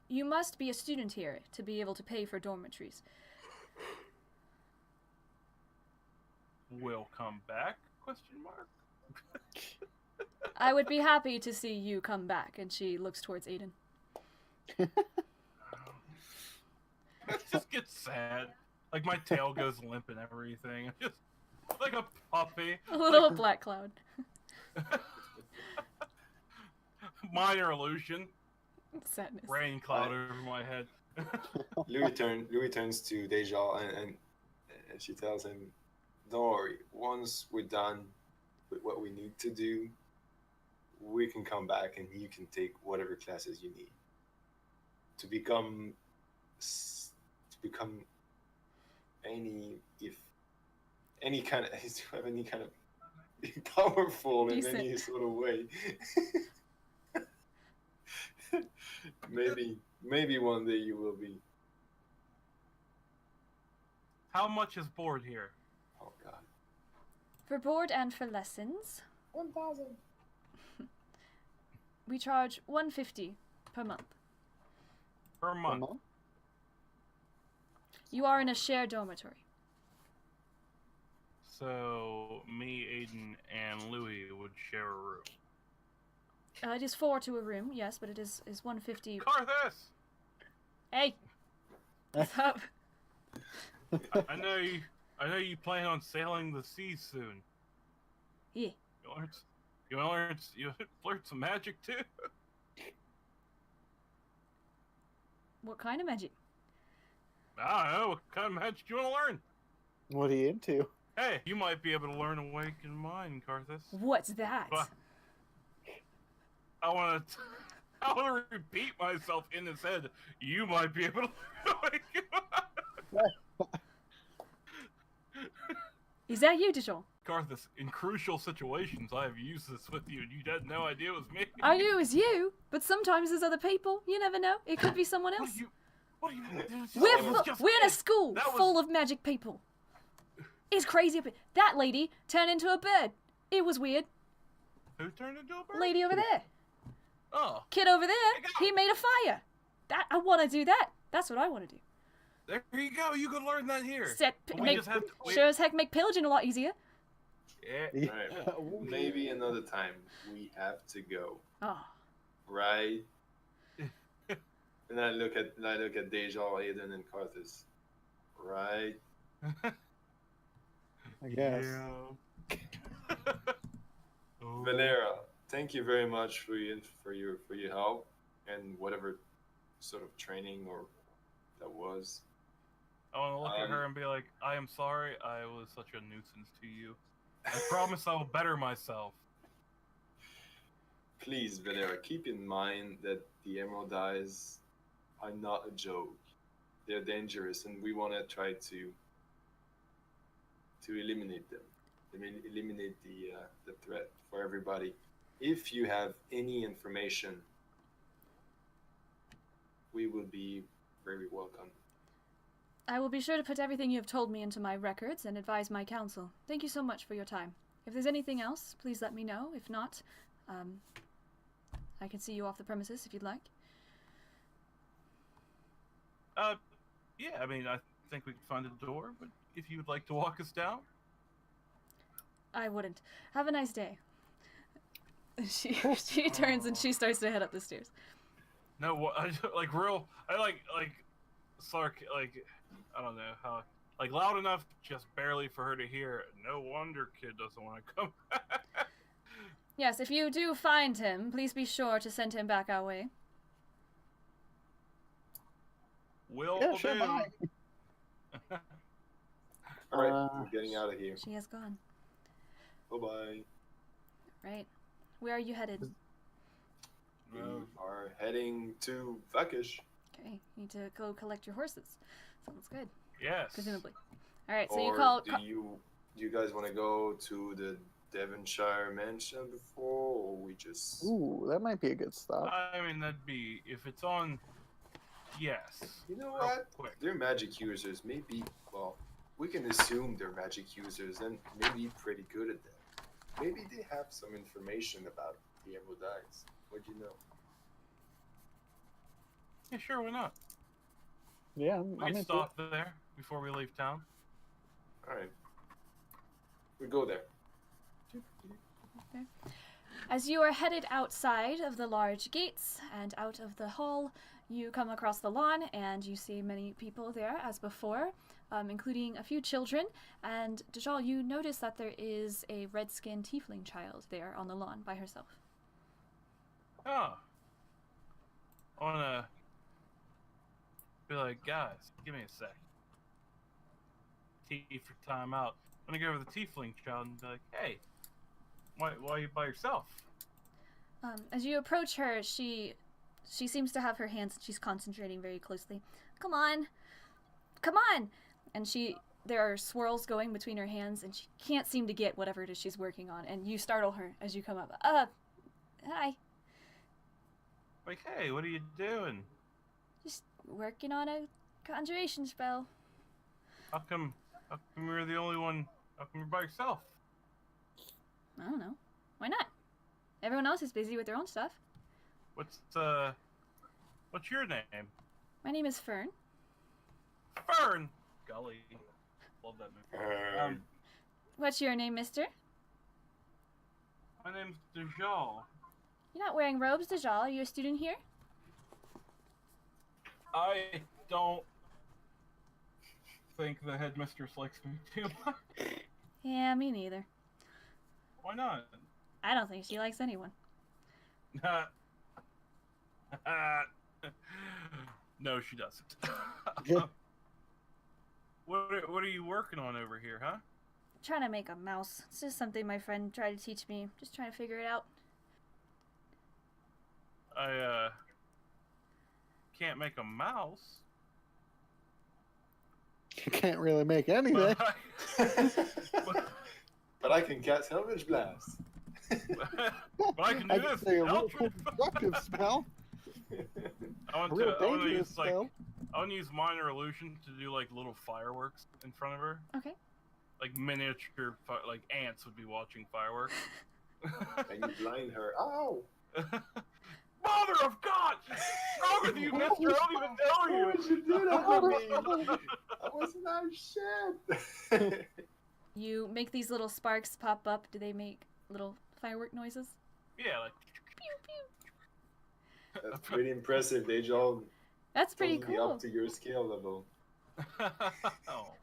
You must be a student here to be able to pay for dormitories.
Will come back? Question mark.
I would be happy to see you come back, and she looks towards Aiden.
It just gets sad. My tail goes limp and everything. Just like a puppy.
A little black cloud.
Minor illusion.
Sadness.
Rain cloud over my head.
Louis turns to Deja And she tells him, "Don't worry. Once we're done with what we need to do, we can come back and you can take whatever classes you need to become any if any kind of to have any kind of be powerful in
Decent.
any sort of way." maybe one day you will be.
How much is board here?
Oh God.
For board and for lessons,
1,000.
we charge $150 per month.
Per
A
month.
month?
You are in a shared dormitory.
So me, Aiden, and Louis would share a room.
It is 4 to a room, yes, but it is $150.
Carthus!
Hey, what's up?
I know you plan on sailing the seas soon.
Yeah.
You learn some magic too?
What kind of magic?
I don't know, what kind of magic do you want to learn?
What are you into?
Hey, you might be able to learn Awaken Mind, Carthus.
What's that?
But I want to repeat myself in his head. You might be able to learn Awaken Mind.
Is that you, Dijon?
Carthus, in crucial situations, I have used this with you, and you had no idea it was me.
I knew it was you, but sometimes there's other people. You never know. It could be someone else.
What are you?
We're in a school full of magic people. It's crazy up here. That lady turned into a bird. It was weird.
Who turned into a bird?
Lady over there.
Oh,
Kid over there. He made a fire. I want to do that. That's what I want to do.
there you go. You can learn that here.
Make,
just have to wait.
sure as heck make pillaging a lot easier.
Yeah.
All right. Maybe another time we have to go.
Oh.
Right. And I look at Deja, Aiden, and Carthus. Right.
I guess.
Yeah. Oh.
Valera, thank you very much for your help and whatever sort of training or that was.
I want to look at her and be like, I am sorry I was such a nuisance to you. I promise I will better myself.
Please, Valera, keep in mind that the Emerald Eyes are not a joke. They're dangerous, and we want to try to eliminate them. Eliminate the threat for everybody. If you have any information, we will be very welcome.
I will be sure to put everything you have told me into my records and advise my council. Thank you so much for your time. If there's anything else, please let me know. If not, I can see you off the premises if you'd like.
Yeah, I mean, I think we could find a door, but if you would like to walk us down.
I wouldn't. Have a nice day. She turns and she starts to head up the stairs.
No, I I don't know how, like loud enough just barely for her to hear. No wonder kid doesn't want to come back.
Yes, if you do find him, please be sure to send him back our way.
Will
Yeah, sure,
do.
bye.
All right, we're getting out of here.
She has gone.
Bye-bye.
Right. Where are you headed?
We are heading to Vakish.
Okay, you need to go collect your horses. Sounds good,
Yes.
presumably. All right, so
Or
you call.
do you guys want to go to the Devonshire mansion before, or we just?
Ooh, that might be a good stop.
I mean, that'd be if it's on. Yes.
You know
Real
what?
quick.
They're magic users. Maybe, well, we can assume they're magic users and maybe pretty good at that. Maybe they have some information about the Emerald Eyes. What do you know?
Yeah, sure. Why not?
Yeah,
We
I'm
can
into
stop there before we leave town.
All right. We go there.
As you are headed outside of the large gates and out of the hall, you come across the lawn and you see many people there as before, including a few children. And Dajal, you notice that there is a red-skinned tiefling child there on the lawn by herself.
Oh. I wanna be like, guys, give me a sec. tea for time out. I'm gonna go over to the Tiefling child and be like, "Hey, why are you by yourself?"
As you approach her, she seems to have her hands. She's concentrating very closely. Come on, come on! And there are swirls going between her hands, and she can't seem to get whatever it is she's working on. And you startle her as you come up. Hi.
Like, hey, what are you doing?
Just working on a conjuration spell.
How come you're the only one? How come you're by yourself?
I don't know. Why not? Everyone else is busy with their own stuff.
What's your name?
My name is Fern.
Fern. Golly, love that movie.
What's your name, mister?
My name's Dejal.
You're not wearing robes, Dejal. Are you a student here?
I don't think the headmistress likes me too much.
Yeah, me neither.
Why not?
I don't think she likes anyone.
No, she doesn't.
Yeah.
What are you working on over here, huh?
Trying to make a mouse. It's just something my friend tried to teach me. Just trying to figure it out.
I can't make a mouse.
You can't really make anything.
But I can cast Hellish Blast.
But I can do this.
say a real
Eldritch.
constructive spell.
I want
A real
to
dangerous
use
spell.
I want to use minor illusion to do like little fireworks in front of her.
Okay.
Like miniature, like ants would be watching fireworks.
And you blind her. Ow!
Mother of God! What's wrong with you, mister? I don't even know
Why
you!
would you do that to me? I wasn't that shit.
You make these little sparks pop up. Do they make little firework noises?
Yeah, like.
Pew, pew.
That's pretty impressive. They all
That's pretty
totally
cool.
up to your skill level.
Oh.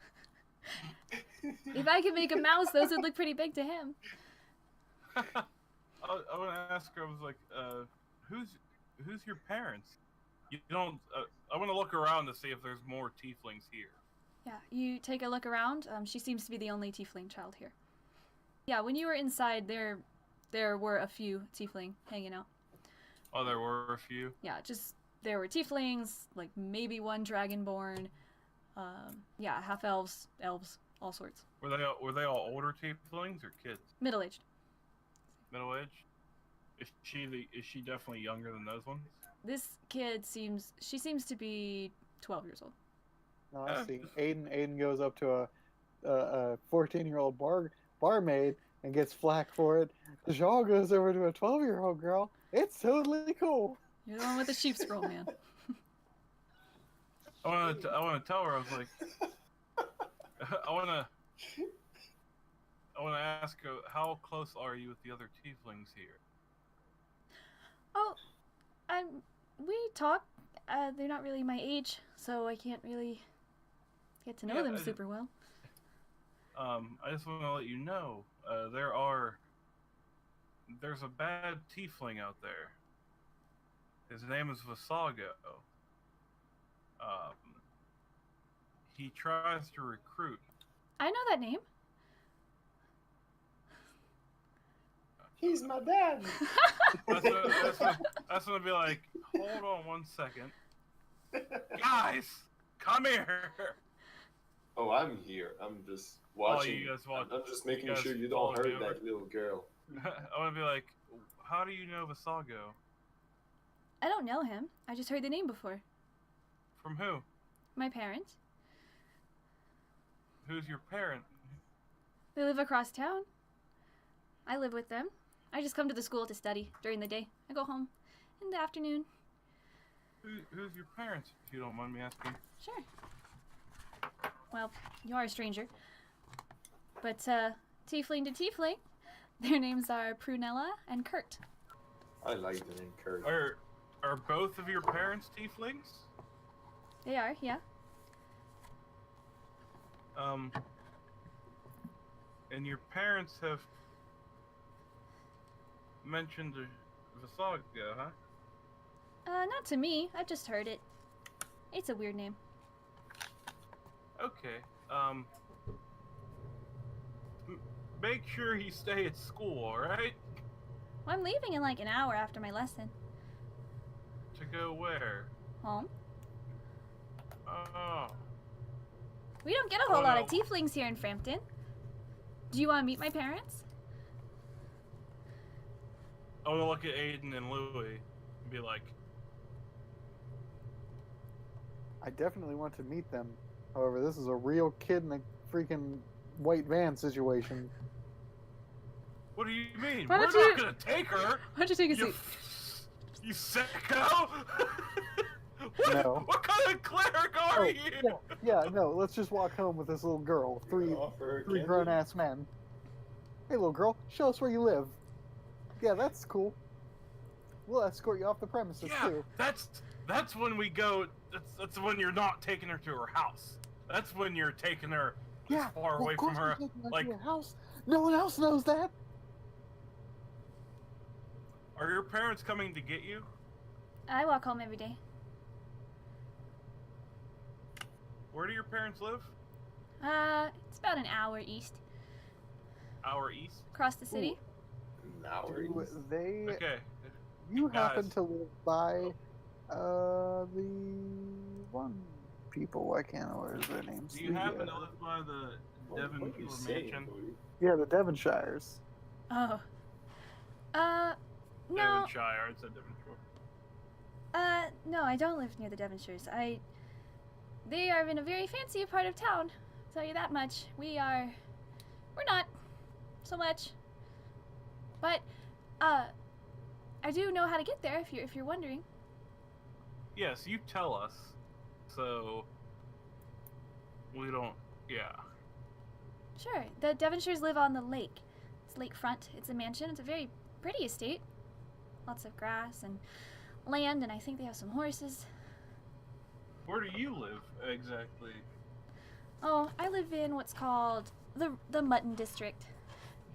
If I could make a mouse, those would look pretty big to him.
I want to ask her. I was like, who's your parents? You don't. I want to look around to see if there's more tieflings here.
Yeah, you take a look around. She seems to be the only tiefling child here. Yeah, when you were inside, there were a few tiefling hanging out.
Oh, there were a few.
Yeah, just there were tieflings, like maybe one dragonborn. Yeah, half elves, all sorts.
Were they all older tieflings or kids?
Middle-aged.
Middle aged? Is she definitely younger than those ones?
This kid seems to be 12 years old.
No, I see. Aiden goes up to a 14-year-old barmaid and gets flack for it. Dejal goes over to a 12-year-old girl. It's totally cool.
You're the one with the sheep scroll, man.
I want to tell her. I was like, I want to ask her, how close are you with the other tieflings here?
Oh, we talk. They're not really my age, so I can't really get to know them super well.
I just want to let you know, there's a bad tiefling out there. His name is Vassago. He tries to recruit.
I know that name.
He's my dad.
That's gonna be like, hold on one second. Guys, come here.
Oh, I'm here. I'm just watching.
You guys watch.
I'm just making
you guys
sure you don't
follow me
hurt
over?
that little girl.
I want to be like, how do you know Vassago?
I don't know him. I just heard the name before.
From who?
My parents.
Who's your parent?
They live across town. I live with them. I just come to the school to study during the day. I go home in the afternoon.
Who's your parents, if you don't mind me asking?
Sure. Well, you are a stranger. But, tiefling to tiefling, their names are Prunella and Kurt.
I like the name Kurt.
Are both of your parents tieflings?
They are, yeah.
And your parents have mentioned Vassago, huh?
Not to me. I've just heard it. It's a weird name.
Okay. make sure you stay at school, all right?
Well, I'm leaving in like an hour after my lesson.
To go where?
Home.
Oh.
We don't get a whole lot of tieflings here in Frampton. Do you want to meet my parents?
I will look at Aiden and Louie and be like,
I definitely want to meet them. However, this is a real kid in a freaking white van situation.
what do you mean?
Why
We're
don't you-
not gonna take her!
Why don't you take a
You,
seat?
you sicko!
No.
What kind of cleric are you?
Yeah, no, let's just walk home with this little girl. Three grown-ass men. Hey, little girl, show us where you live. Yeah, that's cool. We'll escort you off the premises,
Yeah,
too.
that's when we go. That's when you're not taking her to her house. That's when you're taking her
Yeah,
far away
of
from
course
her.
we're taking her
Like,
to your house. No one else knows that.
are your parents coming to get you?
I walk home every day.
Where do your parents live?
It's about an hour east,
Hour east.
across the city.
Do they...
Okay.
You happen
Guys.
to live by the one people. I can't know what is their names.
Do you
The,
happen to live by the Devon
What are you
mansion?
saying, Louis?
Yeah, the Devonshires.
Oh. No.
Devonshire. It's a Devonshire.
No, I don't live near the Devonshires. They are in a very fancy part of town. I'll tell you that much. We're not so much. But, I do know how to get there if you're wondering.
Yes, you tell us. So we don't. Yeah.
Sure. The Devonshires live on the lake. It's lakefront. It's a mansion. It's a very pretty estate. Lots of grass and land, and I think they have some horses.
Where do you live exactly?
Oh, I live in what's called the Mutton District.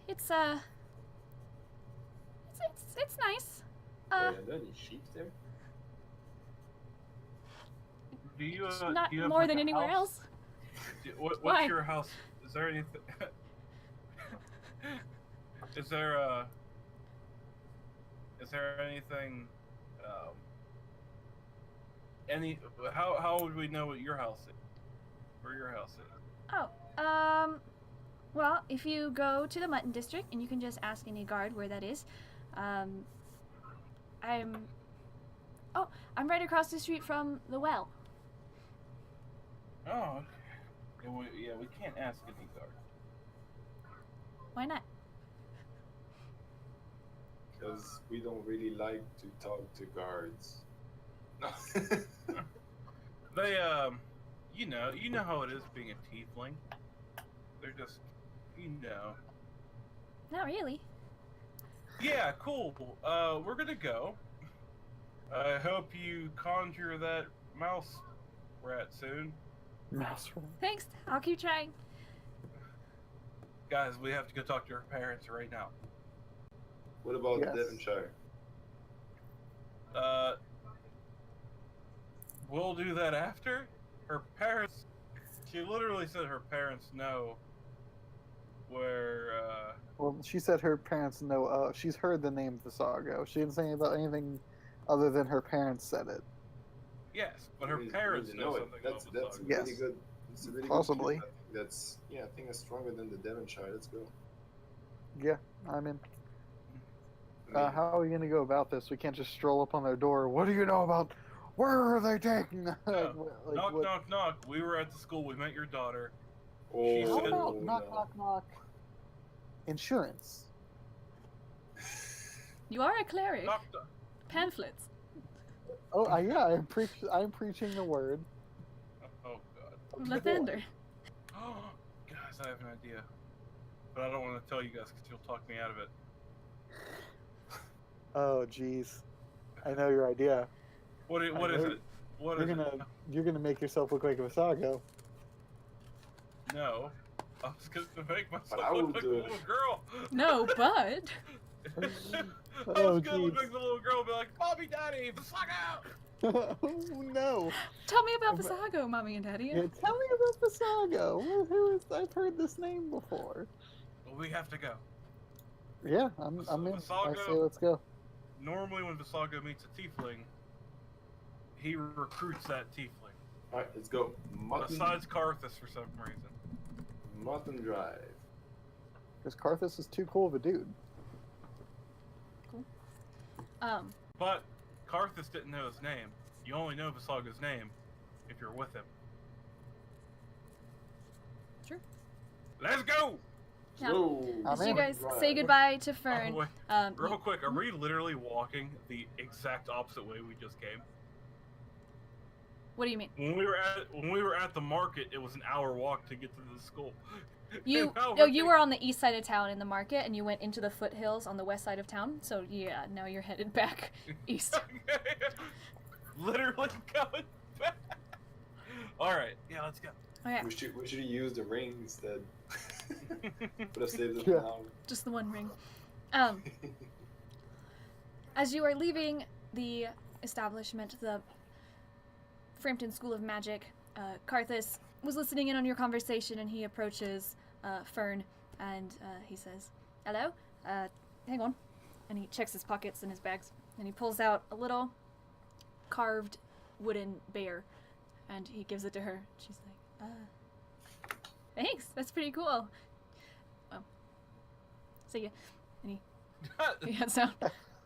It's it's nice.
Wait, are there any sheep there?
Do you?
Not
do you have
more
like
than
a
anywhere
house?
else.
What's
Why?
your house? Is there anything? Is there anything? How would we know what your house is? Where your house is?
Oh, well, if you go to the Mutton District, and you can just ask any guard where that is. I'm right across the street from the well.
Oh, okay. Yeah, we can't ask any guard.
Why not?
Because we don't really like to talk to guards. No.
They, you know how it is being a tiefling. They're just,
Not really.
Yeah, cool. We're gonna go. I hope you conjure that mouse rat soon.
Mouse rat.
Thanks. I'll keep trying.
Guys, we have to go talk to her parents right now.
What about
Yes.
Devonshire?
We'll do that after. Her parents, she literally said her parents know where,
Well, she said her parents know. She's heard the name Vassago. She didn't say about anything other than her parents said it.
yes, but her
We
parents
really
know
it.
something
That's
about
a
Vassago.
Yes.
really good. It's a really
Possibly.
Good kid. I think that's stronger than the Devonshire. Let's go.
Yeah, I'm in.
I mean,
How are we gonna go about this? We can't just stroll up on their door. What do you know about? Where are they taking?
Knock,
what-
knock, knock. We were at the school. We met your daughter.
oh,
How
said-
about knock,
no.
knock, knock? Insurance.
You are a cleric.
Knock, knock.
Pamphlets.
Oh, yeah, I'm preaching the word.
Oh god.
Lathander.
Guys, I have an idea, but I don't want to tell you guys because you'll talk me out of it.
Oh, jeez. I know your idea.
What is it? What is it?
You're gonna make yourself look like a Vassago.
No. I was gonna make myself
But I
look
would
like
do
the
it.
little girl.
No, but
I
Oh,
was gonna look
jeez.
like the little girl and be like, Mommy, Daddy, the fuck out!
Oh, no.
tell me about Vassago, Mommy and Daddy.
Yeah, tell me about Vassago. Who is? I've heard this name before.
Well, we have to go.
Yeah, I'm in. I
Vassago-
say let's go.
Normally, when Vassago meets a tiefling, he recruits that tiefling.
All right, let's go.
Besides Karthus, for some reason.
Mutton Drive.
Because Karthus is too cool of a dude.
But Karthus didn't know his name. You only know Vassago's name if you're with him.
True.
Let's go!
Now,
Whoa.
as
I'm
you
in.
guys
Right.
say goodbye to Fern,
Wait,
you-
real quick, are we literally walking the exact opposite way we just came?
what do you mean?
When we were at the market, it was an hour walk to get to the school.
You
And now
oh,
we're
you were on the east side of town in the market, and you went into the foothills on the west side of town. So yeah, now you're headed back east.
literally going back. All right, yeah, let's go.
Okay,
We should use the ring instead. Would have saved us
Yeah.
an hour.
just the one ring. As you are leaving the establishment, the Frampton School of Magic, Karthus was listening in on your conversation, and he approaches Fern, and he says, "Hello, hang on," and he checks his pockets and his bags, and he pulls out a little carved wooden bear, and he gives it to her. She's like, "Thanks, that's pretty cool." Oh, see ya. And he heads out.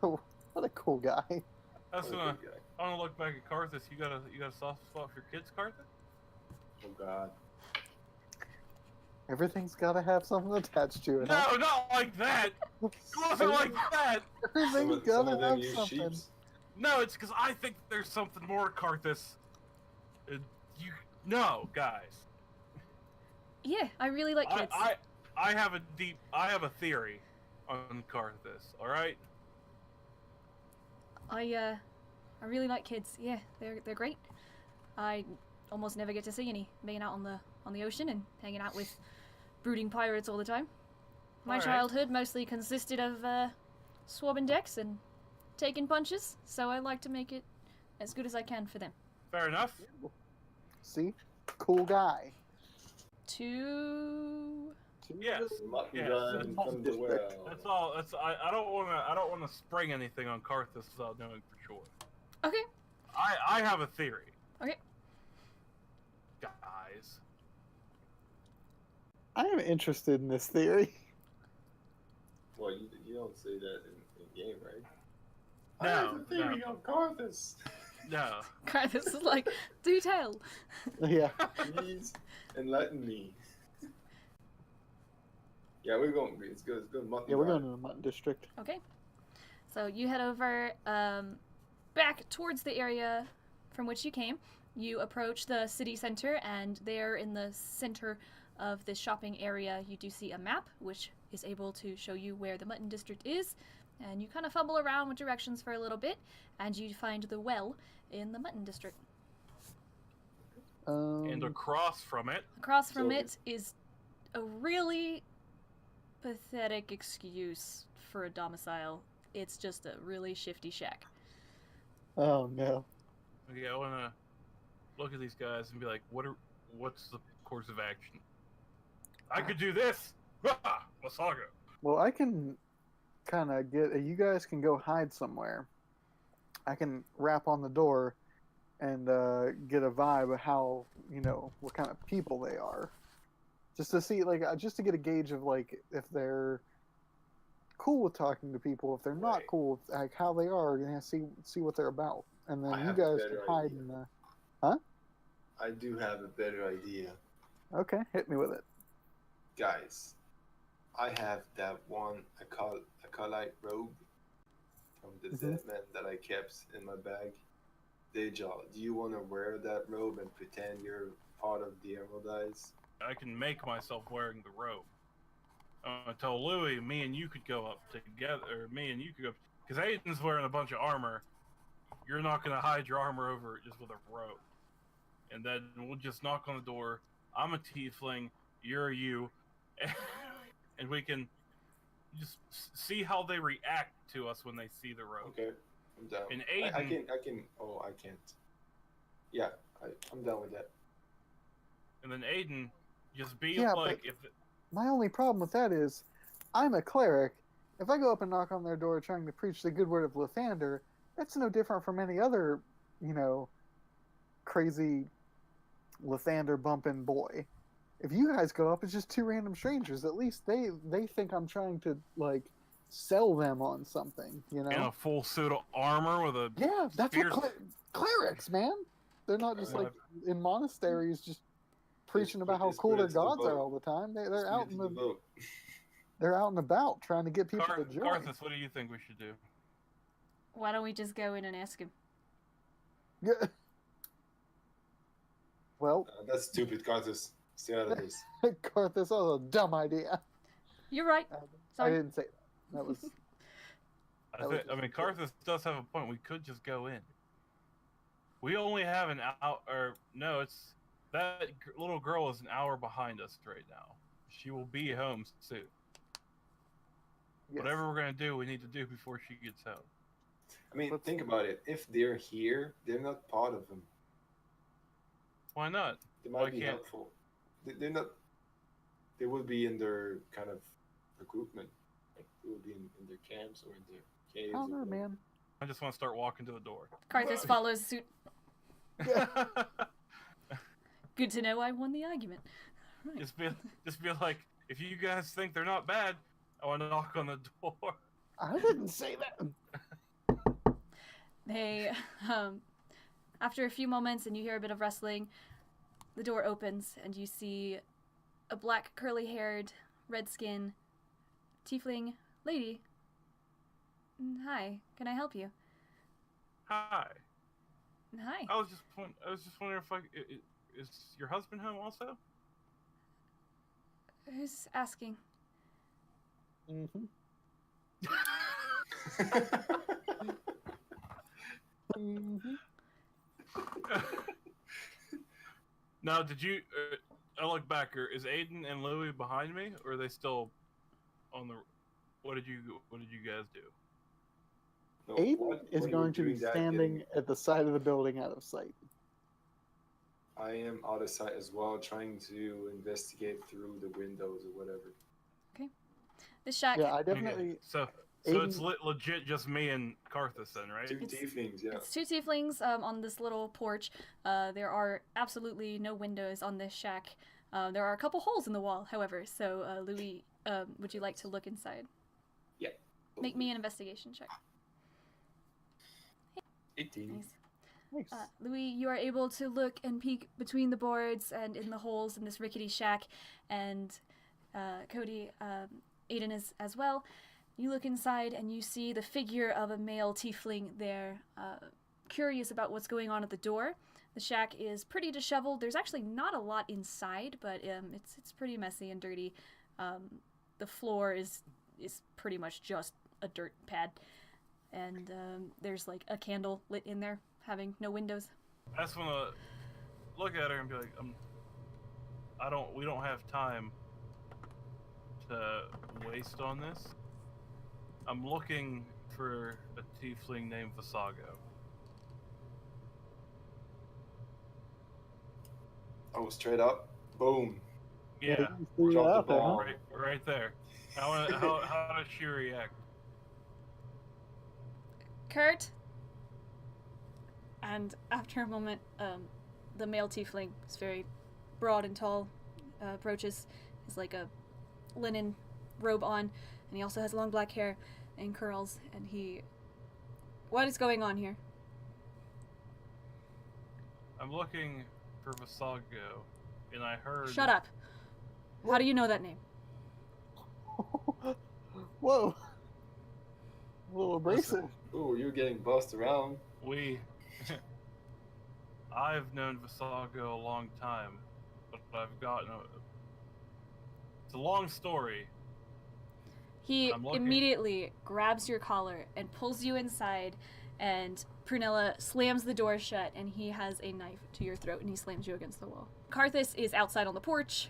What a cool guy.
That's
What a
gonna.
good guy.
I want to look back at Karthus. You got a soft spot for your kids, Karthus?
Oh God.
Everything's got to have something attached to it.
No,
huh?
not like that. It wasn't like that.
Everything's got to have
use
something.
sheeps.
No, it's because I think there's something more, Karthus. No, guys.
Yeah, I really like kids.
I have a theory on Karthus. All right.
I really like kids. Yeah, they're great. I almost never get to see any being out on the ocean and hanging out with brooding pirates all the time. My
Alright.
childhood mostly consisted of swabbing decks and taking punches, so I like to make it as good as I can for them.
Fair enough.
See? Cool guy.
Yes.
Mutton
Yes,
Drive from the well.
That's all. I don't wanna spring anything on Karthus without knowing for sure.
Okay.
I have a theory.
Okay.
Guys.
I am interested in this theory.
Well, you don't say that in game, right?
No,
I have a theory on Karthus.
No.
This is like, do tell.
Yeah.
Please enlighten me. Yeah, we're going. It's good. It's good. Mutton
Yeah, we're
Drive.
going to the Mutton District.
Okay. So you head over back towards the area from which you came. You approach the city center, and there in the center of this shopping area, you do see a map, which is able to show you where the Mutton District is. And you kind of fumble around with directions for a little bit, and you find the well in the Mutton District.
And across from it.
Across from
So-
it is a really pathetic excuse for a domicile. It's just a really shifty shack.
Oh, no.
Okay, I wanna look at these guys and be like, what's the course of action? I could do this. Vassago.
Well, I can kind of get... You guys can go hide somewhere. I can rap on the door and get a vibe of how, what kind of people they are. Just to see, just to get a gauge of, if they're cool with talking to people, if they're not
Right.
cool with, how they are, see what they're about. And then
I
you
have a
guys can
better
hide
idea.
in the...
I do have a better idea,
Okay, hit me with it.
guys. I have that one acolyte robe from the
Mhm.
dead man that I kept in my bag. Deja, do you want to wear that robe and pretend you're part of the Emerald Eyes?
I can make myself wearing the robe. I tell Louis, me and you could go up together, or me and you could go, because Aiden's wearing a bunch of armor. You're not gonna hide your armor over it just with a robe. And then we'll just knock on the door. I'm a tiefling, you're you, and we can just see how they react to us when they see the robe.
Okay, I'm down.
And
I
Aiden-
can. Oh, I can't. Yeah, I'm down with that.
And then Aiden, just be
Yeah,
like,
but-
if
My only problem with that is I'm a cleric. If I go up and knock on their door trying to preach the good word of Lathander, that's no different from any other, crazy Lathander bumping boy. If you guys go up, it's just two random strangers. At least they think I'm trying to like sell them on something,
In a full suit of armor with a
Yeah, that's
fierce...
what clerics, man. They're not just like in monasteries, just preaching about how cool their gods are all the time. They're out in the they're out and about trying to get people to join.
Carthus, what do you think we should do?
Why don't we just go in and ask him?
Yeah. Well,
that's stupid, Carthus. Stay out of this.
Carthus, that was a dumb idea.
You're right.
I
Sorry.
didn't say that. That was.
I mean, Carthus does have a point. We could just go in. We only have an hour. Or no, it's that little girl is an hour behind us right now. She will be home soon.
Yes.
Whatever we're gonna do, we need to do before she gets home.
I mean, think about it. If they're here, they're not part of them.
Why not?
They might be helpful. They're not. They will be in their kind of recruitment. Like they will be in their camps or in their caves.
I don't know, man.
I just want to start walking to the door.
Carthus follows suit. Good to know I won the argument. Right.
Just be like, if you guys think they're not bad, I want to knock on the door.
I didn't say that.
They, after a few moments and you hear a bit of rustling, the door opens and you see a black, curly-haired, red-skinned tiefling lady. Hi, can I help you?
Hi.
Hi.
I was just wondering if is your husband home also?
Who's asking?
Mm-hmm. Mm-hmm.
Now, did you? I look back. Is Aiden and Louie behind me, or are they still on the? What did you guys do?
No,
Aiden is going to be standing at the side of the building, out of sight.
I am out of sight as well, trying to investigate through the windows or whatever.
Okay. The shack.
Yeah, I definitely.
Okay. So
Aiden...
it's legit just me and Carthus then, right?
Two tieflings, yeah.
It's two tieflings on this little porch. There are absolutely no windows on this shack. There are a couple holes in the wall, however. So, Louis, would you like to look inside?
Yeah.
Make me an investigation check.
18.
Nice.
Nice.
Louis, you are able to look and peek between the boards and in the holes in this rickety shack, and Cody, Aiden is as well. You look inside and you see the figure of a male tiefling there, curious about what's going on at the door. The shack is pretty disheveled. There's actually not a lot inside, but it's pretty messy and dirty. The floor is pretty much just a dirt pad, and there's like a candle lit in there, having no windows.
I just want to look at her and be like, we don't have time to waste on this. I'm looking for a tiefling named Vassago.
Oh, straight up? Boom.
Yeah,
Drop the ball.
right there. How does she react?
Kurt? And after a moment, the male tiefling is very broad and tall, approaches, has like a linen robe on, and he also has long black hair and curls, and what is going on here?
I'm looking for Vassago, and I heard...
Shut up. How do you know that name?
Whoa. A little abrasive.
Ooh, you're getting bossed around.
I've known Vassago a long time, but I've gotten it's a long story.
He immediately grabs your collar and pulls you inside, and Prunella slams the door shut, and he has a knife to your throat, and he slams you against the wall. Carthus is outside on the porch.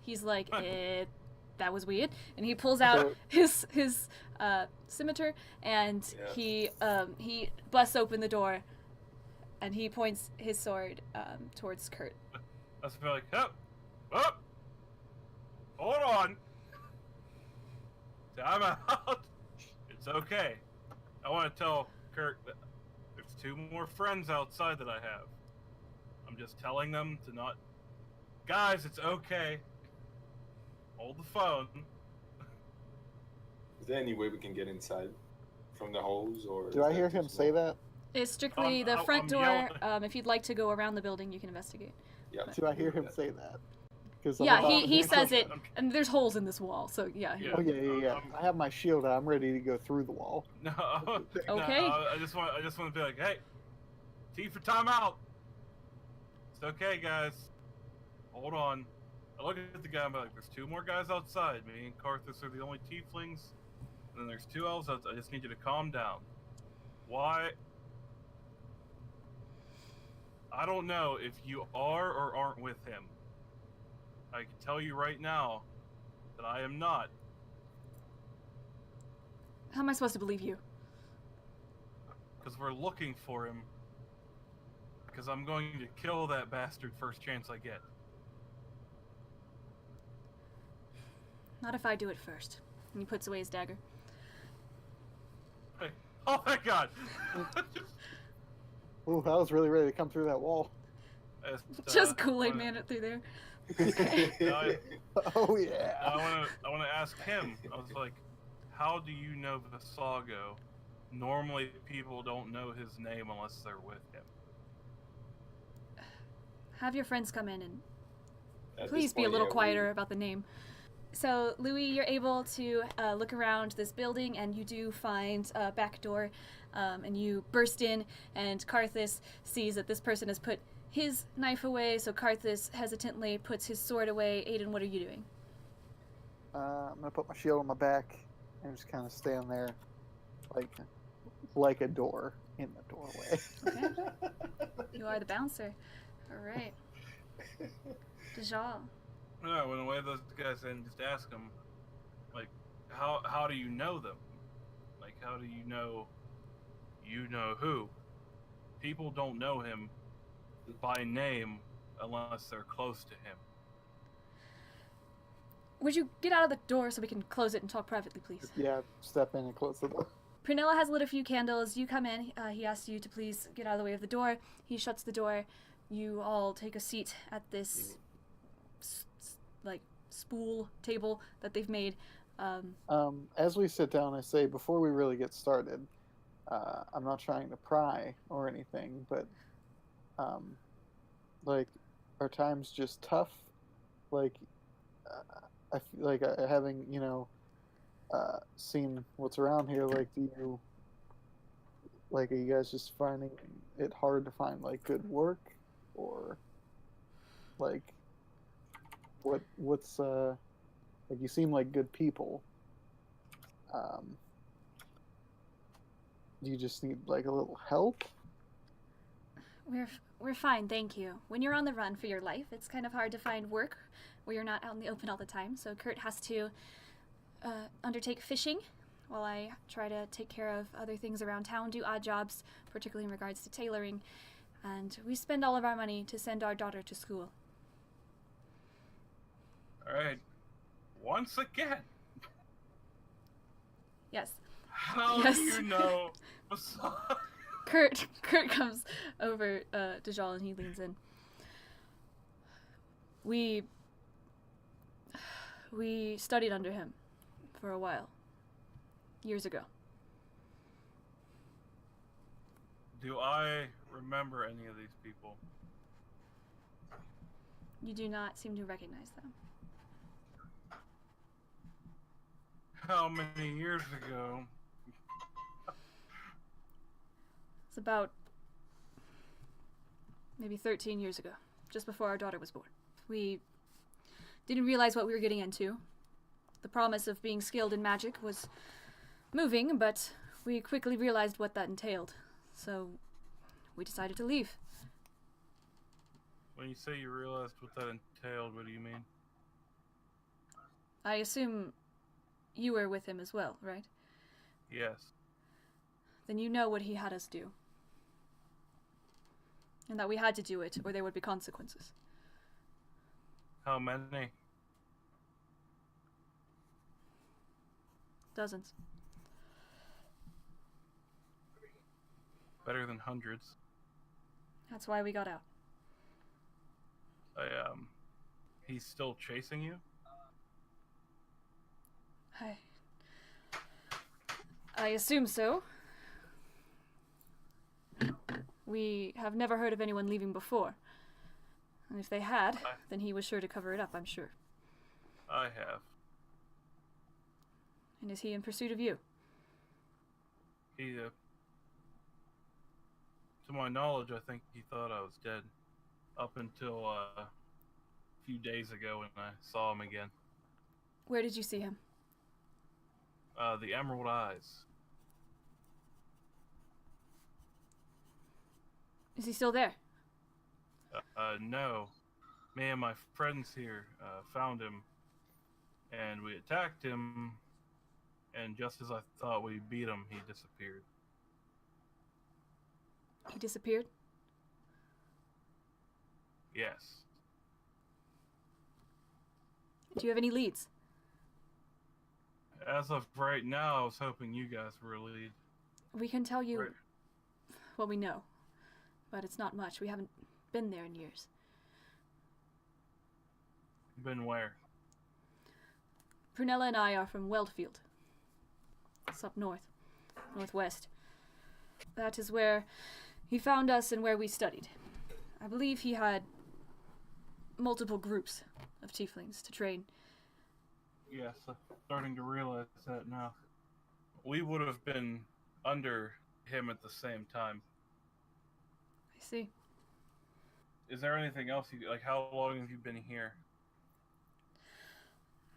He's like, that was weird. And he pulls out his scimitar, and he busts open the door, and he points his sword towards Kurt.
I was like, up, hold on. Kirk, there's 2 more friends outside that I have. I'm just telling them to not... Guys, it's okay. Hold the phone.
Is there any way we can get inside from the holes, or?
Do I hear him say that?
It's strictly the front
I'm
door.
yelling.
If you'd like to go around the building, you can investigate.
Yeah.
Do I hear him say that? 'Cause I'm
Yeah,
about
he
to-
says it, and there's holes in this wall, so yeah.
Yeah.
Oh yeah. I have my shield out. I'm ready to go through the wall.
No.
Okay.
No, I just want to be like, hey, T for timeout. It's okay, guys. Hold on. I look at the guy and be like, there's 2 more guys outside. Me and Karthus are the only tieflings. And then there's 2 elves outside. I just need you to calm down. Why? I don't know if you are or aren't with him. I can tell you right now that I am not.
How am I supposed to believe you?
Because we're looking for him. Because I'm going to kill that bastard first chance I get.
Not if I do it first. And he puts away his dagger.
Hey. Oh my god!
Ooh, I was really ready to come through that wall.
Just Kool-Aid Man it through there.
Oh yeah.
I want to ask him. I was like, how do you know Vassago? Normally, people don't know his name unless they're with him.
Have your friends come in and
At
please
this
be a
point,
little
yeah,
quieter about the name. So, Louis, you're able to look around this building, and you do find a back door, and you burst in, and Karthus sees that this person has put his knife away, so Karthus hesitantly puts his sword away. Aiden, what are you doing?
I'm gonna put my shield on my back and just kind of stand there, like a door in the doorway.
Okay. You are the bouncer. All right. Dejal.
No, I went away those guys and just ask them, like, how do you know them? Like, how do you know who? People don't know him by name unless they're close to him.
Would you get out of the door so we can close it and talk privately, please?
Yeah, step in and close the door.
Prunella has lit a few candles. You come in. He asks you to please get out of the way of the door. He shuts the door. You all take a seat at this, spool table that they've made.
As we sit down, I say, before we really get started, I'm not trying to pry or anything, but, our time's just tough. I feel like having, seen what's around here, are you guys just finding it hard to find, good work? Or, what's, you seem like good people. Do you just need, a little help?
We're fine, thank you. When you're on the run for your life, it's kind of hard to find work where you're not out in the open all the time. So Kurt has to undertake fishing while I try to take care of other things around town, do odd jobs, particularly in regards to tailoring. And we spend all of our money to send our daughter to school.
Alright. Once again.
Yes.
How
Yes.
do you know Vassago?
Kurt comes over Dejal and he leans in. We studied under him for a while. Years ago.
Do I remember any of these people?
You do not seem to recognize them.
How many years ago?
It's about maybe 13 years ago, just before our daughter was born. We didn't realize what we were getting into. The promise of being skilled in magic was moving, but we quickly realized what that entailed. So we decided to leave.
When you say you realized what that entailed, what do you mean?
I assume you were with him as well, right?
Yes.
Then you know what he had us do. And that we had to do it, or there would be consequences.
How many?
Dozens.
Better than hundreds.
That's why we got out.
He's still chasing you?
I assume so. We have never heard of anyone leaving before. And if they had, then he was sure to cover it up, I'm sure.
I have.
And is he in pursuit of you?
He, to my knowledge, I think he thought I was dead. Up until, a few days ago when I saw him again.
Where did you see him?
The Emerald Eyes.
Is he still there?
No. Me and my friends here, found him, and we attacked him, and just as I thought we beat him, he disappeared.
He disappeared?
Yes.
Do you have any leads?
As of right now, I was hoping you guys were a lead.
We can tell you
Right.
what we know, but it's not much. We haven't been there in years.
Been where?
Prunella and I are from Weldfield. It's up northwest. That is where he found us and where we studied. I believe he had multiple groups of tieflings to train.
Yes, I'm starting to realize that now. We would have been under him at the same time.
I see.
Is there anything else like, how long have you been here?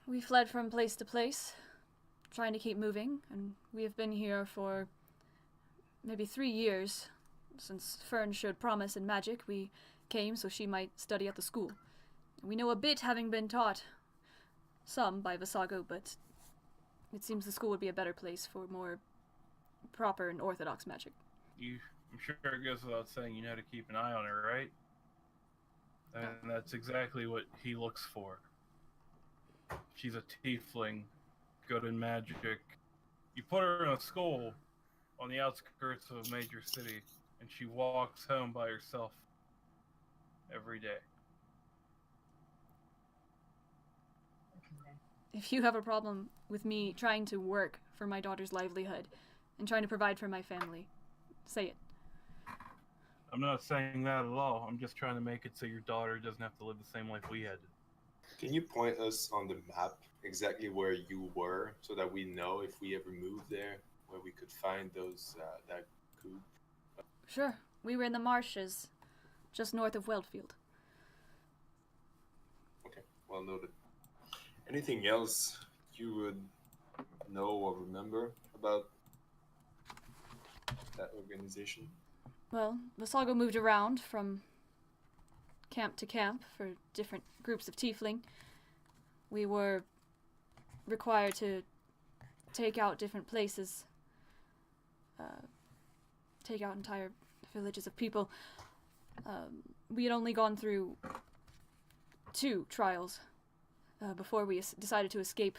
We fled from place to place, trying to keep moving, and we have been here for maybe 3 years. Since Fern showed promise in magic, we came so she might study at the school. We know a bit, having been taught some by Vassago, but it seems the school would be a better place for more proper and orthodox magic.
I'm sure it goes without saying you know how to keep an eye on her, right? And that's exactly what he looks for. She's a tiefling, good in magic. You put her in a school on the outskirts of a major city, and she walks home by herself every day.
If you have a problem with me trying to work for my daughter's livelihood and trying to provide for my family, say it.
I'm not saying that at all. I'm just trying to make it so your daughter doesn't have to live the same life we had.
Can you point us on the map exactly where you were so that we know if we ever moved there, where we could find those that coop?
Sure. We were in the marshes, just north of Weldfield.
Okay, well noted. Anything else you would know or remember about that organization?
Well, Vassago moved around from camp to camp for different groups of tiefling. We were required to take out different places, take out entire villages of people. We had only gone through 2 trials before we decided to escape.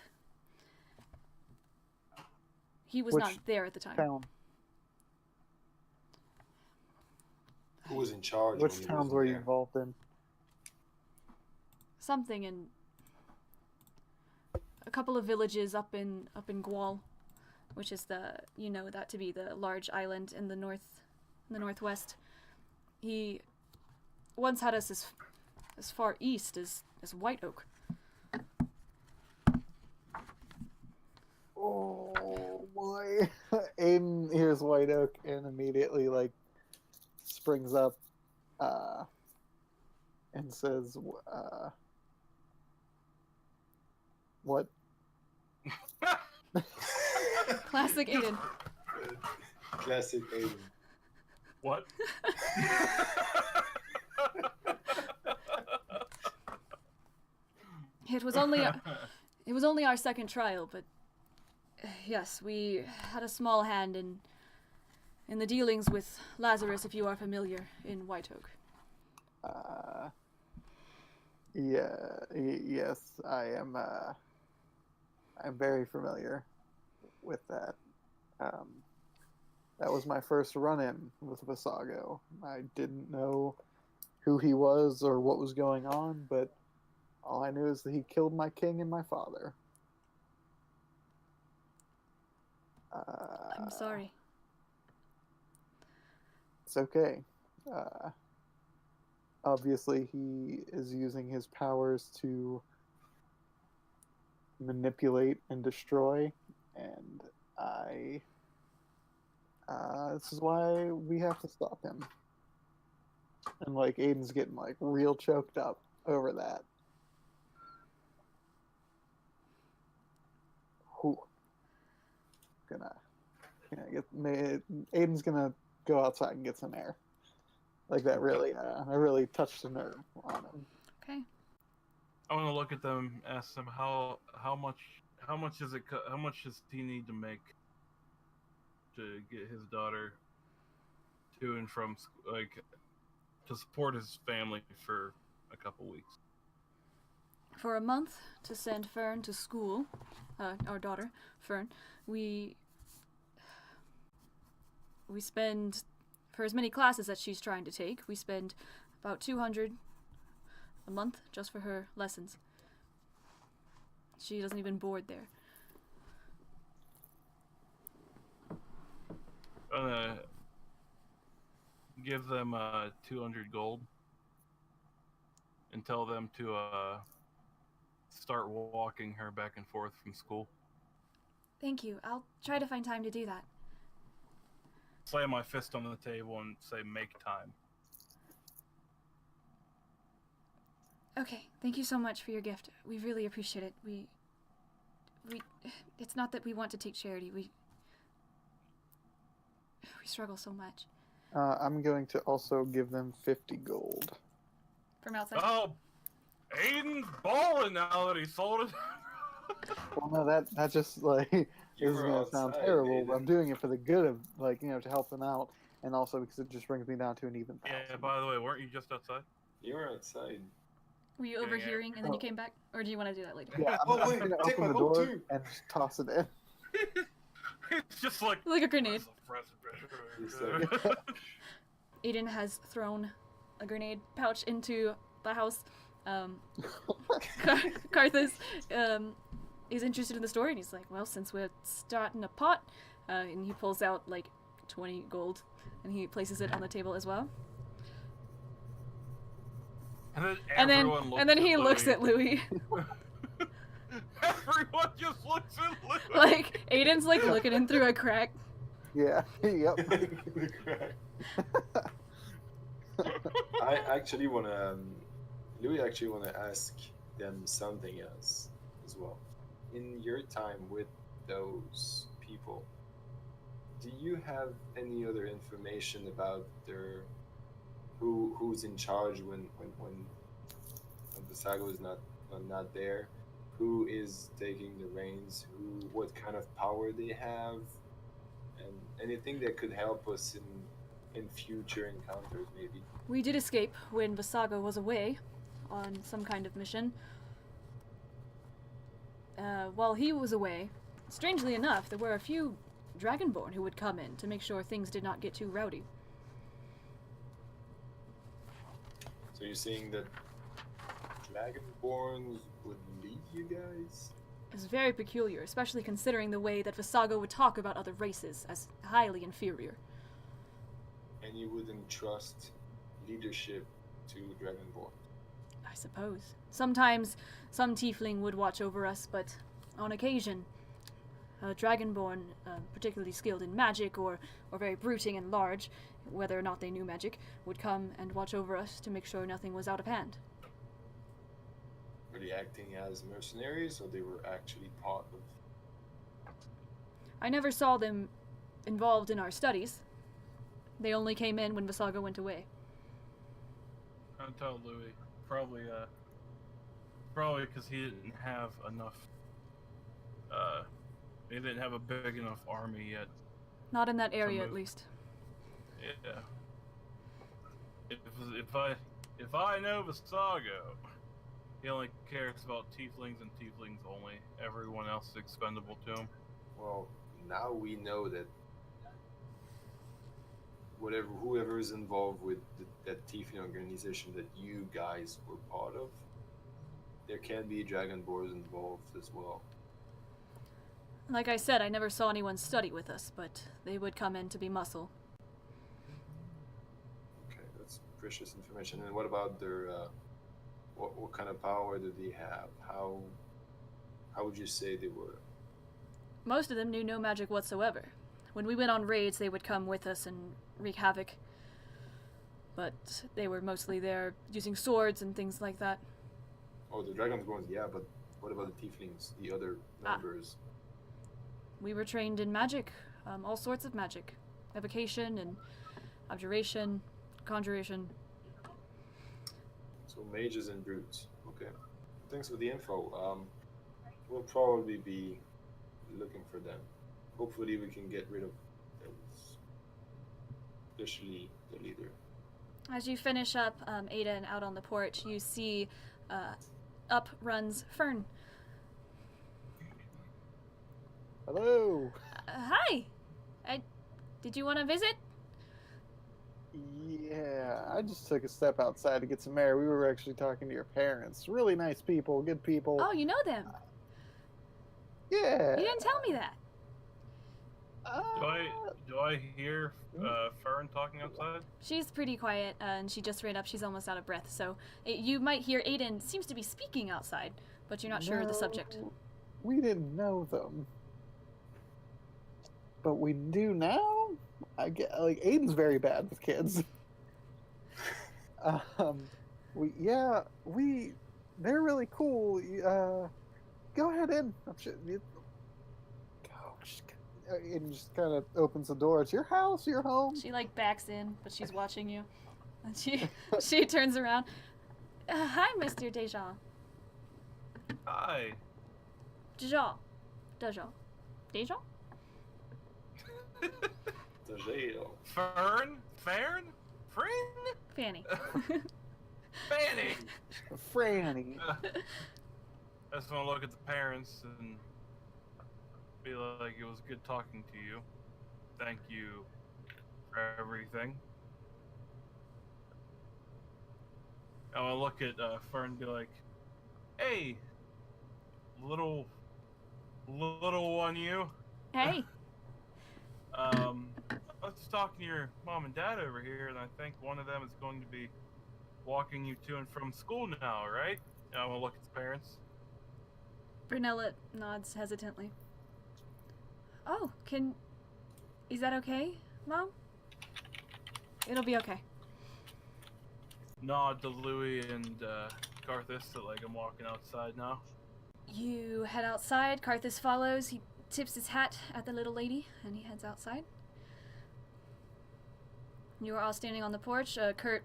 He was not there at the time.
Town?
Who was in charge?
Which
when he
towns
wasn't
were you
there?
involved in?
Something in a couple of villages up in Gwal, which is that to be the large island in the northwest. He once had us as far east as White Oak.
Oh boy. Aiden hears White Oak and immediately springs up and says, what?
Classic Aiden.
Classic Aiden.
What?
It was only our second trial, but yes, we had a small hand in the dealings with Lazarus, if you are familiar, in White Oak.
Yes, I am. I'm very familiar with that. That was my first run-in with Vassago. I didn't know who he was or what was going on, but all I knew is that he killed my king and my father.
I'm sorry.
It's okay. Obviously, he is using his powers to manipulate and destroy, and this is why we have to stop him. And like Aiden's getting like real choked up over that. Whew. Aiden's gonna go outside and get some air. Like that really touched a nerve on him.
Okay.
I want to look at them, ask them how much does he need to make to get his daughter to and from to support his family for a couple weeks.
For a month to send Fern to school, our daughter Fern, we spend, for as many classes that she's trying to take, we spend about 200 a month just for her lessons. She doesn't even board there.
I'm gonna give them 200 gold and tell them to start walking her back and forth from school.
Thank you. I'll try to find time to do that.
Slam my fist on the table and say, "Make time."
Okay, thank you so much for your gift. We really appreciate it. We it's not that we want to take charity. We struggle so much.
I'm going to also give them 50 gold.
From outside?
Oh, Aiden's balling now that he sold it.
Well, no, that just like this is gonna sound terrible, but I'm doing it for the good of to help them out, and also because it just brings me down to an even 1,000.
Yeah, by the way, weren't you just outside?
You were outside.
Were you overhearing and then you came back? Or do you want to do that later?
Yeah, I'm
wait,
gonna
take
open
my
the
gold
door
too.
and just toss it in.
It's just like
a grenade.
Exactly.
Aiden has thrown a grenade pouch into the house. Karthus is interested in the story, and he's like, well, since we're starting a pot, and he pulls out like 20 gold, and he places it on the table as well.
And
then he looks at Louis.
Everyone just looks at Louis.
Like Aiden's like looking in through a crack.
Yeah. Yep.
I actually wanna, Louis actually wanna ask them something else as well. In your time with those people, do you have any other information about who's in charge when Vassago is not there? Who is taking the reins? What kind of power they have, and anything that could help us in future encounters, maybe.
We did escape when Vassago was away on some kind of mission. While he was away, strangely enough, there were a few Dragonborn who would come in to make sure things did not get too rowdy.
So you're saying that Dragonborns would lead you guys?
It's very peculiar, especially considering the way that Vassago would talk about other races as highly inferior.
And you wouldn't trust leadership to Dragonborn?
I suppose. Sometimes some Tiefling would watch over us, but on occasion, a Dragonborn, particularly skilled in magic or very brooding and large, whether or not they knew magic, would come and watch over us to make sure nothing was out of hand.
Were they acting as mercenaries, or they were actually part of...
I never saw them involved in our studies. They only came in when Vassago went away.
I'll tell Louis. Probably because he didn't have enough, he didn't have a big enough army yet.
Not in that area, at least.
Yeah. If I know Vassago, he only cares about Tieflings and Tieflings only. Everyone else is expendable to him.
Well, now we know that whoever is involved with that Tiefling organization that you guys were part of, there can be Dragonborns involved as well.
Like I said, I never saw anyone study with us, but they would come in to be muscle.
Okay, that's precious information. And what about their what kind of power do they have? How would you say they were?
Most of them knew no magic whatsoever. When we went on raids, they would come with us and wreak havoc. But they were mostly there using swords and things like that.
Oh, the Dragonborns, yeah, but what about the Tieflings, the other members?
We were trained in magic, all sorts of magic. Evocation and abjuration, conjuration.
So mages and brutes. Okay. Thanks for the info. We'll probably be looking for them. Hopefully we can get rid of those, especially the leader.
As you finish up Aiden out on the porch, you see up runs Fern.
Hello.
Hi! Did you want to visit?
Yeah, I just took a step outside to get some air. We were actually talking to your parents. Really nice people, good people.
Oh, you know them.
Yeah.
You didn't tell me that.
Do I hear Fern talking outside?
She's pretty quiet, and she just ran up. She's almost out of breath, so you might hear Aiden seems to be speaking outside, but you're not sure of the subject.
We didn't know them. But we do now? I get, like, Aiden's very bad with kids. They're really cool. Go ahead in. Aiden just kind of opens the door. It's your house, your home.
She like backs in, but she's watching you, and she turns around. Hi, Mr. Dejan.
Hi.
Dejan.
Fern? Fern?
Fanny.
Fanny!
Franny.
I just want to look at the parents and feel like it was good talking to you. Thank you for everything. I want to look at Fern and be like, hey, little one you.
Hey.
I was just talking to your mom and dad over here, and I think one of them is going to be walking you to and from school now, right? I want to look at the parents.
Brunella nods hesitantly. Oh, is that okay, Mom? It'll be okay.
Nod to Louie and Carthus that like I'm walking outside now.
You head outside. Carthus follows. He tips his hat at the little lady, and he heads outside. You are all standing on the porch. Kurt,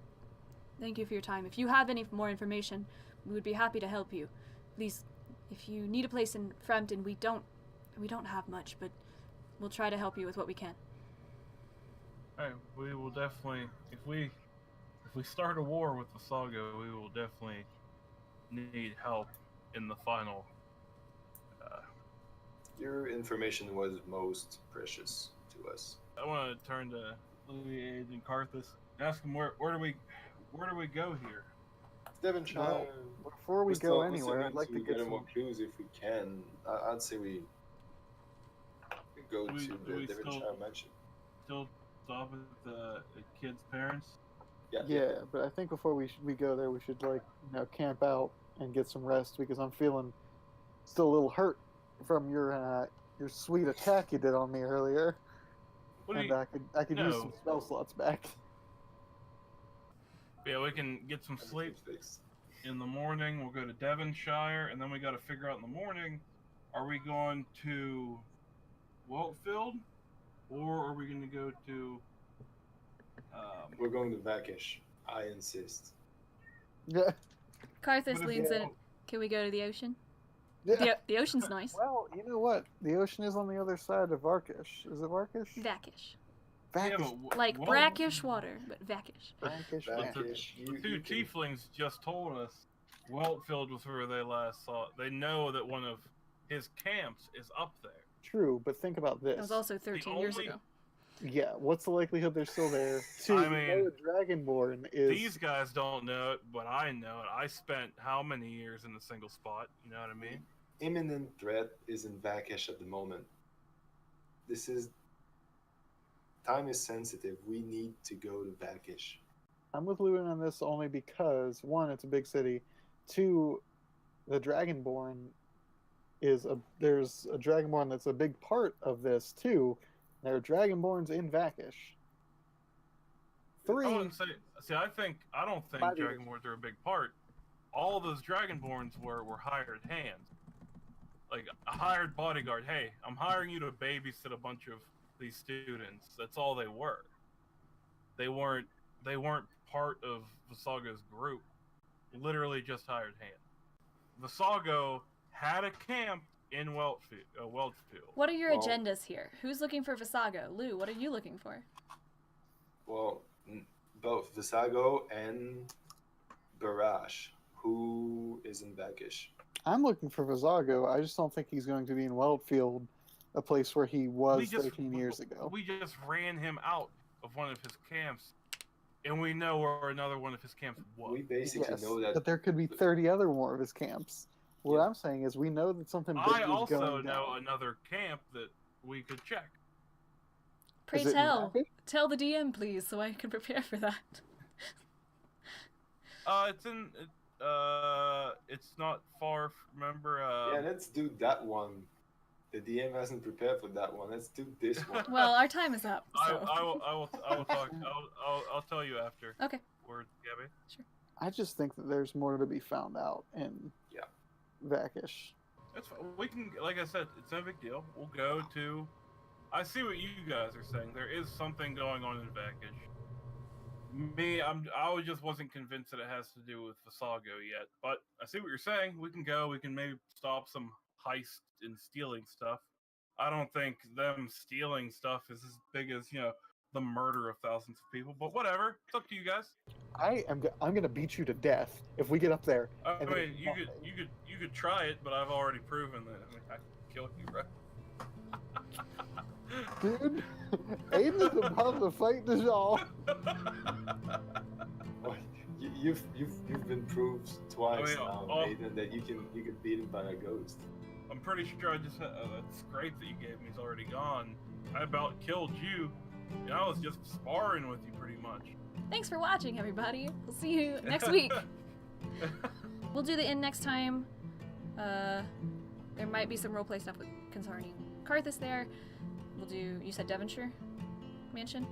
thank you for your time. If you have any more information, we would be happy to help you. Please, if you need a place in Frampton, we don't have much, but we'll try to help you with what we can.
Alright, we will definitely, if we start a war with Vassago, we will definitely need help in the final.
Your information was most precious to us.
I want to turn to Louis and Carthus, ask them where do we go here?
Devonshire.
Well, before we go anywhere, I'd like to get some
more clues if we can. I'd say we go to the Devonshire mansion.
Still stop at the kids' parents?
Yeah, but I think before we go there, we should camp out and get some rest because I'm feeling still a little hurt from your sweet attack you did on me earlier. I could use some spell slots back.
Yeah, we can get some sleep. In the morning, we'll go to Devonshire, and then we got to figure out in the morning: are we going to Weltfield, or are we going to go to?
We're going to Vakish. I insist.
Yeah.
Carthus leans in. Can we go to the ocean?
Yeah.
The ocean's nice.
Well, you know what? The ocean is on the other side of Varkish. Is it Varkish?
Vakish.
Vakish.
Like brackish water, but vakish.
Vakish.
The two Tieflings just told us Weltfield was where they last saw it. They know that one of his camps is up there.
True, but think about this.
That was also 13 years ago.
Yeah, what's the likelihood they're still there? Two,
I
you
mean,
know a Dragonborn is...
These guys don't know it, but I know it. I spent how many years in a single spot? You know what I mean?
Imminent threat is in Vakish at the moment. This is... Time is sensitive. We need to go to Vakish.
I'm with Lewin on this only because, one, it's a big city. Two, the Dragonborn is a... There's a Dragonborn that's a big part of this, too. There are Dragonborns in Vakish. Three...
I wouldn't say. See, I don't think
Five
Dragonborns are a big part. All those Dragonborns were hired hands, like a hired bodyguard. Hey, I'm hiring you to babysit a bunch of these students. That's all they were. They weren't part of Vassago's group. Literally just hired hands. Vassago had a camp in Welchfield.
What are your
Well-
agendas here? Who's looking for Vassago? Lou, what are you looking for?
Well, both Vassago and Barash, who is in Vakish.
I'm looking for Vassago. I just don't think he's going to be in Weldfield, a place where he was 13 years ago.
We just ran him out of one of his camps, and we know where another one of his camps was.
We basically
Yes,
know that.
but there could be 30 other more of his camps. What
Yeah.
I'm saying is we know that something big
I
is
also
going
know
down.
another camp that we could check.
Pray
Is it in
tell.
Vakish?
Tell the DM, please, so I can prepare for that.
It's not far. Remember?
Yeah, let's do that one. The DM hasn't prepared for that one. Let's do this one.
Well, our time is up,
I
so...
will talk. I'll tell you after.
Okay.
Word, Gabby.
I just think that there's more to be found out in Vakish.
That's fine. We can, like I said, it's no big deal. We'll go to. I see what you guys are saying. There is something going on in Vakish. I just wasn't convinced that it has to do with Vassago yet. But I see what you're saying. We can go. We can maybe stop some heist and stealing stuff. I don't think them stealing stuff is as big as the murder of thousands of people. But whatever. It's up to you guys.
I'm gonna beat you to death if we get up there.
I
and
mean,
there's
you could try it, but I've already proven that I can kill you, bro.
Dude, Aiden's about to fight the Jaw.
Well, you've been proved twice now,
oh.
Nathan, that you can beat him by a ghost.
I'm pretty sure I just that's great that you gave me. He's already gone. I about killed you. And I was just sparring with you pretty much.
Thanks for watching, everybody. We'll see you next week. We'll do the end next time. There might be some roleplay stuff concerning Karthus there. We'll do, you said Devonshire Mansion?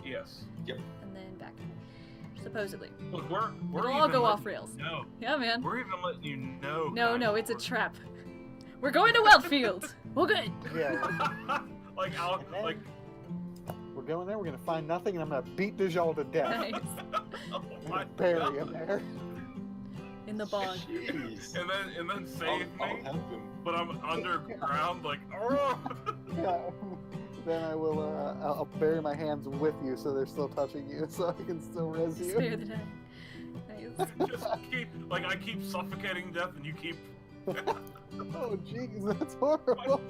Yes.
And then back, supposedly.
Look, we're
It'll all
even
go
letting
off rails.
you know.
Yeah, man.
We're even letting you know.
No, it's a trap. We're going to Weldfield. Well, good.
Yeah,
like
we're going there. We're gonna find nothing, and I'm gonna beat Dejal to death.
Nice.
oh
I'm
my
gonna bury
God.
him there.
In the bog.
Jeez.
And then save
I'll
me,
help him.
but I'm underground like oh.
Yeah. Then I will. I'll bury my hands with you, so they're still touching you, so I can still res you.
Spare the day. Nice.
Just I keep suffocating death and you keep
Oh, jeez, that's horrible.